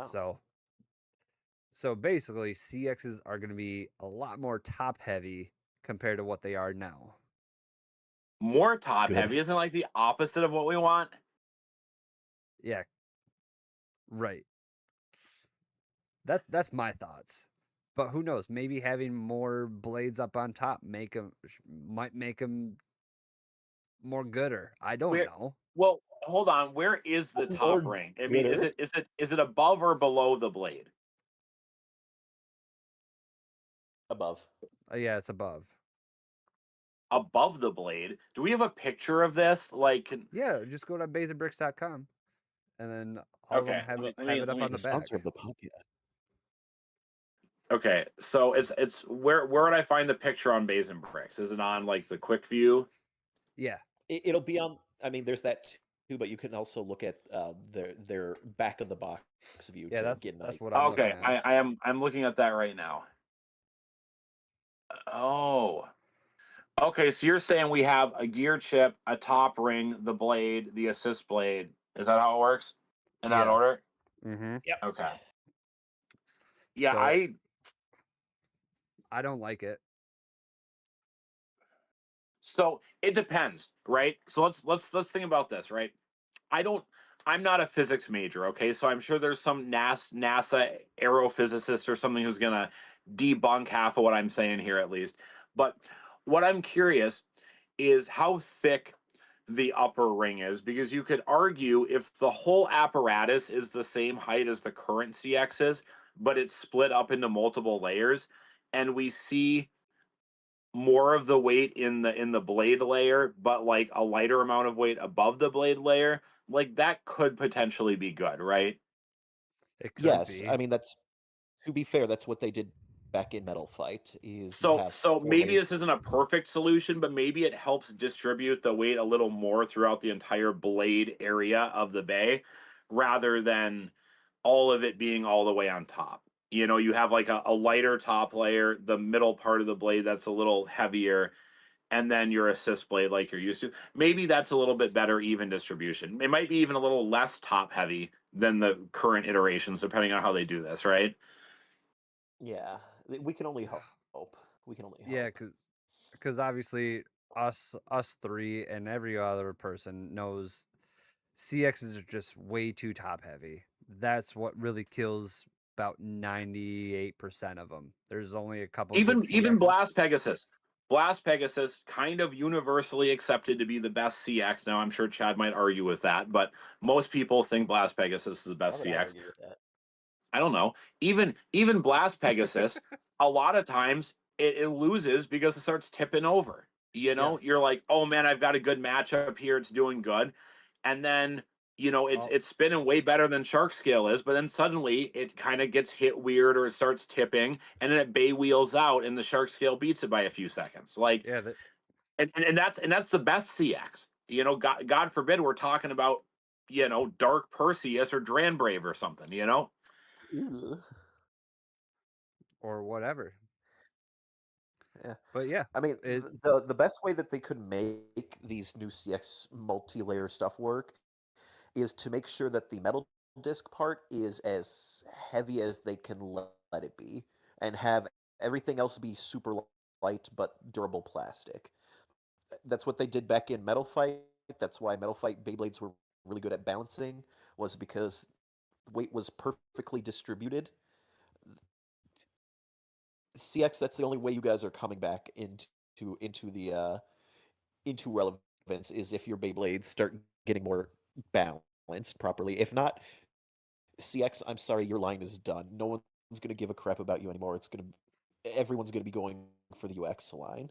So basically CXs are going to be a lot more top heavy compared to what they are now. More top heavy isn't like the opposite of what we want. Yeah. Right. That's my thoughts. But who knows? Maybe having more blades up on top might make them more gooder. I don't know. Well, hold on. Where is the top ring? I mean, is it above or below the blade? Above. Yeah, it's above. Above the blade. Do we have a picture of this? Like, yeah, just go to beybladebricks.com, and then all of them have it up on the back. Sponsor of the podcast. Okay, so it's where would I find the picture on Bays and Bricks? Is it on like the quick view? Yeah, it'll be on. I mean, there's that too, but you can also look at their back of the box view. Yeah, that's what I'm okay. I'm looking at that right now. Oh, okay. So you're saying we have a gear chip, a top ring, the blade, the assist blade. Is that how it works? In that order? Mm-hmm. Yep. Okay. Yeah, so, I don't like it. So it depends, right? So let's think about this, right? I'm not a physics major, okay? So I'm sure there's some NASA aerophysicist or something who's gonna debunk half of what I'm saying here at least. But what I'm curious is how thick the upper ring is, because you could argue if the whole apparatus is the same height as the current CX is, but it's split up into multiple layers, and we see more of the weight in the blade layer, but like a lighter amount of weight above the blade layer, like that could potentially be good, right? It could yes, be. I mean that's, to be fair, that's what they did back in Metal Fight. So maybe this isn't a perfect solution, but maybe it helps distribute the weight a little more throughout the entire blade area of the bay, rather than all of it being all the way on top. You know, you have like a lighter top layer, the middle part of the blade that's a little heavier, and then your assist blade like you're used to. Maybe that's a little bit better even distribution. It might be even a little less top heavy than the current iterations, depending on how they do this, right? Yeah, we can only hope. We can only hope. Yeah, because obviously us three and every other person knows CXs are just way too top heavy. That's what really kills about 98% of them. There's only a couple. Even Blast Pegasus. Blast Pegasus, kind of universally accepted to be the best CX. Now, I'm sure Chad might argue with that, but most people think Blast Pegasus is the best CX. I don't know. Even Blast Pegasus, a lot of times it loses because it starts tipping over. You know, yes. You're like, oh man, I've got a good matchup here. It's doing good. And then, you know, it's spinning way better than Shark Scale is, but then suddenly it kind of gets hit weird or it starts tipping, and then it bay wheels out and the Shark Scale beats it by a few seconds. Like, yeah, and that's the best CX. You know, God forbid we're talking about, you know, Dark Perseus or Dranbrave or something, you know? Or whatever. Yeah. But yeah, I mean, the best way that they could make these new CX multi-layer stuff work is to make sure that the metal disc part is as heavy as they can let it be, and have everything else be super light but durable plastic. That's what they did back in Metal Fight. That's why Metal Fight Beyblades were really good at balancing, was because weight was perfectly distributed. CX, that's the only way you guys are coming back into relevance, is if your Beyblades start getting more balanced properly. If not, CX, I'm sorry, your line is done. No one's gonna give a crap about you anymore. Everyone's gonna be going for the UX line.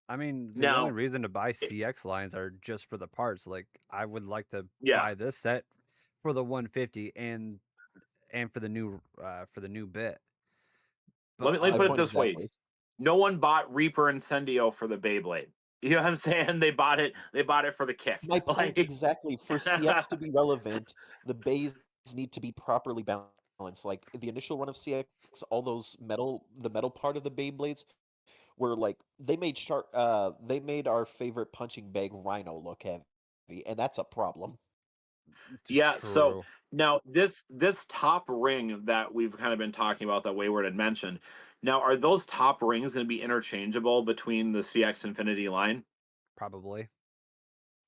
I mean, the only Now, reason to buy CX lines are just for the parts. Like, I would like to yeah, buy this set for the 150 and for the new bit. But let me My put it point this way: exactly. no one bought Reaper Incendio for the Beyblade. You know what I'm saying? They bought it. They bought it for the kick. My point Like, exactly. For CX to be relevant, the bays need to be properly balanced. Like the initial run of CX, all the metal part of the Beyblades were like they made our favorite punching bag Rhino look heavy, and that's a problem. yeah. So true. now this top ring that we've kind of been talking about that Wayward had mentioned. Now, are those top rings going to be interchangeable between the CX Infinity line? Probably.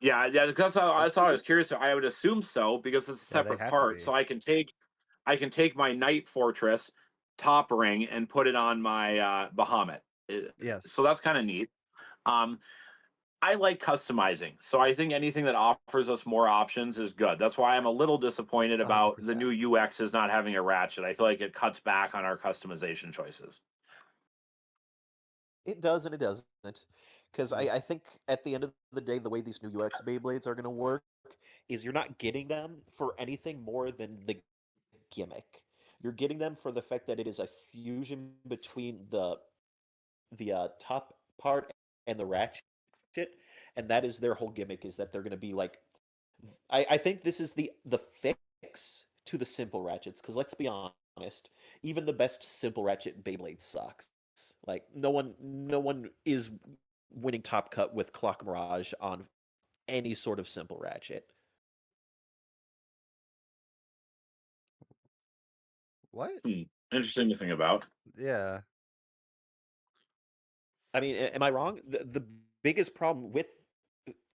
Yeah, yeah. That's all I was curious. I would assume so because it's a Yeah, they separate have to part. be. So I can take my Night Fortress top ring and put it on my Bahamut. So Yes. that's kind of neat. Um, I like customizing, so I think anything that offers us more options is good. That's why I'm a little disappointed about the 100%. new UX is not having a ratchet. I feel like it cuts back on our customization choices. It does and it doesn't. Because Mm. I think at the end of the day, the way these new UX Beyblades are going to work is you're not getting them for anything more than the gimmick. You're getting them for the fact that it is a fusion between the top part and the ratchet, and that is their whole gimmick. Is that they're going to be like, I think this is the fix to the simple ratchets. Because let's be honest, even the best simple ratchet Beyblade sucks. Like no one is winning top cut with Clock Mirage on any sort of simple ratchet. What? Interesting to think about. Yeah. I mean, am I wrong? The biggest problem with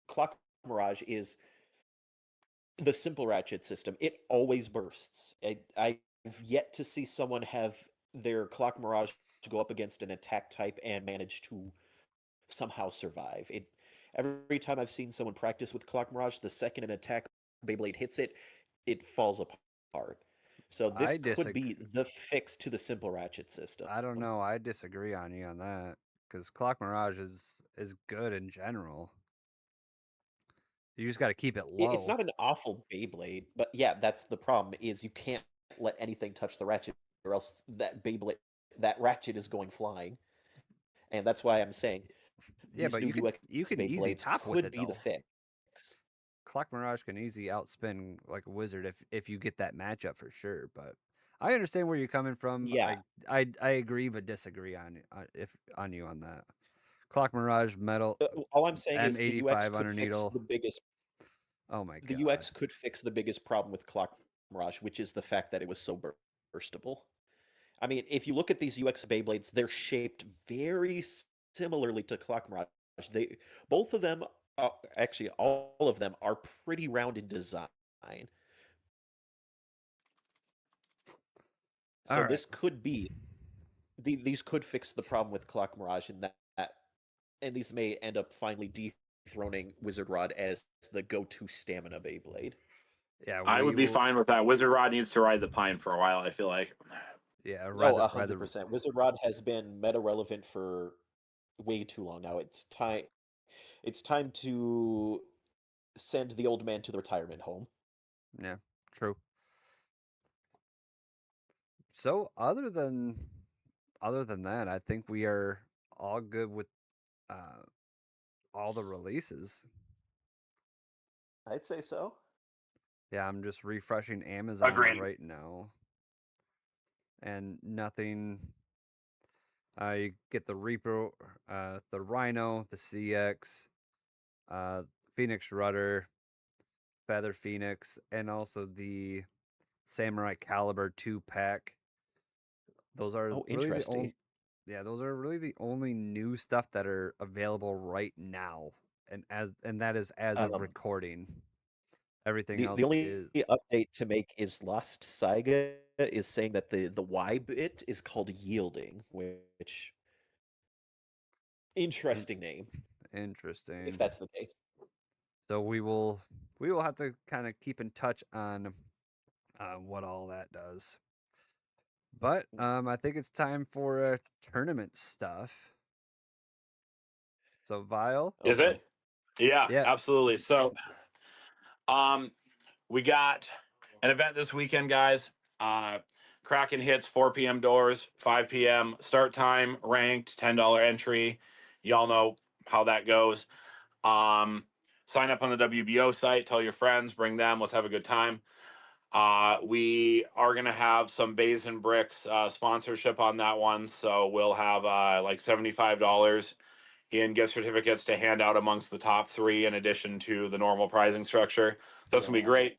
Clock Mirage is the simple ratchet system. It always bursts. I've yet to see someone have their Clock Mirage go up against an attack type and manage to somehow survive. Every time I've seen someone practice with Clock Mirage, the second an attack Beyblade hits it, it falls apart. So this I could disagree. be the fix to the simple ratchet system. I don't know. I disagree on you on that because Clock Mirage is good in general. You just got to keep it It's low. not an awful Beyblade, but yeah, that's the problem. Is you can't let anything touch the ratchet, or else that ratchet is going flying. And that's why I'm saying Yeah, these but new UX you can easy Beyblades top with could it be the though. fix. Clock Mirage can easy outspin like a wizard if you get that matchup for sure. But I understand where you're coming from. Yeah, I agree but disagree on you on that. Clock Mirage metal all I'm saying is the UX M85 could under fix needle. the biggest Oh my the god. UX could fix the biggest problem with Clock Mirage, which is the fact that it was so burstable. I mean, if you look at these UX Beyblades, they're shaped very similarly to Clock Mirage. They both of them, actually all of them, are pretty round in design. All So right. this could be these could fix the problem with Clock Mirage, and and these may end up finally dethroning Wizard Rod as the go-to stamina Beyblade. Yeah, I we would be will. fine with that. Wizard Rod needs to ride the pine for a while. I feel like. Yeah, Oh, rather. 100%. Wizard Rod has been meta relevant for way too long now. It's time to send the old man to the retirement home. Yeah, true. So other than that, I think we are all good with uh, all the releases. I'd say so. Yeah, I'm just refreshing Amazon Agreed. right now, and nothing. You get the Reaper, the Rhino, the CX, uh, Phoenix Rudder, Feather Phoenix, and also the Samurai Caliber 2-pack. Those are Oh, really the only, interesting. yeah, those are really the only new stuff that are available right now, and that is as of Um, recording. Everything the else only is update to make is Lost Saiga is saying that the Y bit is called yielding, which in- interesting name if interesting. that's the case. So we will have to kind of keep in touch on what all that does. But I think it's time for tournament stuff. So Vile, Is Okay. it? Yeah, yeah, absolutely. So, um, we got an event this weekend, guys. Kraken hits 4 p.m. doors, 5 p.m. start time, ranked, $10 entry. Y'all know how that goes. Sign up on the WBO site, tell your friends, bring them, let's have a good time. We are going to have some Bays and Bricks sponsorship on that one. So we'll have like $75 in gift certificates to hand out amongst the top three, in addition to the normal pricing structure. That's going to be great.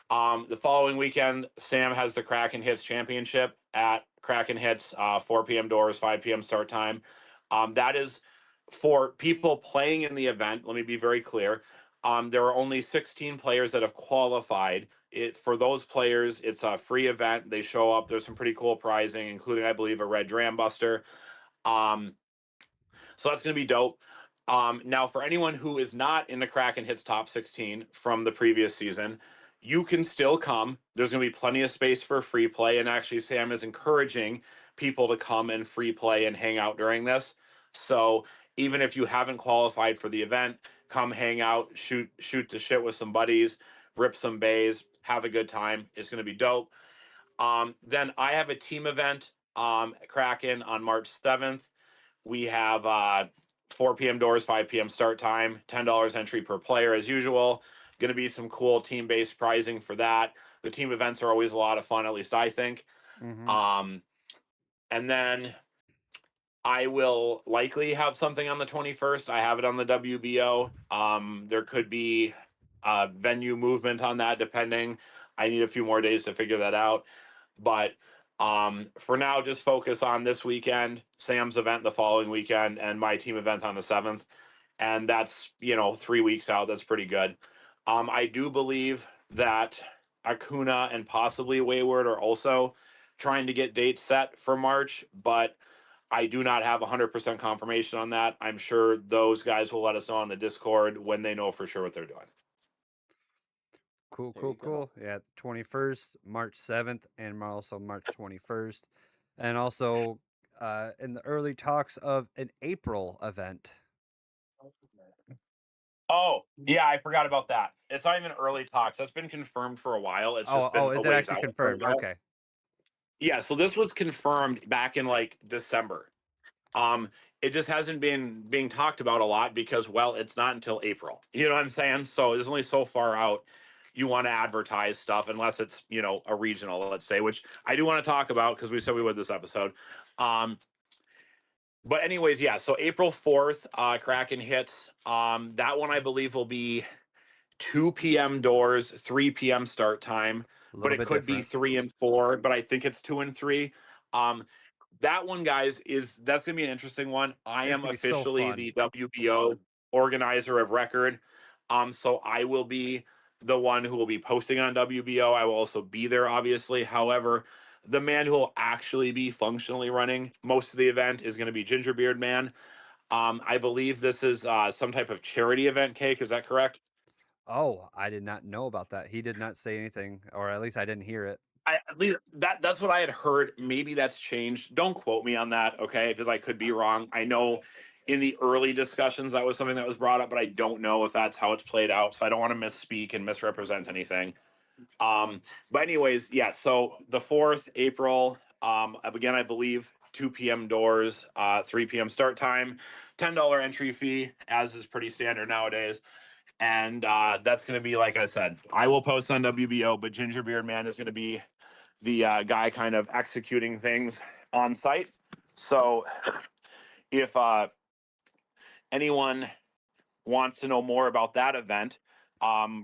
The following weekend, Sam has the Kraken Hits Championship at Kraken Hits, 4 p.m. doors, 5 p.m. start time. That is for people playing in the event. Let me be very clear. There are only 16 players that have qualified. For those players, it's a free event. They show up. There's some pretty cool prizing, including, I believe, a red Dram Buster. So that's going to be dope. Now, for anyone who is not in the Kraken Hits top 16 from the previous season, you can still come. There's going to be plenty of space for free play. And actually, Sam is encouraging people to come and free play and hang out during this. So even if you haven't qualified for the event, come hang out, shoot the shit with some buddies, rip some bays, have a good time. It's going to be dope. Then I have a team event at Kraken on March 7th. We have 4 p.m. doors, 5 p.m. start time, $10 entry per player as usual. Going to be some cool team-based prizing for that. The team events are always a lot of fun, at least I think. mm-hmm. And then I will likely have something on the 21st. I have it on the WBO. There could be venue movement on that, depending. I need a few more days to figure that out. But for now, just focus on this weekend, Sam's event the following weekend, and my team event on the 7th. And that's, 3 weeks out. That's pretty good. I do believe that Acuna and possibly Wayward are also trying to get dates set for March, but I do not have 100% confirmation on that. I'm sure those guys will let us know on the Discord when they know for sure what they're doing. Cool, There cool, you go. cool. Yeah, 21st, March 7th, and also March 21st. And also in the early talks of an April event. Oh, yeah, I forgot about that. It's not even early talks. That's been confirmed for a while. It's just Oh, been a is it ways actually out for a confirmed? while. Okay. Yeah, so this was confirmed back in like December. Um, it just hasn't been being talked about a lot because, well, it's not until April. You know what I'm saying? So it's only so far out you want to advertise stuff unless it's, a regional, let's say, which I do want to talk about because we said we would this episode. But anyways, yeah, so April 4th, Kraken hits. That one I believe will be 2 p.m. doors, 3 p.m. start time, A but little it bit could be different. 3 and 4, but I think it's 2 and 3. Um, that one, guys, that's gonna be an interesting one. I It's am gonna be so officially fun. the WBO organizer of record. So I will be the one who will be posting on WBO. I will also be there, obviously. However, the man who will actually be functionally running most of the event is going to be Gingerbeard Man. I believe this is some type of charity event, Cake. Is that correct? Oh, I did not know about that. He did not say anything, or at least I didn't hear it. At least that's what I had heard. Maybe that's changed. Don't quote me on that, okay? Because I could be wrong. I know in the early discussions that was something that was brought up, but I don't know if that's how it's played out. So I don't want to misspeak and misrepresent anything. But anyways, yeah. So the 4th April, again, I believe 2 p.m. doors, 3 p.m. start time, $10 entry fee, as is pretty standard nowadays. And that's going to be, like I said, I will post on WBO, but Gingerbeard Man is going to be the guy kind of executing things on site. So if anyone wants to know more about that event,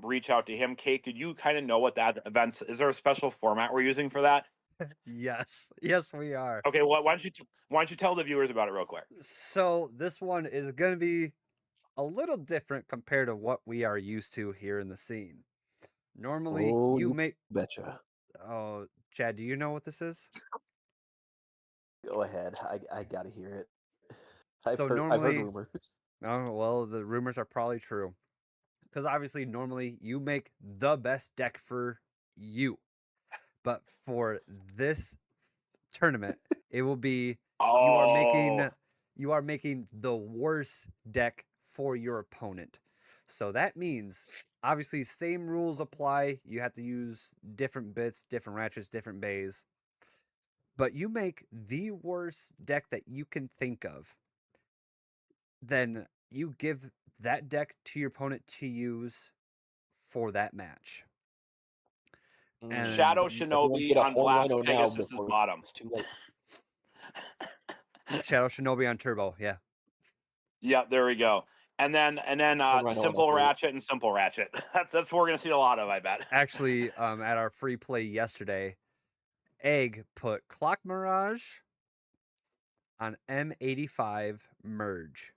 reach out to him. Cake, did you kind of know what that event is? There a special format we're using for that? Yes, we are. Okay, well, why don't you tell the viewers about it real quick? So this one is going to be a little different compared to what we are used to here in the scene. Normally, you make. Betcha. Oh, Chad, do you know what this is? Go ahead. I gotta hear it. I've heard normally, rumors. Oh well, the rumors are probably true. Because obviously, normally you make the best deck for you, but for this tournament, it will be Oh, you are making the worst deck for your opponent. So that means obviously same rules apply. You have to use different bits, different ratchets, different bays. But you make the worst deck that you can think of. Then you give that deck to your opponent to use for that match. And Shadow Everyone Shinobi get a on horn Blast rhino now Pegasus' before bottom. it's too late. Shadow Shinobi on Turbo, yeah. Yeah, there we go. And then Horn rhino on Simple upgrade. Ratchet and Simple Ratchet. That's what we're gonna see a lot of, I bet. Actually, at our free play yesterday, Egg put Clock Mirage on M85 Merge.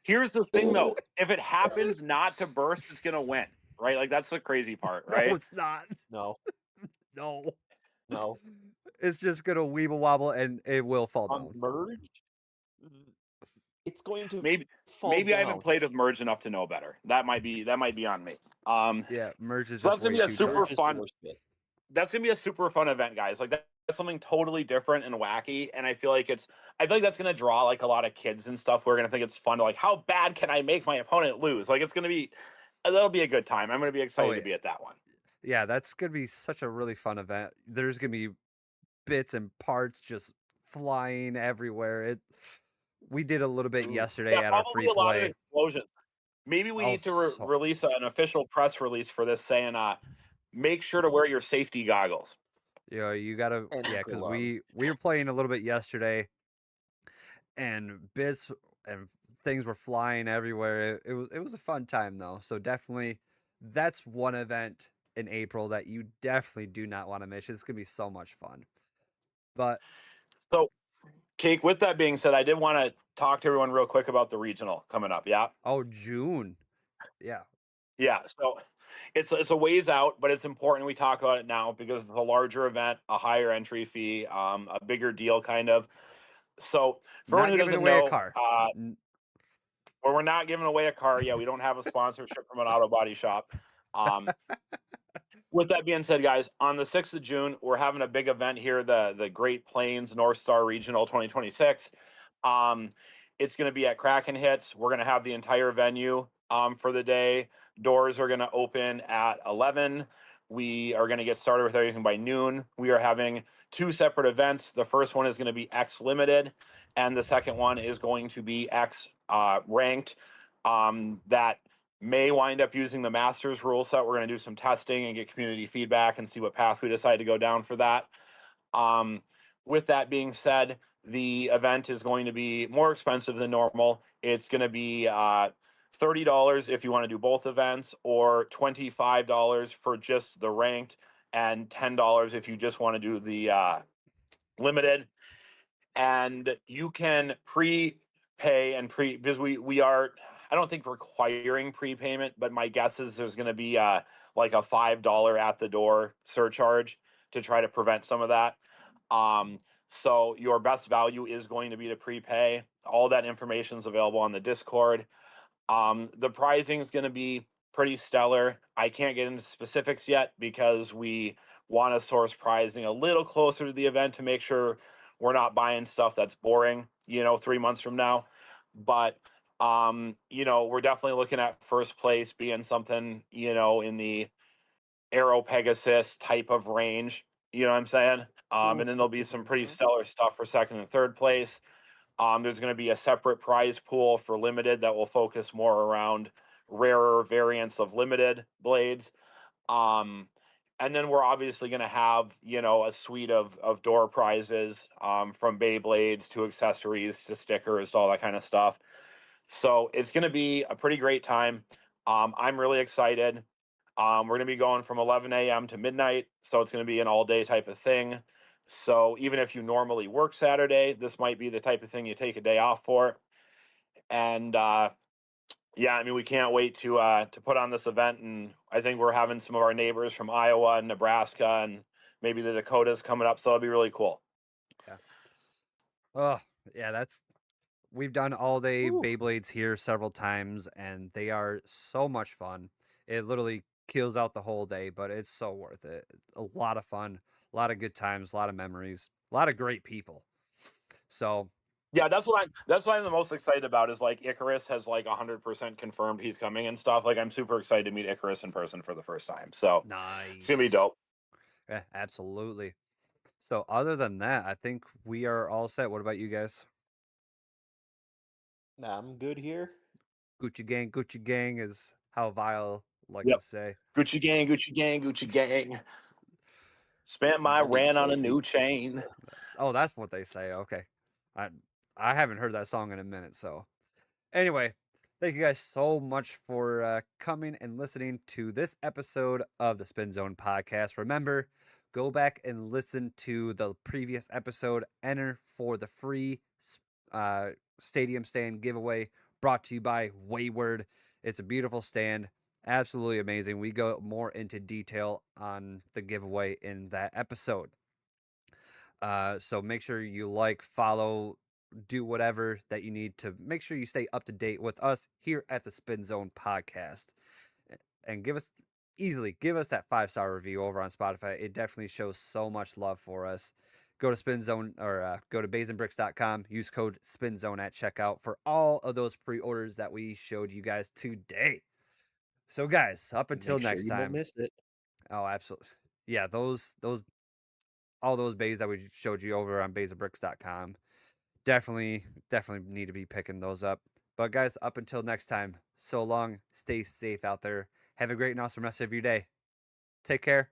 Here's the thing, though: if it happens not to burst, it's gonna win, right? Like that's the crazy part, right? No, it's not. No, No. It's just gonna weeble wobble and it will fall on down. merge, it's going to maybe fall down. I haven't played with Merge enough to know better. That might be on me. Yeah, Merge is so just that's gonna way be a too super tough. fun. That's gonna be a super fun event, guys. Like that's something totally different and wacky, and I feel like that's gonna draw like a lot of kids and stuff. We're gonna think it's fun to like, how bad can I make my opponent lose? Like it's gonna be, that'll be a good time. I'm gonna be excited to be at that one. Yeah, that's gonna be such a really fun event. There's gonna be bits and parts just flying everywhere. We did a little bit yesterday at our free probably a lot of play. explosions. Maybe we need to release an official press release for this saying, make sure to wear your safety goggles. Yeah, you gotta. And Yeah, because gloves. we were playing a little bit yesterday, and bits and things were flying everywhere. It was a fun time though. So definitely, that's one event in April that you definitely do not want to miss. It's gonna be so much fun. But So, Cake, with that being said, I did want to talk to everyone real quick about the regional coming up. Yeah. oh, June. Yeah. Yeah. So it's a ways out, but it's important we talk about it now because it's a larger event, a higher entry fee, a bigger deal, kind of. So for Not anyone who giving doesn't away know, a car. well, we're not giving away a car. Yeah, we don't have a sponsorship from an auto body shop. With that being said, guys, on the 6th of June, we're having a big event here, the Great Plains North Star Regional 2026. It's going to be at Kraken Hits. We're going to have the entire venue for the day. Doors are going to open at 11. We are going to get started with everything by noon. We are having two separate events. The first one is going to be X Limited, and the second one is going to be X Ranked. That may wind up using the Masters rule set. We're going to do some testing and get community feedback and see what path we decide to go down for that. With that being said, the event is going to be more expensive than normal. It's going to be $30 if you want to do both events, or $25 for just the ranked, and $10 if you just want to do the limited. And you can prepay and because we are, I don't think requiring prepayment, but my guess is there's going to be like a $5 at the door surcharge to try to prevent some of that. So your best value is going to be to prepay. All that information is available on the Discord. The pricing is going to be pretty stellar. I can't get into specifics yet because we want to source pricing a little closer to the event to make sure we're not buying stuff that's boring, 3 months from now. But we're definitely looking at first place being something, in the Aero Pegasus type of range. You know what I'm saying? And then there'll be some pretty stellar stuff for second and third place. There's going to be a separate prize pool for limited that will focus more around rarer variants of limited blades. And then we're obviously going to have, a suite of door prizes, from Beyblades to accessories to stickers to all that kind of stuff. So it's going to be a pretty great time. I'm really excited. We're going to be going from 11 a.m. to midnight, so it's going to be an all day type of thing. So even if you normally work Saturday, this might be the type of thing you take a day off for. And yeah, I mean, we can't wait to put on this event, and I think we're having some of our neighbors from Iowa and Nebraska and maybe the Dakotas coming up, so it'll be really cool. Yeah. Oh, yeah, we've done all day Woo. Beyblades here several times, and they are so much fun. It literally kills out the whole day, but it's so worth it. A lot of fun, a lot of good times, a lot of memories, a lot of great people. So Yeah, that's what I'm the most excited about is like Icarus has like 100% confirmed he's coming and stuff. Like I'm super excited to meet Icarus in person for the first time. So it's gonna be nice. dope. Yeah, absolutely. So other than that, I think we are all set. What about you guys? Nah, I'm good here. Gucci gang is how Vile likes to Yep. say. Gucci gang, Gucci gang, Gucci gang. Spent my Money rent on a gang. new chain. Oh, that's what they say. Okay. I I haven't heard that song in a minute, so anyway, thank you guys so much for coming and listening to this episode of the Spin Zone podcast. Remember, go back and listen to the previous episode. Enter for the free uh, stadium stand giveaway brought to you by Wayward. It's a beautiful stand. Absolutely amazing. We go more into detail on the giveaway in that episode. So make sure you like, follow, do whatever that you need to make sure you stay up to date with us here at the Spin Zone podcast. And give us that 5-star review over on Spotify. It definitely shows so much love for us. Go to Spin Zone or go to beybladepodcast.com. Use code Spin Zone at checkout for all of those pre-orders that we showed you guys today. So guys, up until Make sure next you don't time. miss it. Oh, absolutely. Yeah, those all those bays that we showed you over on beybladebricks.com. Definitely need to be picking those up. But guys, up until next time, so long, stay safe out there. Have a great and awesome rest of your day. Take care.